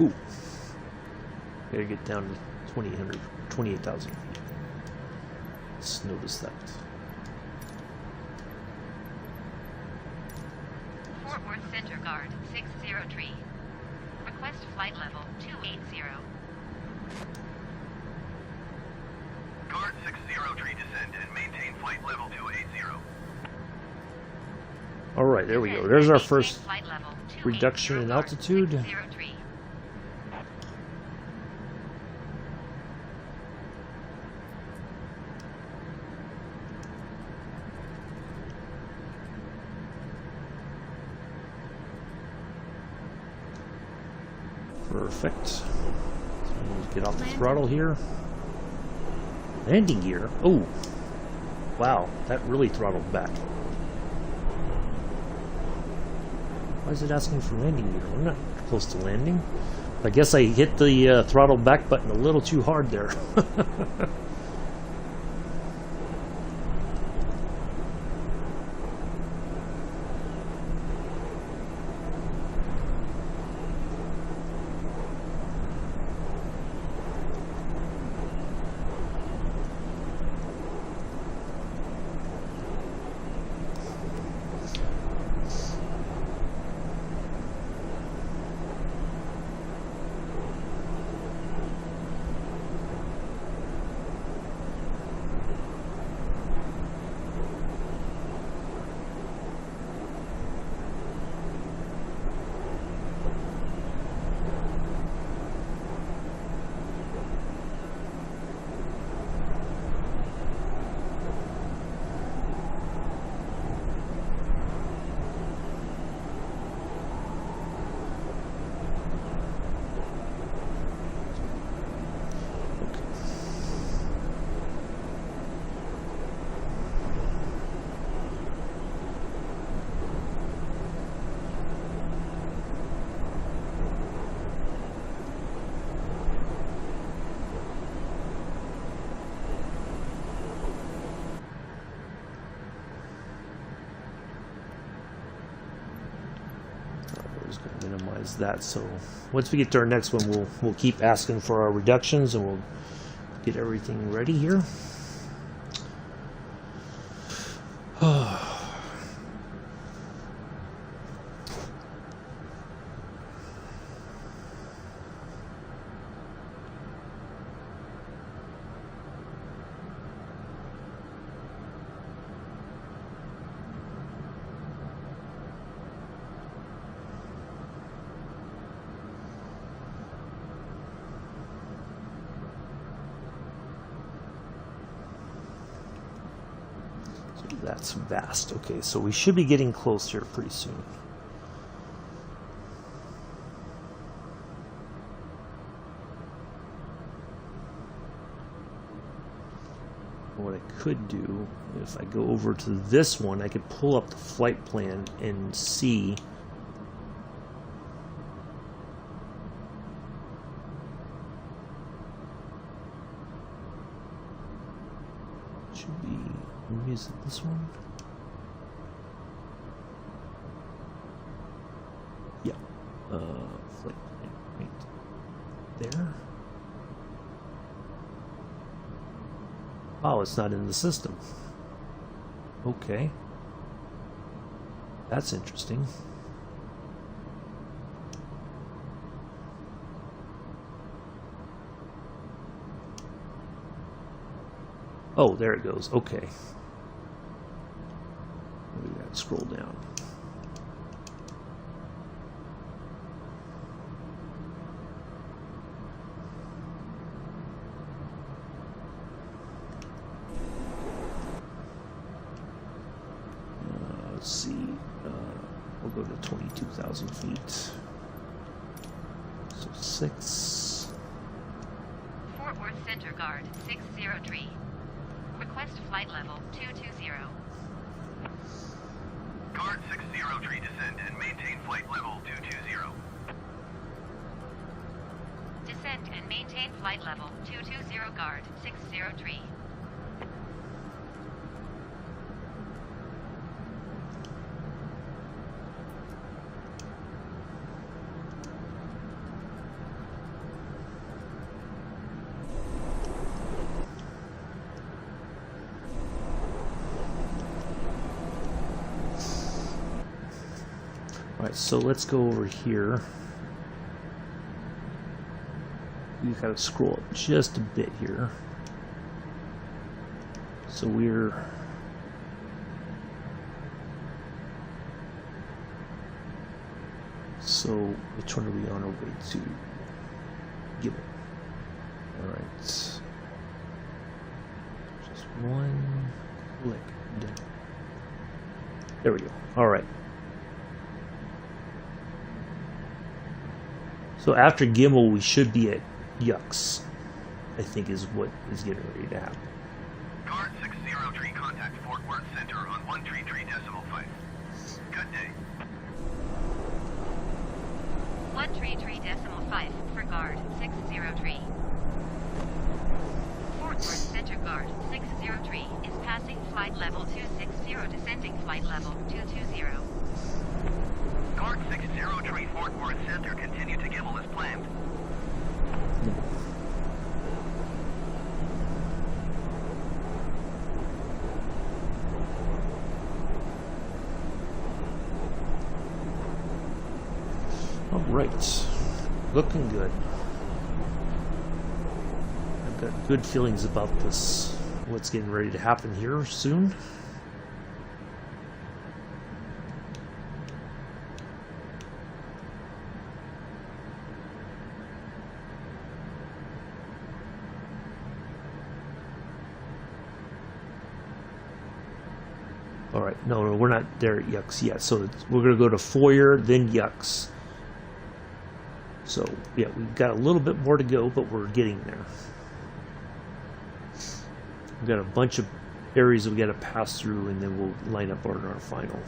Ooh. Gotta get down to 28,000 feet. Let's notice that. Fort Worth Center Guard 603. Request flight level 280. Guard 603 descend and maintain flight level 280. Alright, there we go. There's our first Flight level 280, reduction in guard altitude. 603. Perfect. So we'll get off the throttle here. Landing gear. Oh, wow, that really throttled back. Why is it asking for landing gear? We're not close to landing. I guess I hit the throttle back button a little too hard there. Minimize that, so once we get to our next one, we'll keep asking for our reductions and we'll get everything ready here. That's vast. Okay, so we should be getting close here pretty soon. What I could do, if I go over to this one, I could pull up the flight plan and see should be, maybe is it this one? flight plan right there. Oh, it's not in the system. Okay. That's interesting. Oh, there it goes. Okay. We gotta scroll down. Let's see. We'll go to 22,000 feet. So 6. Fort Worth Center Guard 603. Request flight level 220. Guard 603, descend and maintain flight level 220. Descend and maintain flight level 220 Guard 603. Alright, so let's go over here. We gotta scroll up just a bit here. So which one are we on our way to? Give it. Alright. Just one click down. There we go. Alright. So after Gimel, we should be at Yucks, I think is what is getting ready to happen. Guard 603, contact Fort Worth Center on 133.5. Good day. 133.5 for Guard 603. Fort Worth Center Guard 603 is passing flight level 260, descending flight level 220. Guard 603, Fort Worth Center, continue to Gimel as planned. All right, looking good. I've got good feelings about this. What's getting ready to happen here soon. All right, no, we're not there at Yucks yet. So we're going to go to Foyer, then Yucks. So, yeah, we've got a little bit more to go, but we're getting there. We've got a bunch of areas we got to pass through, and then we'll line up on our final.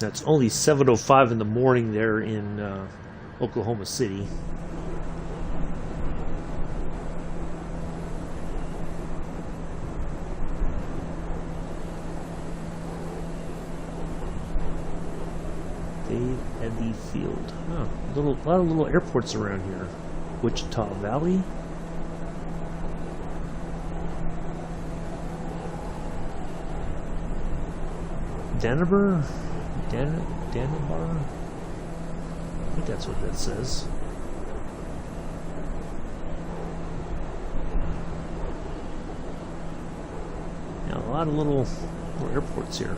It's only 7:05 in the morning there in Oklahoma City. Dave Eddy Field. Oh, a lot of little airports around here. Wichita Valley. Danabar? Danabar? I think that's what that says. Yeah, a lot of little airports here.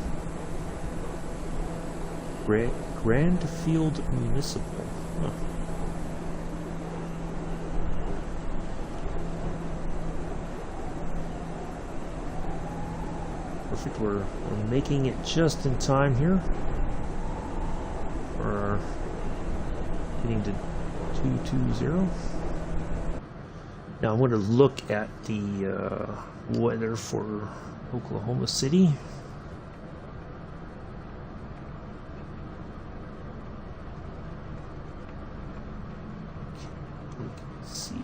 Grandfield Municipal. Huh. Perfect. We're making it just in time here. We're getting to 220. Now I'm going to look at the weather for Oklahoma City. Let's see.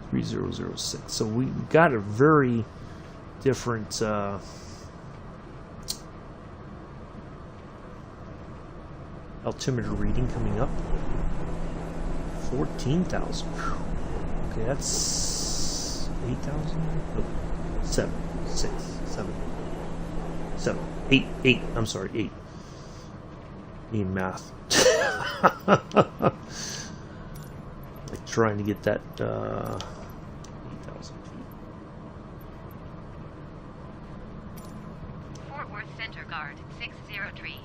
3006. So we got a very different altimeter reading coming up. 14,000. Okay, that's 8,000. No, 7, 6, 7, 7, 8, 8. I'm sorry, 8. Need math. Like trying to get that 8,000 feet. Fort Worth Center Guard 603.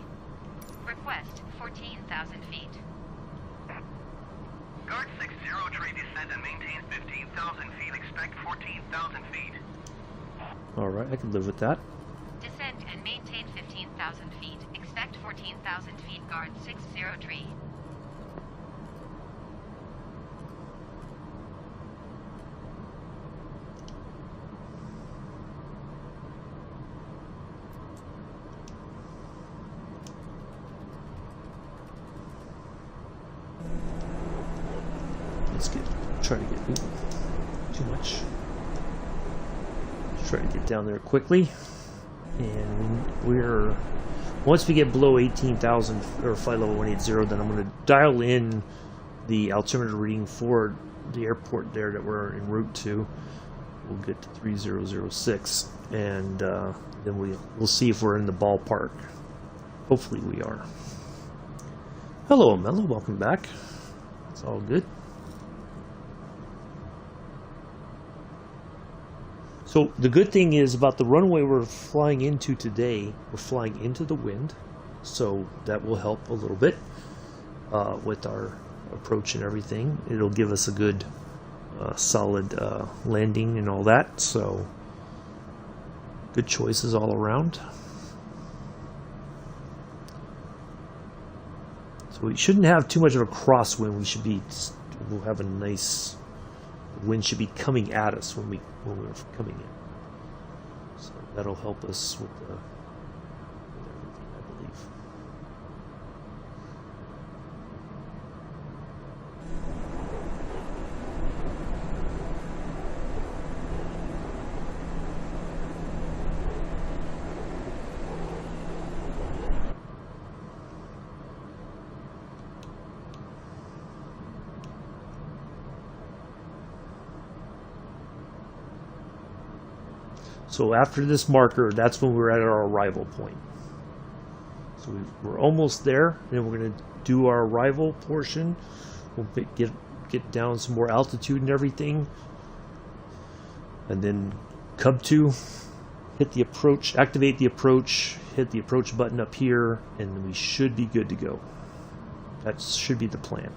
Request 14,000 feet. Guard 603, descend and maintain 15,000 feet. Expect 14,000 feet. All right, I can live with that. Descend and maintain 15,000 feet. Expect 14,000 feet. Guard 603. Let's try to get too much. Let's try to get down there quickly. And we're once we get below 18,000 or flight level 180, then I'm going to dial in the altimeter reading for the airport there that we're en route to. We'll get to 3006, and then we'll see if we're in the ballpark. Hopefully we are. Hello, Mello. Welcome back. It's all good. So the good thing is about the runway we're flying into today, we're flying into the wind, so that will help a little bit with our approach and everything. It'll give us a good solid landing and all that, so good choices all around. So we shouldn't have too much of a crosswind. We'll have a nice wind should be coming at us when we're coming in. So that'll help us with everything, I believe. So after this marker, that's when we're at our arrival point. So we're almost there, and we're going to do our arrival portion. We'll get down some more altitude and everything, and then come to, hit the approach, activate the approach, hit the approach button up here, and we should be good to go. That should be the plan.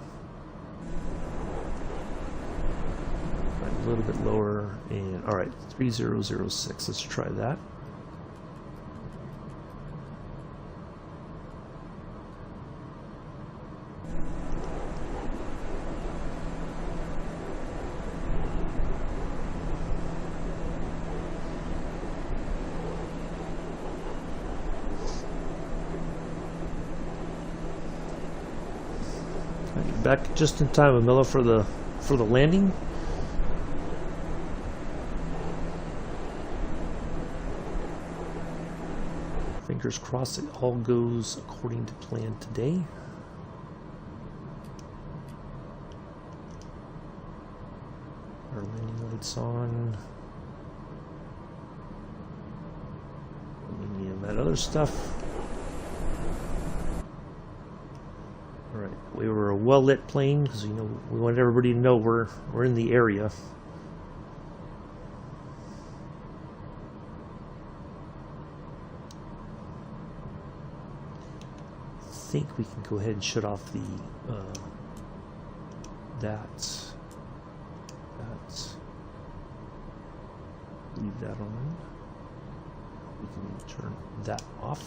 A little bit lower, and all right, 3006. Let's try that. Back just in time, Amilla, for the landing. Fingers crossed it all goes according to plan today. Our landing lights on. And that other stuff. Alright, we were a well-lit plane because we want everybody to know we're in the area. I think we can go ahead and shut off the leave that on. We can turn that off.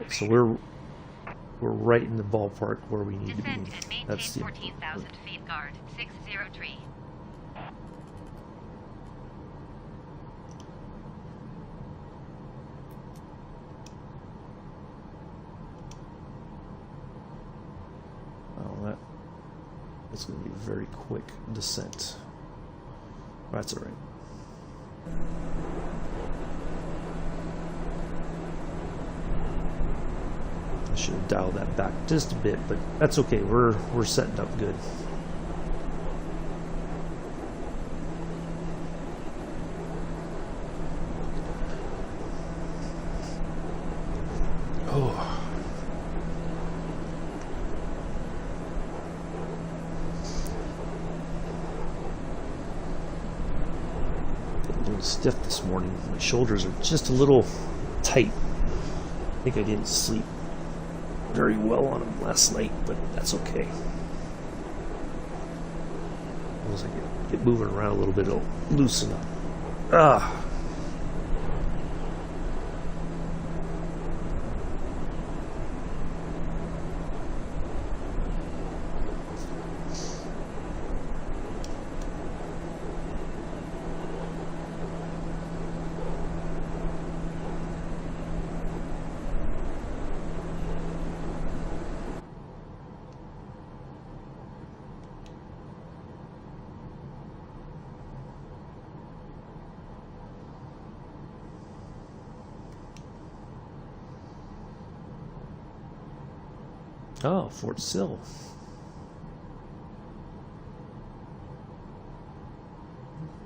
right, so we're right in the ballpark where we need to be. Descend and maintain That's the 14,000 feet, guard 603. Oh, that's going to be a very quick descent. That's all right. I should have dialed that back just a bit, but that's okay. We're setting up good. Oh. A little stiff this morning. My shoulders are just a little tight. I think I didn't sleep very well on them last night, but that's okay. Once I get moving around a little bit, it'll loosen up. Ah. Oh, Fort Sill.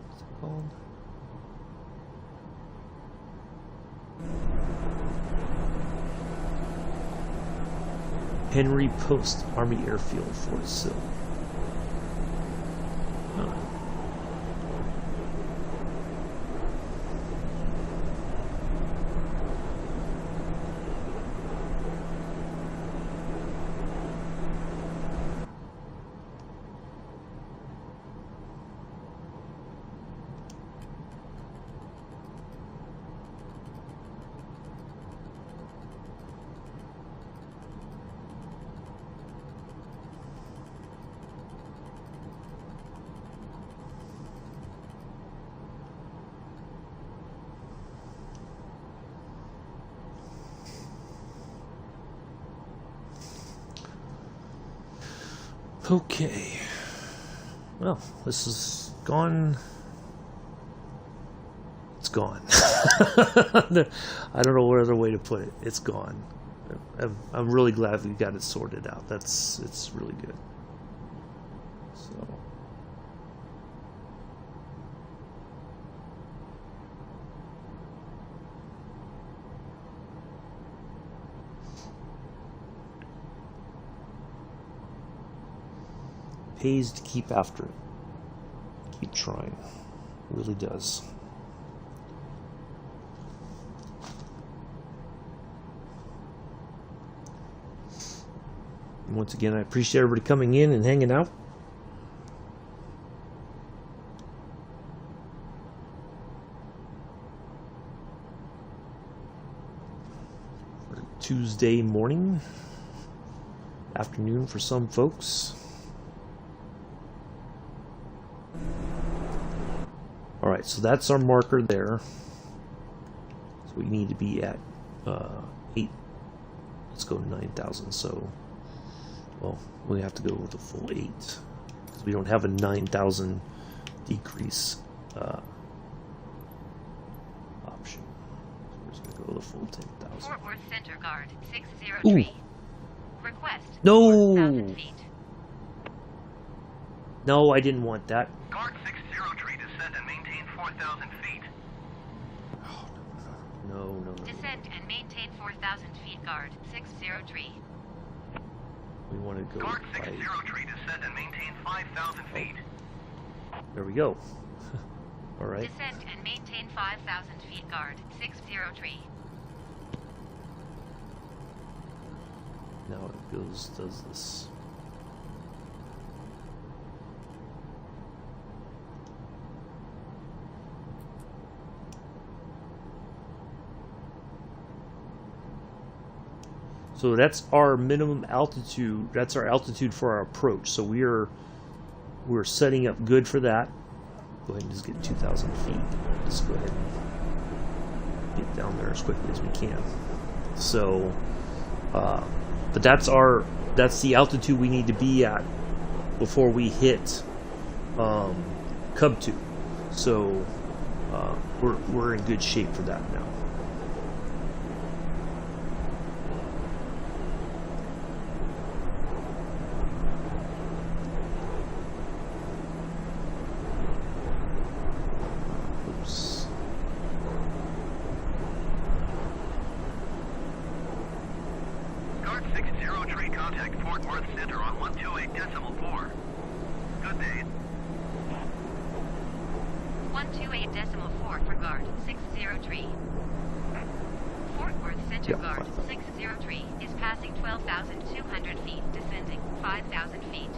What's it called? Henry Post Army Airfield, Fort Sill. Huh. Okay. Well, this is gone. It's gone. I don't know what other way to put it. It's gone. I'm really glad we got it sorted out. It's really good. So. Pays to keep after it. Keep trying. It really does. And once again, I appreciate everybody coming in and hanging out. For Tuesday morning, afternoon for some folks. Alright, so that's our marker there. So we need to be at 8. Let's go 9,000. So, well, we have to go with a full 8. Because we don't have a 9,000 decrease option. So we're just going to go with a full 10,000. Fort Worth Center Guard 603. Ooh. Request No! 4,000 feet. No, I didn't want that. Guard 603, descend and maintain 4,000 feet. Oh, no. Descend and maintain 4,000 feet, guard 603. We want to go Guard by... 603, descend and maintain 5,000 feet. There we go. Alright. Descend and maintain 5,000 feet, guard 603. Now it does this. So that's our minimum altitude. That's our altitude for our approach. So we're setting up good for that. Go ahead and just get 2,000 feet. Just go ahead and get down there as quickly as we can. So, but that's the altitude we need to be at before we hit Cub 2. So we're in good shape for that now. Oops. Guard 60 tree, contact Fort Worth Center on 128.4. Good day. 128.4 for guard 603. Fort Worth Center Yep. guard 603 is passing 12,200 feet, descending 5,000 feet.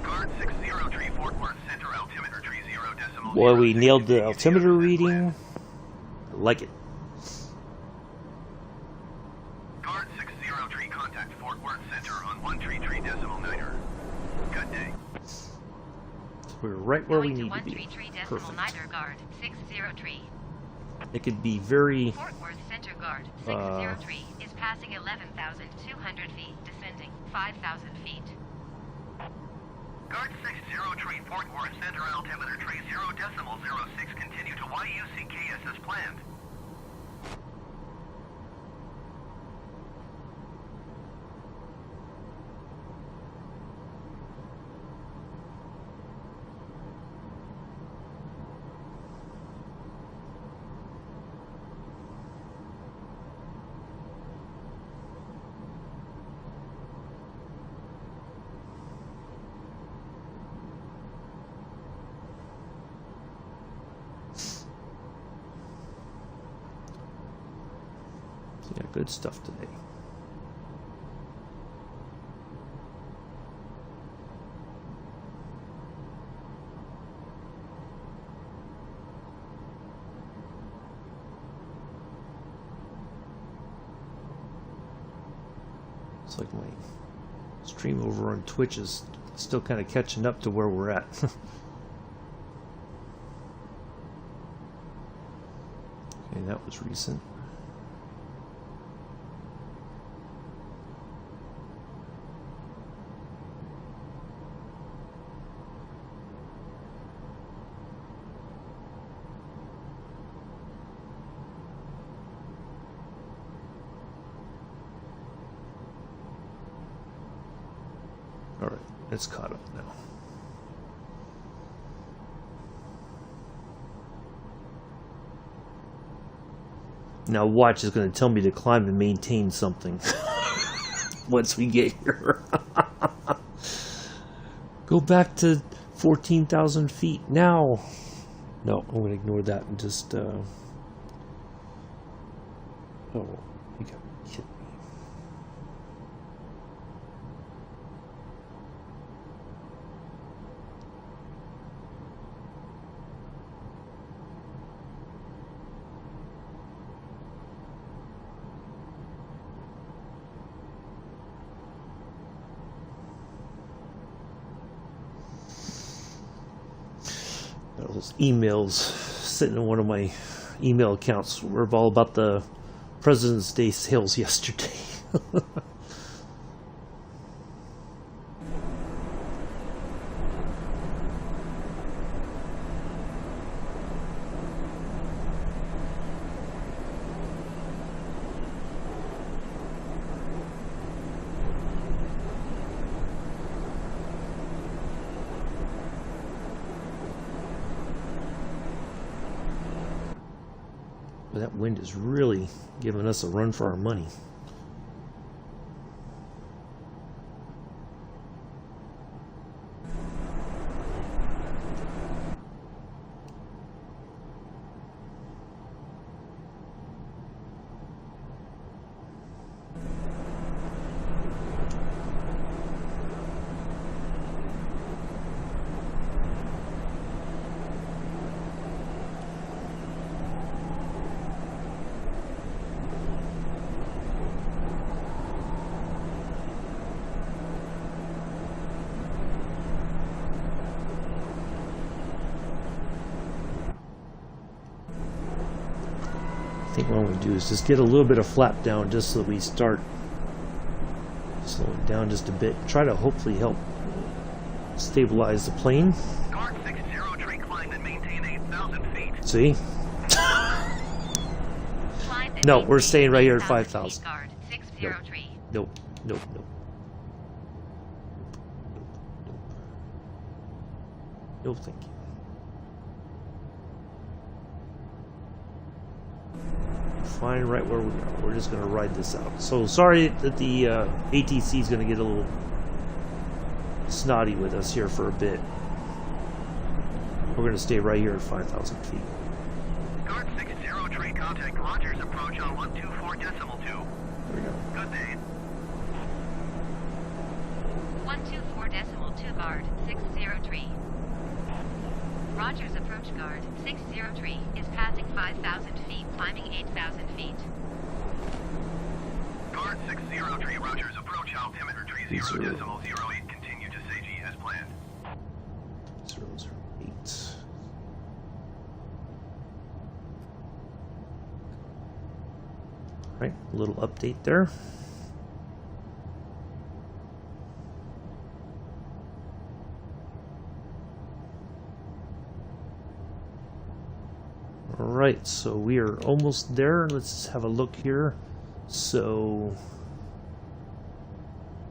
Guard 603, Fort Worth Center, altimeter tree 0.0. Boy, we nailed the altimeter reading. I like it. Guard 603, contact Fort Worth Center on 133.9. Good day. We're right where we Going need to be. 133.9 Perfect. guard 603. It could be very Fort Worth Center guard 603 is passing 11,200 feet, descending 5,000 feet. Guard 603, Fort Worth Center, altimeter tree 0.06. Continue to YUCKS as planned. yeah, good stuff today. It's like my stream over on Twitch is still kind of catching up to where we're at. Okay, that was recent. All right, it's caught up now. Now watch is going to tell me to climb and maintain something once we get here. Go back to 14,000 feet now. No, I'm going to ignore that and just... Oh, you got hit me. Those emails sitting in one of my email accounts were all about the President's Day sales yesterday. But that wind is really giving us a run for our money. think what I'm going to do is just get a little bit of flap down just so that we start slowing down just a bit. Try to hopefully help stabilize the plane. Guard 60 tree, climb and maintain 8,000 feet. See? Climb and No, we're maintain staying right here at 8,000 5,000. feet, Guard 60 Nope. tree. Nope, nope, nope. No, thank you. Fine, right where we are. We're just going to ride this out. So sorry that the ATC is going to get a little snotty with us here for a bit. We're going to stay right here at 5,000 feet. Guard 60 tree, contact Rogers approach on 124.2. There we go. Good day. 124.2 Guard 60 tree. Rogers approach Guard 60 tree is passing 5,000 feet, climbing 8,000 feet. Guard 60 tree, Rogers approach altimeter tree 0.08. Continue to Seiji as planned. 008. Right, a little update there. Alright, so we are almost there. Let's have a look here. So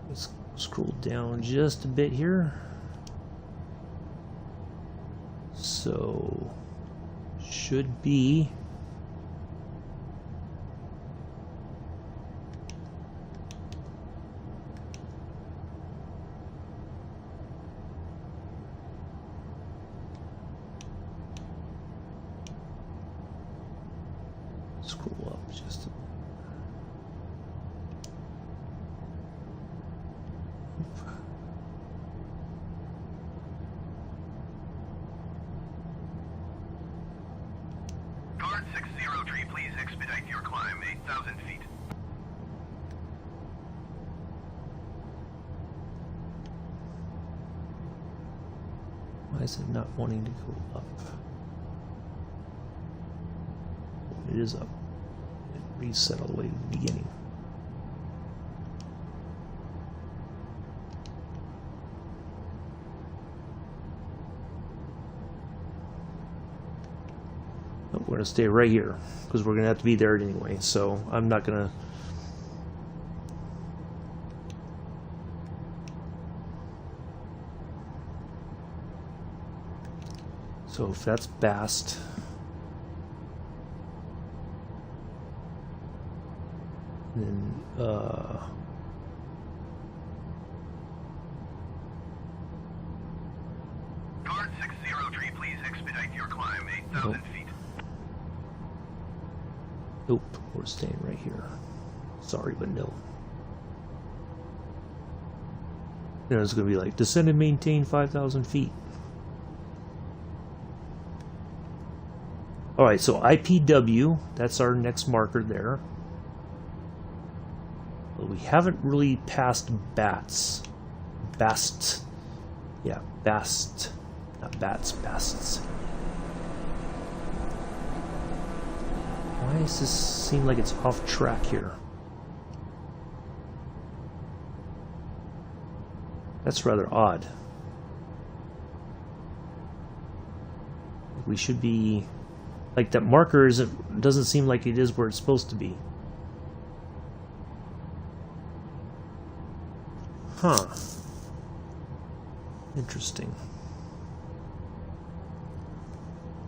let's scroll down just a bit here. So should be scroll up just a bit. Guard 60 tree, please expedite your climb 8,000 feet. Why is it not wanting to go up? It is up. It reset all the way to the beginning. Oh, we're going to stay right here because we're going to have to be there anyway. So I'm not going to. So if that's Bast. Then, Guard 60 tree, please expedite your climb 8,000 Nope. feet. Nope, we're staying right here. Sorry, but no. You know, it's going to be like, descend and maintain 5,000 feet. Alright, so IPW, that's our next marker there. But we haven't really passed Bast. Yeah, Bast. Not Bats, Basts. Why does this seem like it's off track here? That's rather odd. We should be... Like, that marker doesn't seem like it is where it's supposed to be. Huh. Interesting.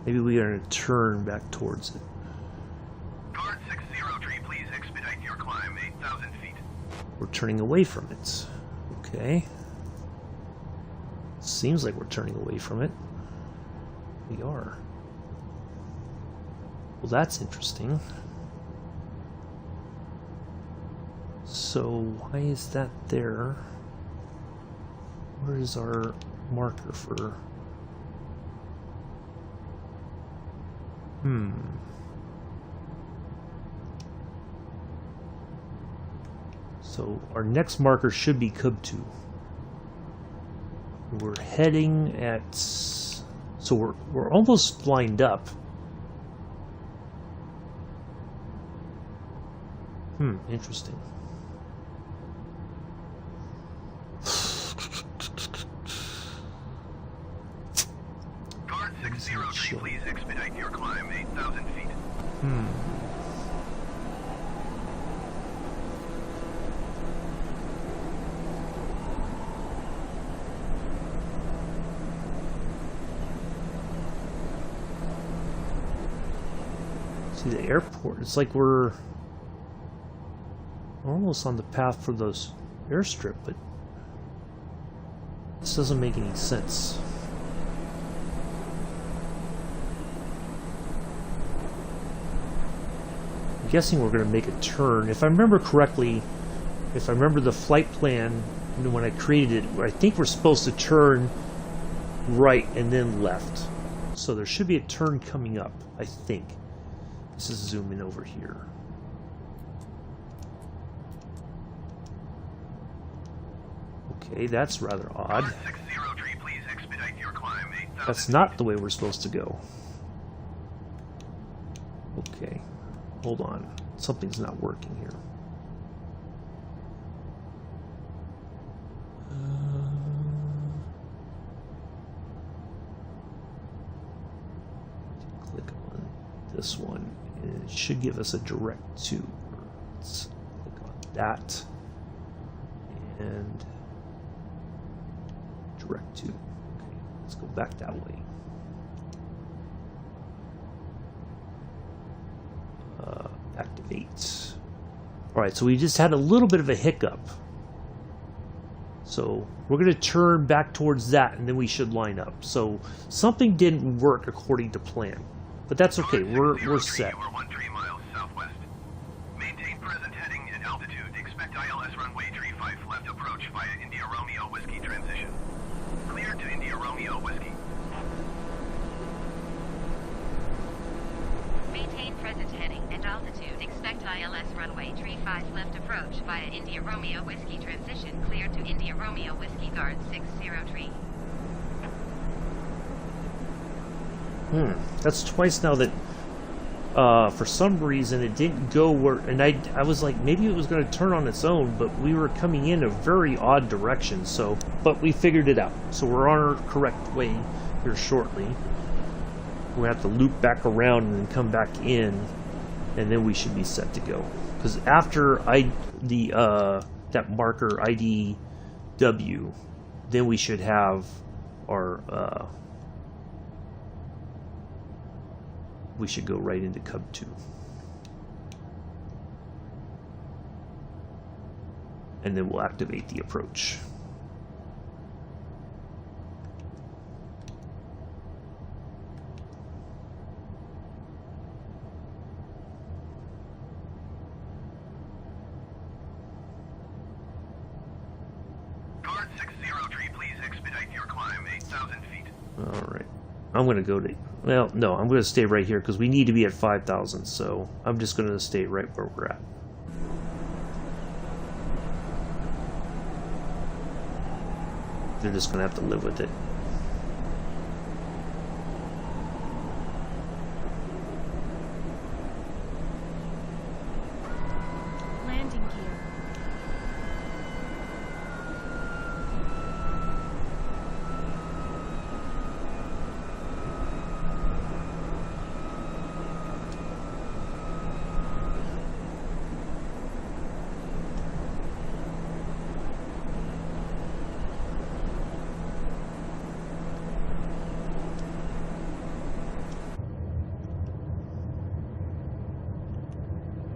Maybe we are going to turn back towards it. Guard 60 tree, please expedite your climb 8,000 feet. We're turning away from it. Okay. Seems like we're turning away from it. We are. Well, that's interesting. So, why is that there? Where is our marker for... So, our next marker should be Kubtu. We're heading at... So we're almost lined up. Interesting. Guard 603, please expedite your climb 8,000 feet. See, the airport, it's like we're almost on the path for those airstrip, but this doesn't make any sense. I'm guessing we're going to make a turn. If I remember correctly, if I remember the flight plan when I created it, I think we're supposed to turn right and then left. So there should be a turn coming up, I think. Let's just zoom in over here. Okay, that's rather odd. Guard 603, please expedite your climb 8,000 That's not the way we're supposed to go. Okay, hold on. Something's not working here. Click on this one. And it should give us a direct to. Let's click on that. And direct to. Okay, let's go back that way. Activate. Alright, so we just had a little bit of a hiccup. So we're going to turn back towards that and then we should line up. So something didn't work according to plan. But that's okay, we're set. You are 13 miles southwest. Maintain present heading and altitude. Expect ILS runway 35 left approach via India Romeo Whiskey transition. Clear to India Romeo Whiskey. Maintain present heading and altitude. Expect ILS runway 35 left approach via India Romeo Whiskey transition. Clear to India Romeo Whiskey Guard 603. That's twice now that for some reason it didn't go where, and I was like, maybe it was going to turn on its own, but we were coming in a very odd direction, so, but we figured it out. So we're on our correct way here shortly. We're going to have to loop back around and then come back in, and then we should be set to go. Because after that marker IDW, then we should have our we should go right into Cub 2. And then we'll activate the approach. Guard 603, please expedite your climb 8,000 feet. Alright. I'm going to go to... Well, no, I'm going to stay right here because we need to be at 5,000, so I'm just going to stay right where we're at. They're just going to have to live with it. Landing gear.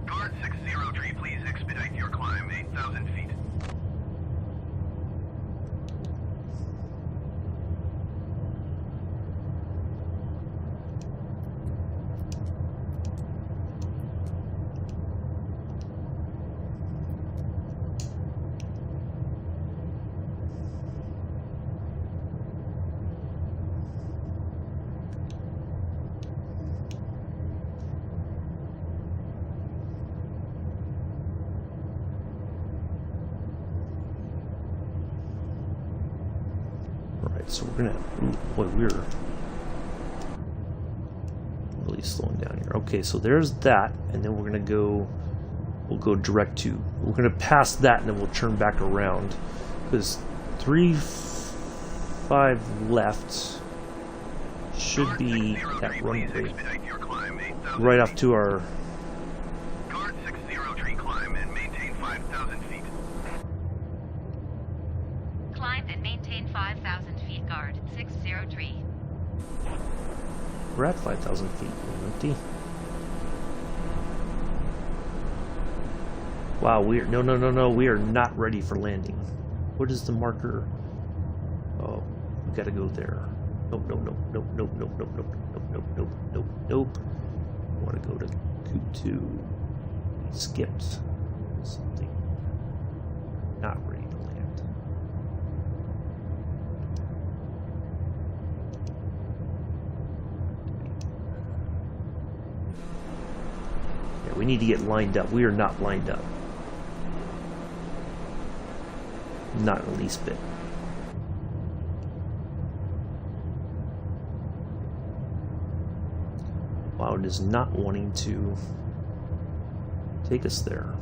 Guard 603, please expedite your climb 8,000 feet. So we're gonna, boy, we're really slowing down here. Okay, so there's that, and then we're gonna go we'll go direct to. We're going to pass that and then we'll turn back around. Because 3-5 left should be that runway right off to our. Guard 603, climb and maintain 5,000 feet. Climb and maintain 5,000 feet. Guard 603. We're at 5,000 feet. We're empty. Wow, we are no. We are not ready for landing. What is the marker? Oh, we gotta go there. Nope. I want to go to Q2. We skipped something. Not ready to land. Yeah, we need to get lined up. We are not lined up. Not in the least bit. Wow, it is not wanting to take us there.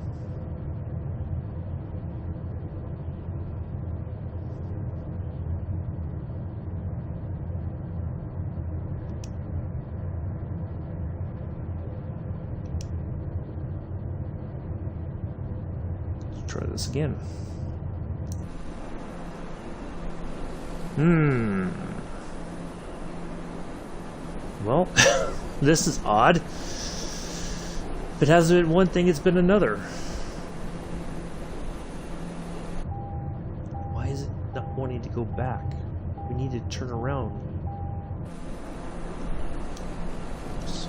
Let's try this again. Well, this is odd. If it hasn't been one thing, it's been another. Why is it not wanting to go back? We need to turn around. Oops.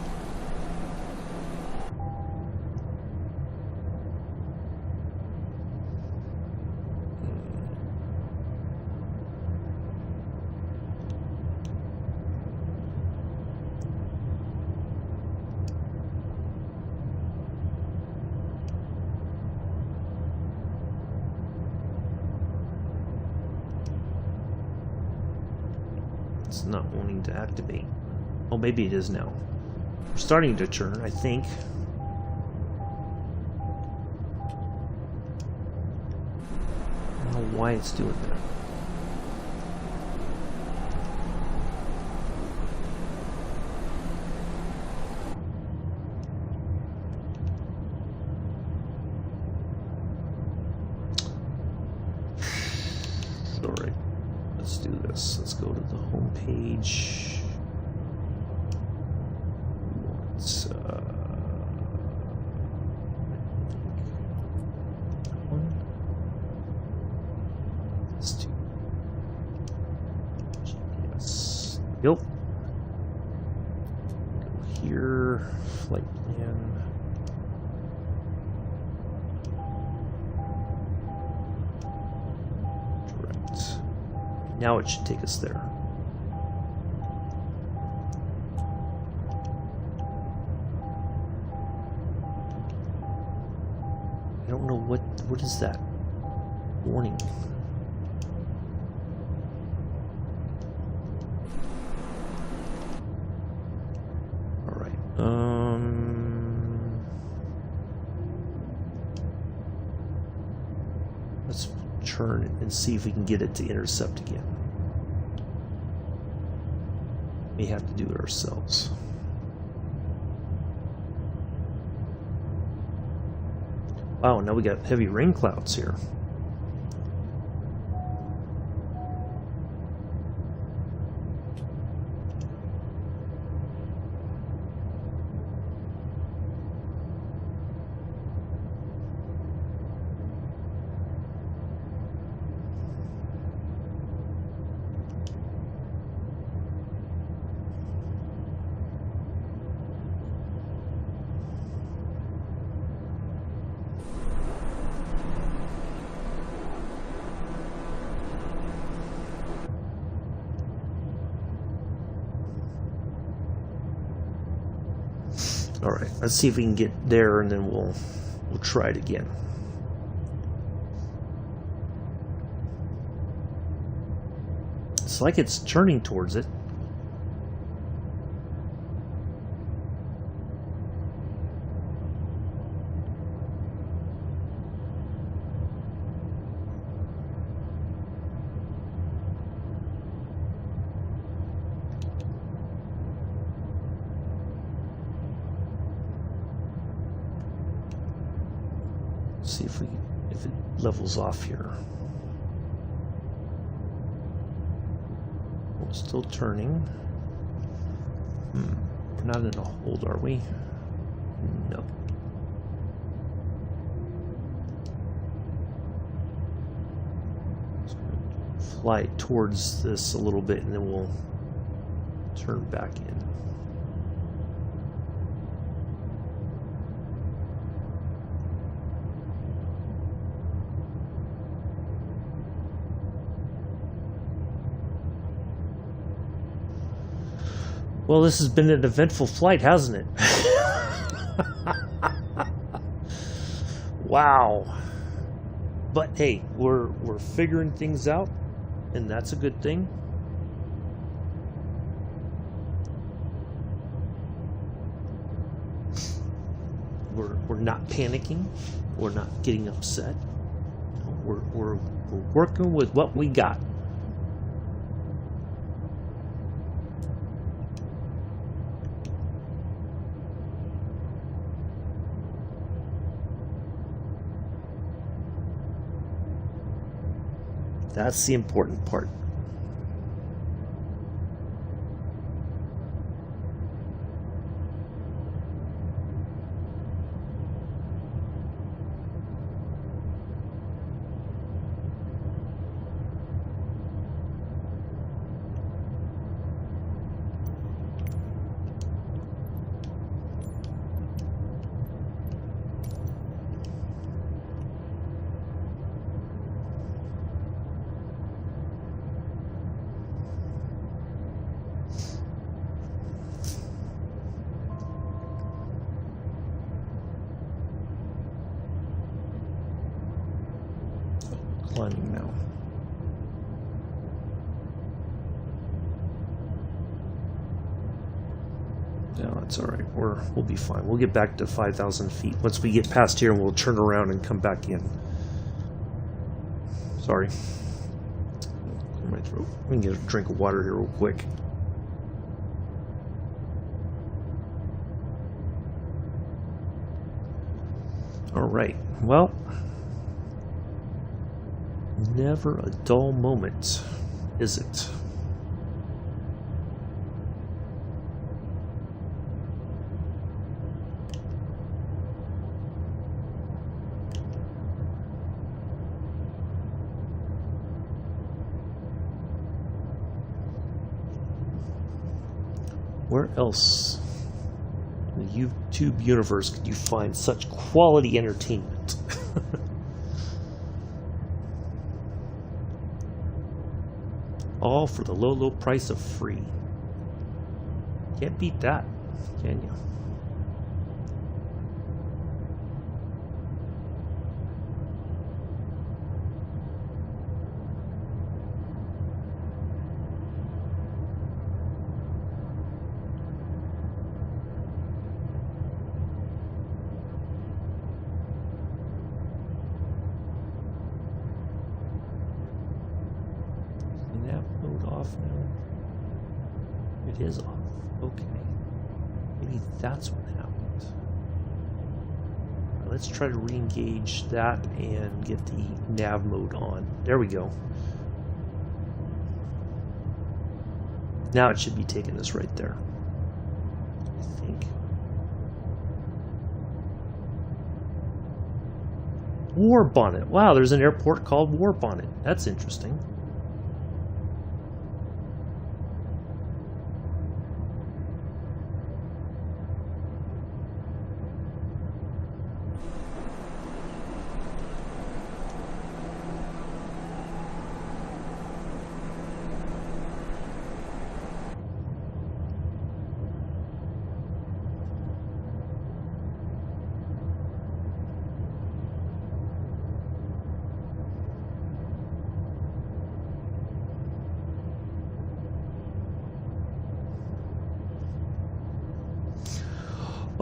It's not wanting to activate. Oh, maybe it is now. We're starting to turn, I think. I don't know why it's doing that. Alright. Let's do this. Let's go to the home page. Let's one. Let's do GPS. Yep. Go here. Flight plan. Direct. Now it should take us there. I don't know what is that warning. All right. Let's turn and see if we can get it to intercept again. We have to do it ourselves. Wow, now we got heavy rain clouds here. All right, let's see if we can get there, and then we'll try it again. It's like it's turning towards it. see if it levels off here. We're still turning. We're not in a hold, are we? No. Fly towards this a little bit and then we'll turn back in. Well, this has been an eventful flight, hasn't it? Wow. But hey, we're figuring things out, and that's a good thing. We're not panicking. We're not getting upset. We're working with what we got. That's the important part. Climbing now. No, that's all right. We'll be fine. We'll get back to 5,000 feet once we get past here, and we'll turn around and come back in. Sorry. Clear my throat. We can get a drink of water here real quick. All right. Well. Never a dull moment, is it? Where else in the YouTube universe could you find such quality entertainment? All for the low, low price of free. Can't beat that, can you? It is off. Okay. Maybe that's what happened. All right, let's try to re-engage that and get the nav mode on. There we go. Now it should be taking us right there, I think. War Bonnet. Wow, there's an airport called War Bonnet. That's interesting.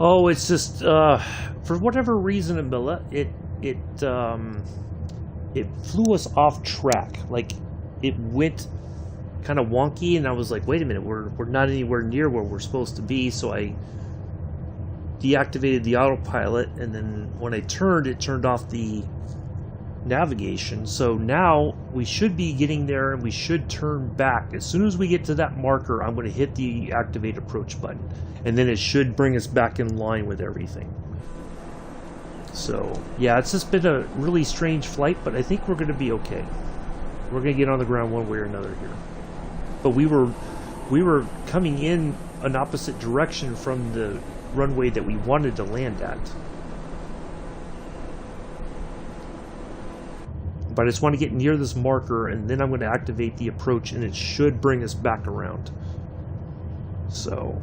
Oh, it's just for whatever reason, it flew us off track. Like it went kind of wonky, and I was like, wait a minute, we're not anywhere near where we're supposed to be. So I deactivated the autopilot, and then when I turned, it turned off the navigation. So now we should be getting there, and we should turn back. As soon as we get to that marker, I'm going to hit the activate approach button, and then it should bring us back in line with everything. So yeah, it's just been a really strange flight, but I think we're going to be okay. We're going to get on the ground one way or another here. But we were coming in an opposite direction from the runway that we wanted to land at. But I just want to get near this marker, and then I'm going to activate the approach, and it should bring us back around. So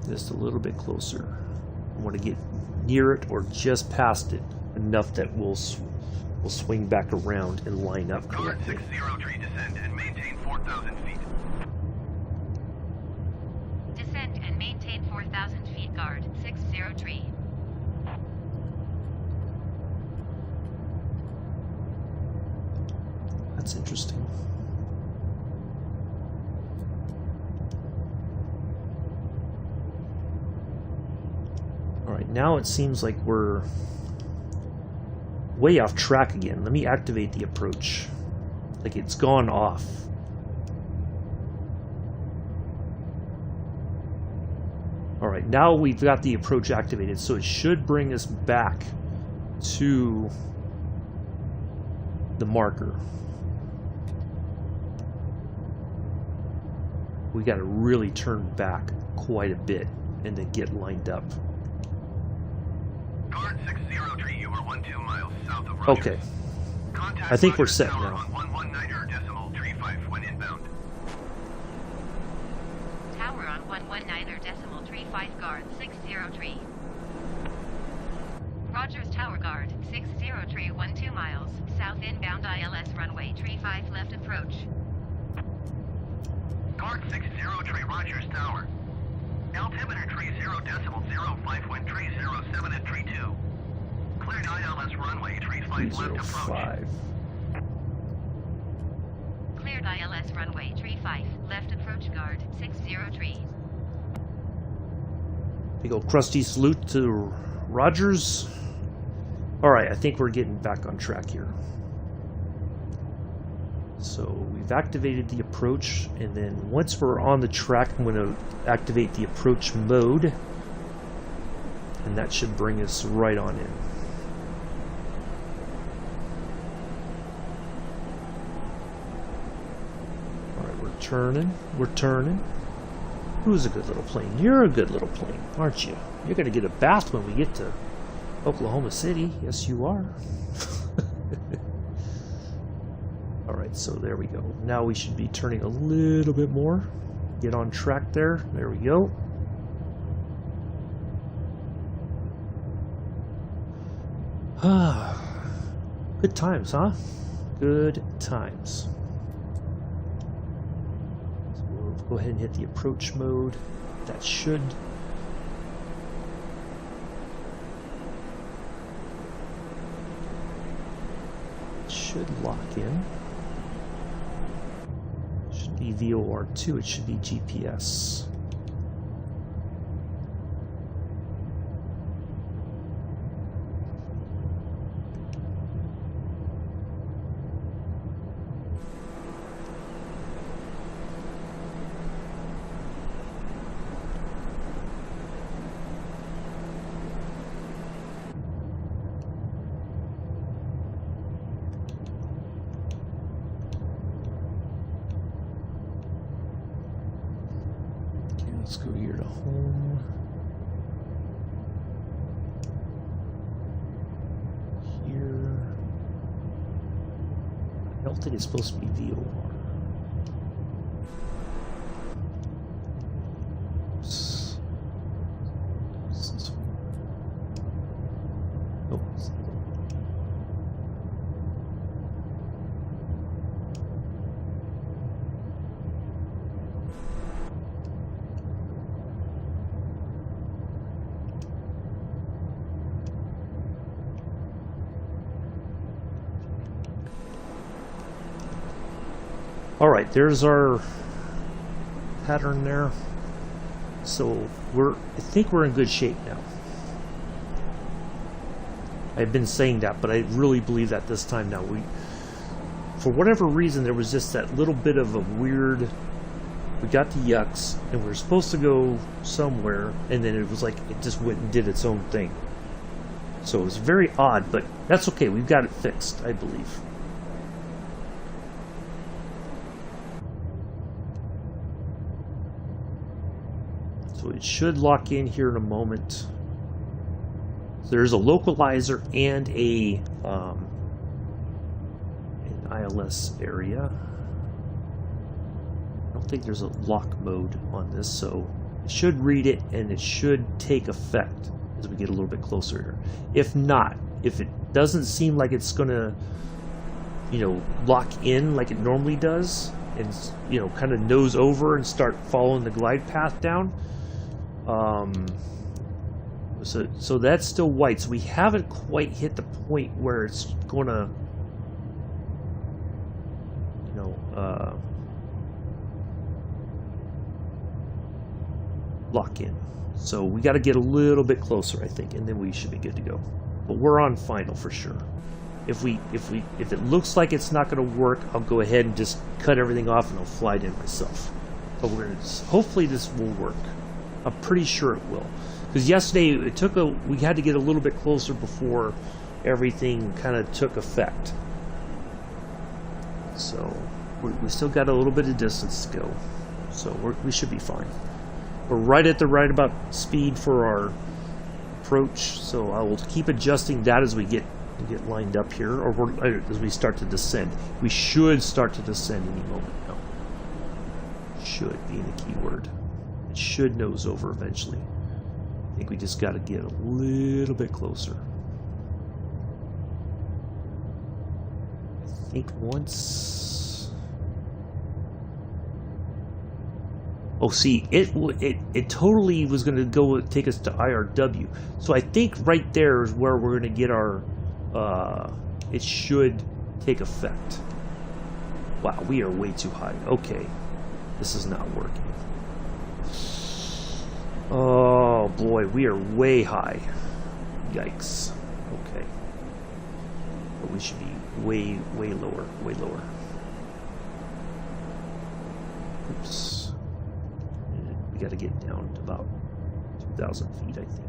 just a little bit closer. I want to get near it or just past it enough that we'll swing back around and line up Guard correctly. 60 tree, descend and maintain 4,000 feet. Descend and maintain 4,000 feet. Guard 60 tree. That's interesting. Alright, now it seems like we're way off track again. Let me activate the approach. Like it's gone off. Alright, now we've got the approach activated, so it should bring us back to the marker. We got to really turn back quite a bit and then get lined up. Guard 60 tree, you are 12 miles south of Rogers. Okay, Contact I think we're Rogers set Tower now. on 119.35 when inbound. Tower on 119.35. Guard 60 tree. Rogers Tower Guard 60 tree 12 miles south inbound ILS runway 35 left approach. Guard 60 tree, Rogers Tower. Altimeter tree 0.05 wind tree 07 at tree 2. Cleared ILS runway tree 5 left approach. 305. Cleared ILS runway tree 5 left approach. Guard 60 tree. Big old crusty salute to Rogers. Alright, I think we're getting back on track here. So we've activated the approach, and then once we're on the track, I'm going to activate the approach mode, and that should bring us right on in. Alright, we're turning. Who's a good little plane? You're a good little plane, aren't you? You're going to get a bath when we get to Oklahoma City. Yes, you are. Alright, so there we go. Now we should be turning a little bit more. Get on track there. There we go. Good times, huh? Good times. So we'll go ahead and hit the approach mode. That should lock in. Should be VOR2, it should be GPS. Let's go here to home. Here. I don't think it's supposed to be VOR. Oops. What's this one? Oh. All right, there's our pattern there. So I think we're in good shape now. I've been saying that, but I really believe that this time now. For whatever reason, there was just that little bit of a weird. We got the yucks, and we were supposed to go somewhere, and then it was like it just went and did its own thing. So it was very odd, but that's okay. We've got it fixed, I believe. So it should lock in here in a moment. There's a localizer and an ILS area. I don't think there's a lock mode on this, so it should read it and it should take effect as we get a little bit closer here. If not, if it doesn't seem like it's gonna, lock in like it normally does, and kind of nose over and start following the glide path down. So that's still white. So we haven't quite hit the point where it's gonna, lock in. So we got to get a little bit closer, I think, and then we should be good to go. But we're on final for sure. If it looks like it's not going to work, I'll go ahead and just cut everything off and I'll fly it in myself. But hopefully this will work. I'm pretty sure it will. Because yesterday we had to get a little bit closer before everything kind of took effect. So we still got a little bit of distance to go. So we should be fine. We're right at the right about speed for our approach. So I will keep adjusting that as we get lined up here, or as we start to descend. We should start to descend any moment now. Should being the key word. It should nose over eventually. I think we just got to get a little bit closer. I think once. Oh, see, it totally was going to go take us to IRW. So I think right there is where we're going to get our. It should take effect. Wow, we are way too high. Okay, this is not working. Oh boy, we are way high. Yikes. Okay. But we should be way lower. Way lower. Oops. We got to get down to about 2,000 feet, I think.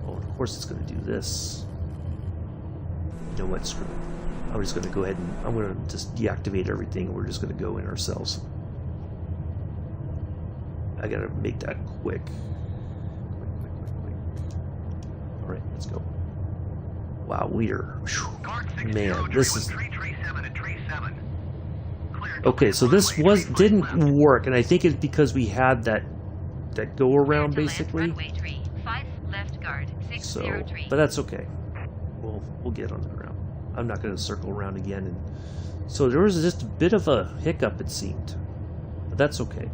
Oh, and of course it's going to do this. You know what? Screw it. I'm just going to go ahead and I'm going to just deactivate everything. And we're just going to go in ourselves. I got to make that quick. Quick. All right, let's go. Wow, we are. Man, this is. Okay, so this didn't work, and I think it's because we had that go around basically. So, but that's okay. We'll get on the ground. I'm not going to circle around again, and so there was just a bit of a hiccup, it seemed, but that's okay.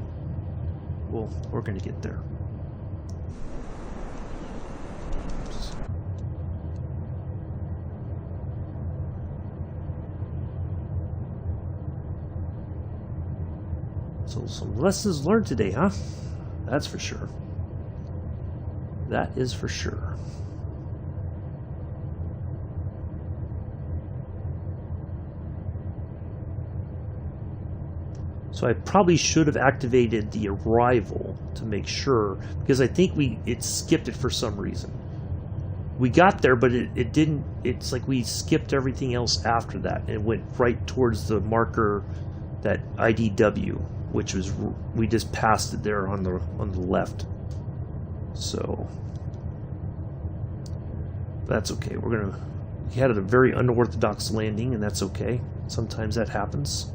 Well, we're going to get there. So some lessons learned today, huh? That's for sure. That is for sure. So I probably should have activated the arrival to make sure, because I think it skipped it for some reason. We got there, but it didn't. It's like we skipped everything else after that and went right towards the marker, that IDW, which was, we just passed it there on the left. So that's okay. We had a very unorthodox landing, and that's okay. Sometimes that happens.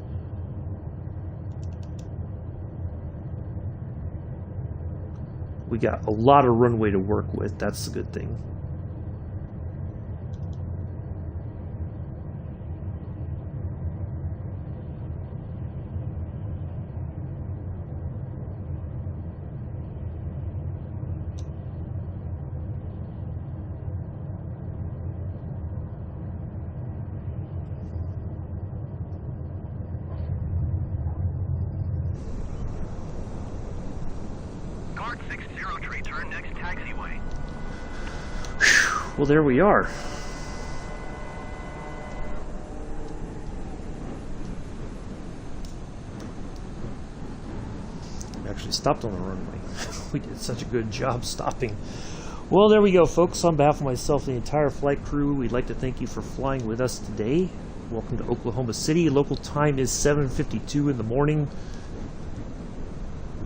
We got a lot of runway to work with. That's the good thing. Guard 603, turn next taxiway. Well, there we are. We actually stopped on the runway. We did such a good job stopping. Well, there we go, folks. On behalf of myself and the entire flight crew, we'd like to thank you for flying with us today. Welcome to Oklahoma City. Local time is 7:52 in the morning.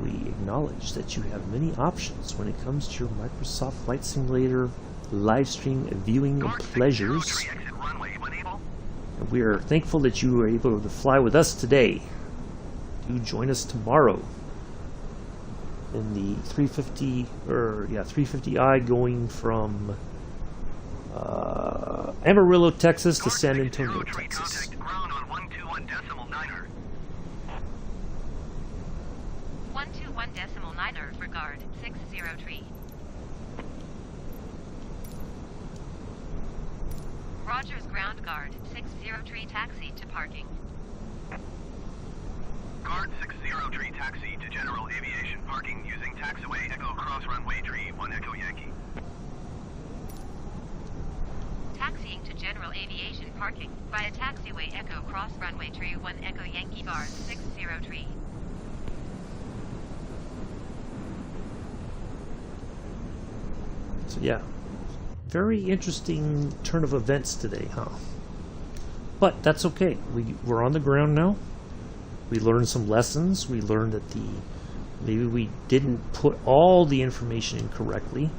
We acknowledge that you have many options when it comes to your Microsoft Flight Simulator live stream viewing pleasures. Exit runway when able. And we are thankful that you were able to fly with us today. Do join us tomorrow in the 350i going from Amarillo, Texas to San Antonio, Texas. Contact ground on 121.9er. 121.9er for guard 603. Rogers ground guard 603 taxi to parking. Guard 603 taxi to general aviation parking using taxiway Echo Cross runway tree 1 Echo Yankee. Taxiing to general aviation parking via taxiway Echo Cross runway tree 1 Echo Yankee guard 603. So yeah, very interesting turn of events today, huh? But that's okay. We're on the ground now. We learned some lessons. We learned that maybe we didn't put all the information in correctly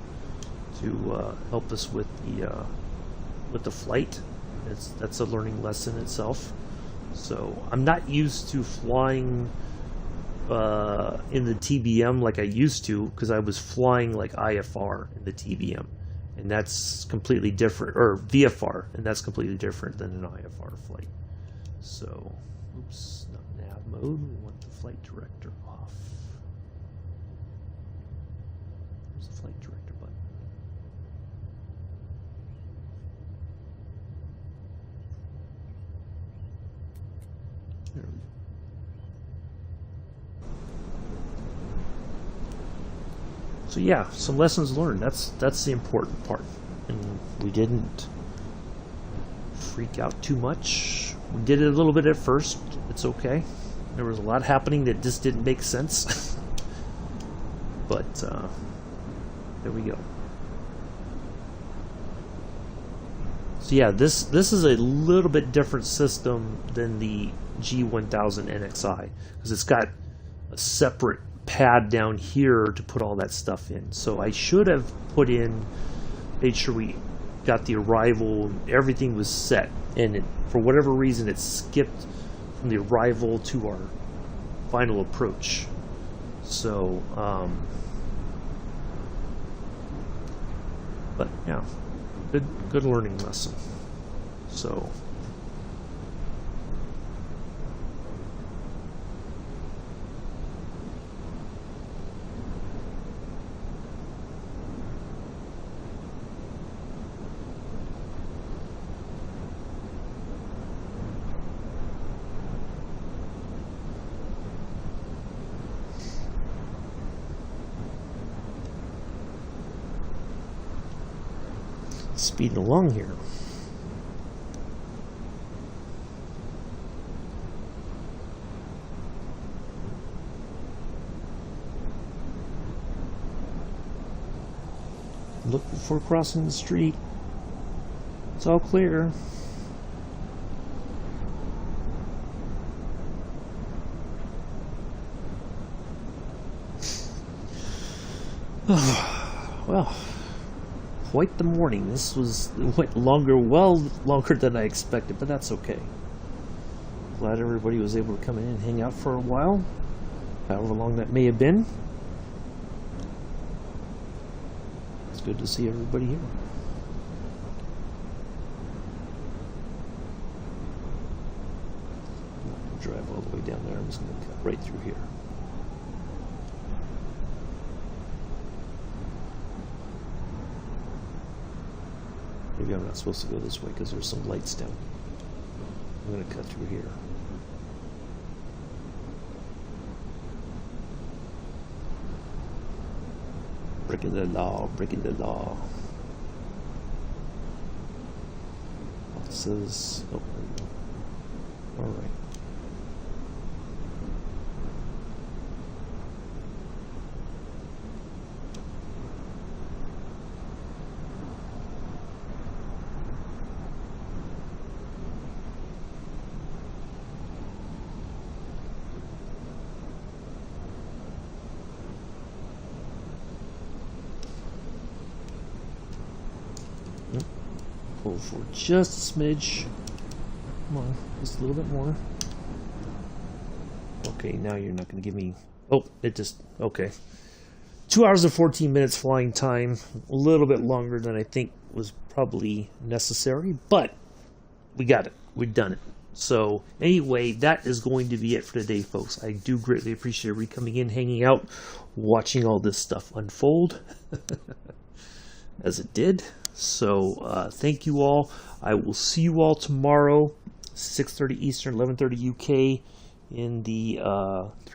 to help us with the flight. That's a learning lesson itself. So I'm not used to flying in the TBM like I used to, because I was flying like IFR in the TBM, and that's completely different, or VFR, and that's completely different than an IFR flight. So, oops, not nav mode. We want the flight director off. Where's the flight director button? There we go. So yeah, some lessons learned. That's the important part. And we didn't freak out too much. We did it a little bit at first. It's okay. There was a lot happening that just didn't make sense. But there we go. So yeah, this is a little bit different system than the G1000 NXI, because it's got a separate pad down here to put all that stuff in. So I should have made sure we got the arrival, everything was set, and for whatever reason it skipped from the arrival to our final approach. So but yeah, good learning lesson. So speeding along here. Look before crossing the street. It's all clear. Well, quite the morning. This went well longer than I expected, but that's okay. Glad everybody was able to come in and hang out for a while, however long that may have been. It's good to see everybody here. I'm not going to drive all the way down there. I'm just going to cut right through here. Maybe I'm not supposed to go this way because there's some lights down. I'm going to cut through here. Breaking the law, breaking the law. Offices. Oh, all right. Pull for just a smidge. Come on, just a little bit more. Okay, now you're not going to give me... Oh, it just... Okay. 2 hours and 14 minutes flying time. A little bit longer than I think was probably necessary, but we got it. We've done it. So, anyway, that is going to be it for today, folks. I do greatly appreciate everybody coming in, hanging out, watching all this stuff unfold. As it did. So, thank you all. I will see you all tomorrow, 6:30 Eastern, 11:30 UK, in the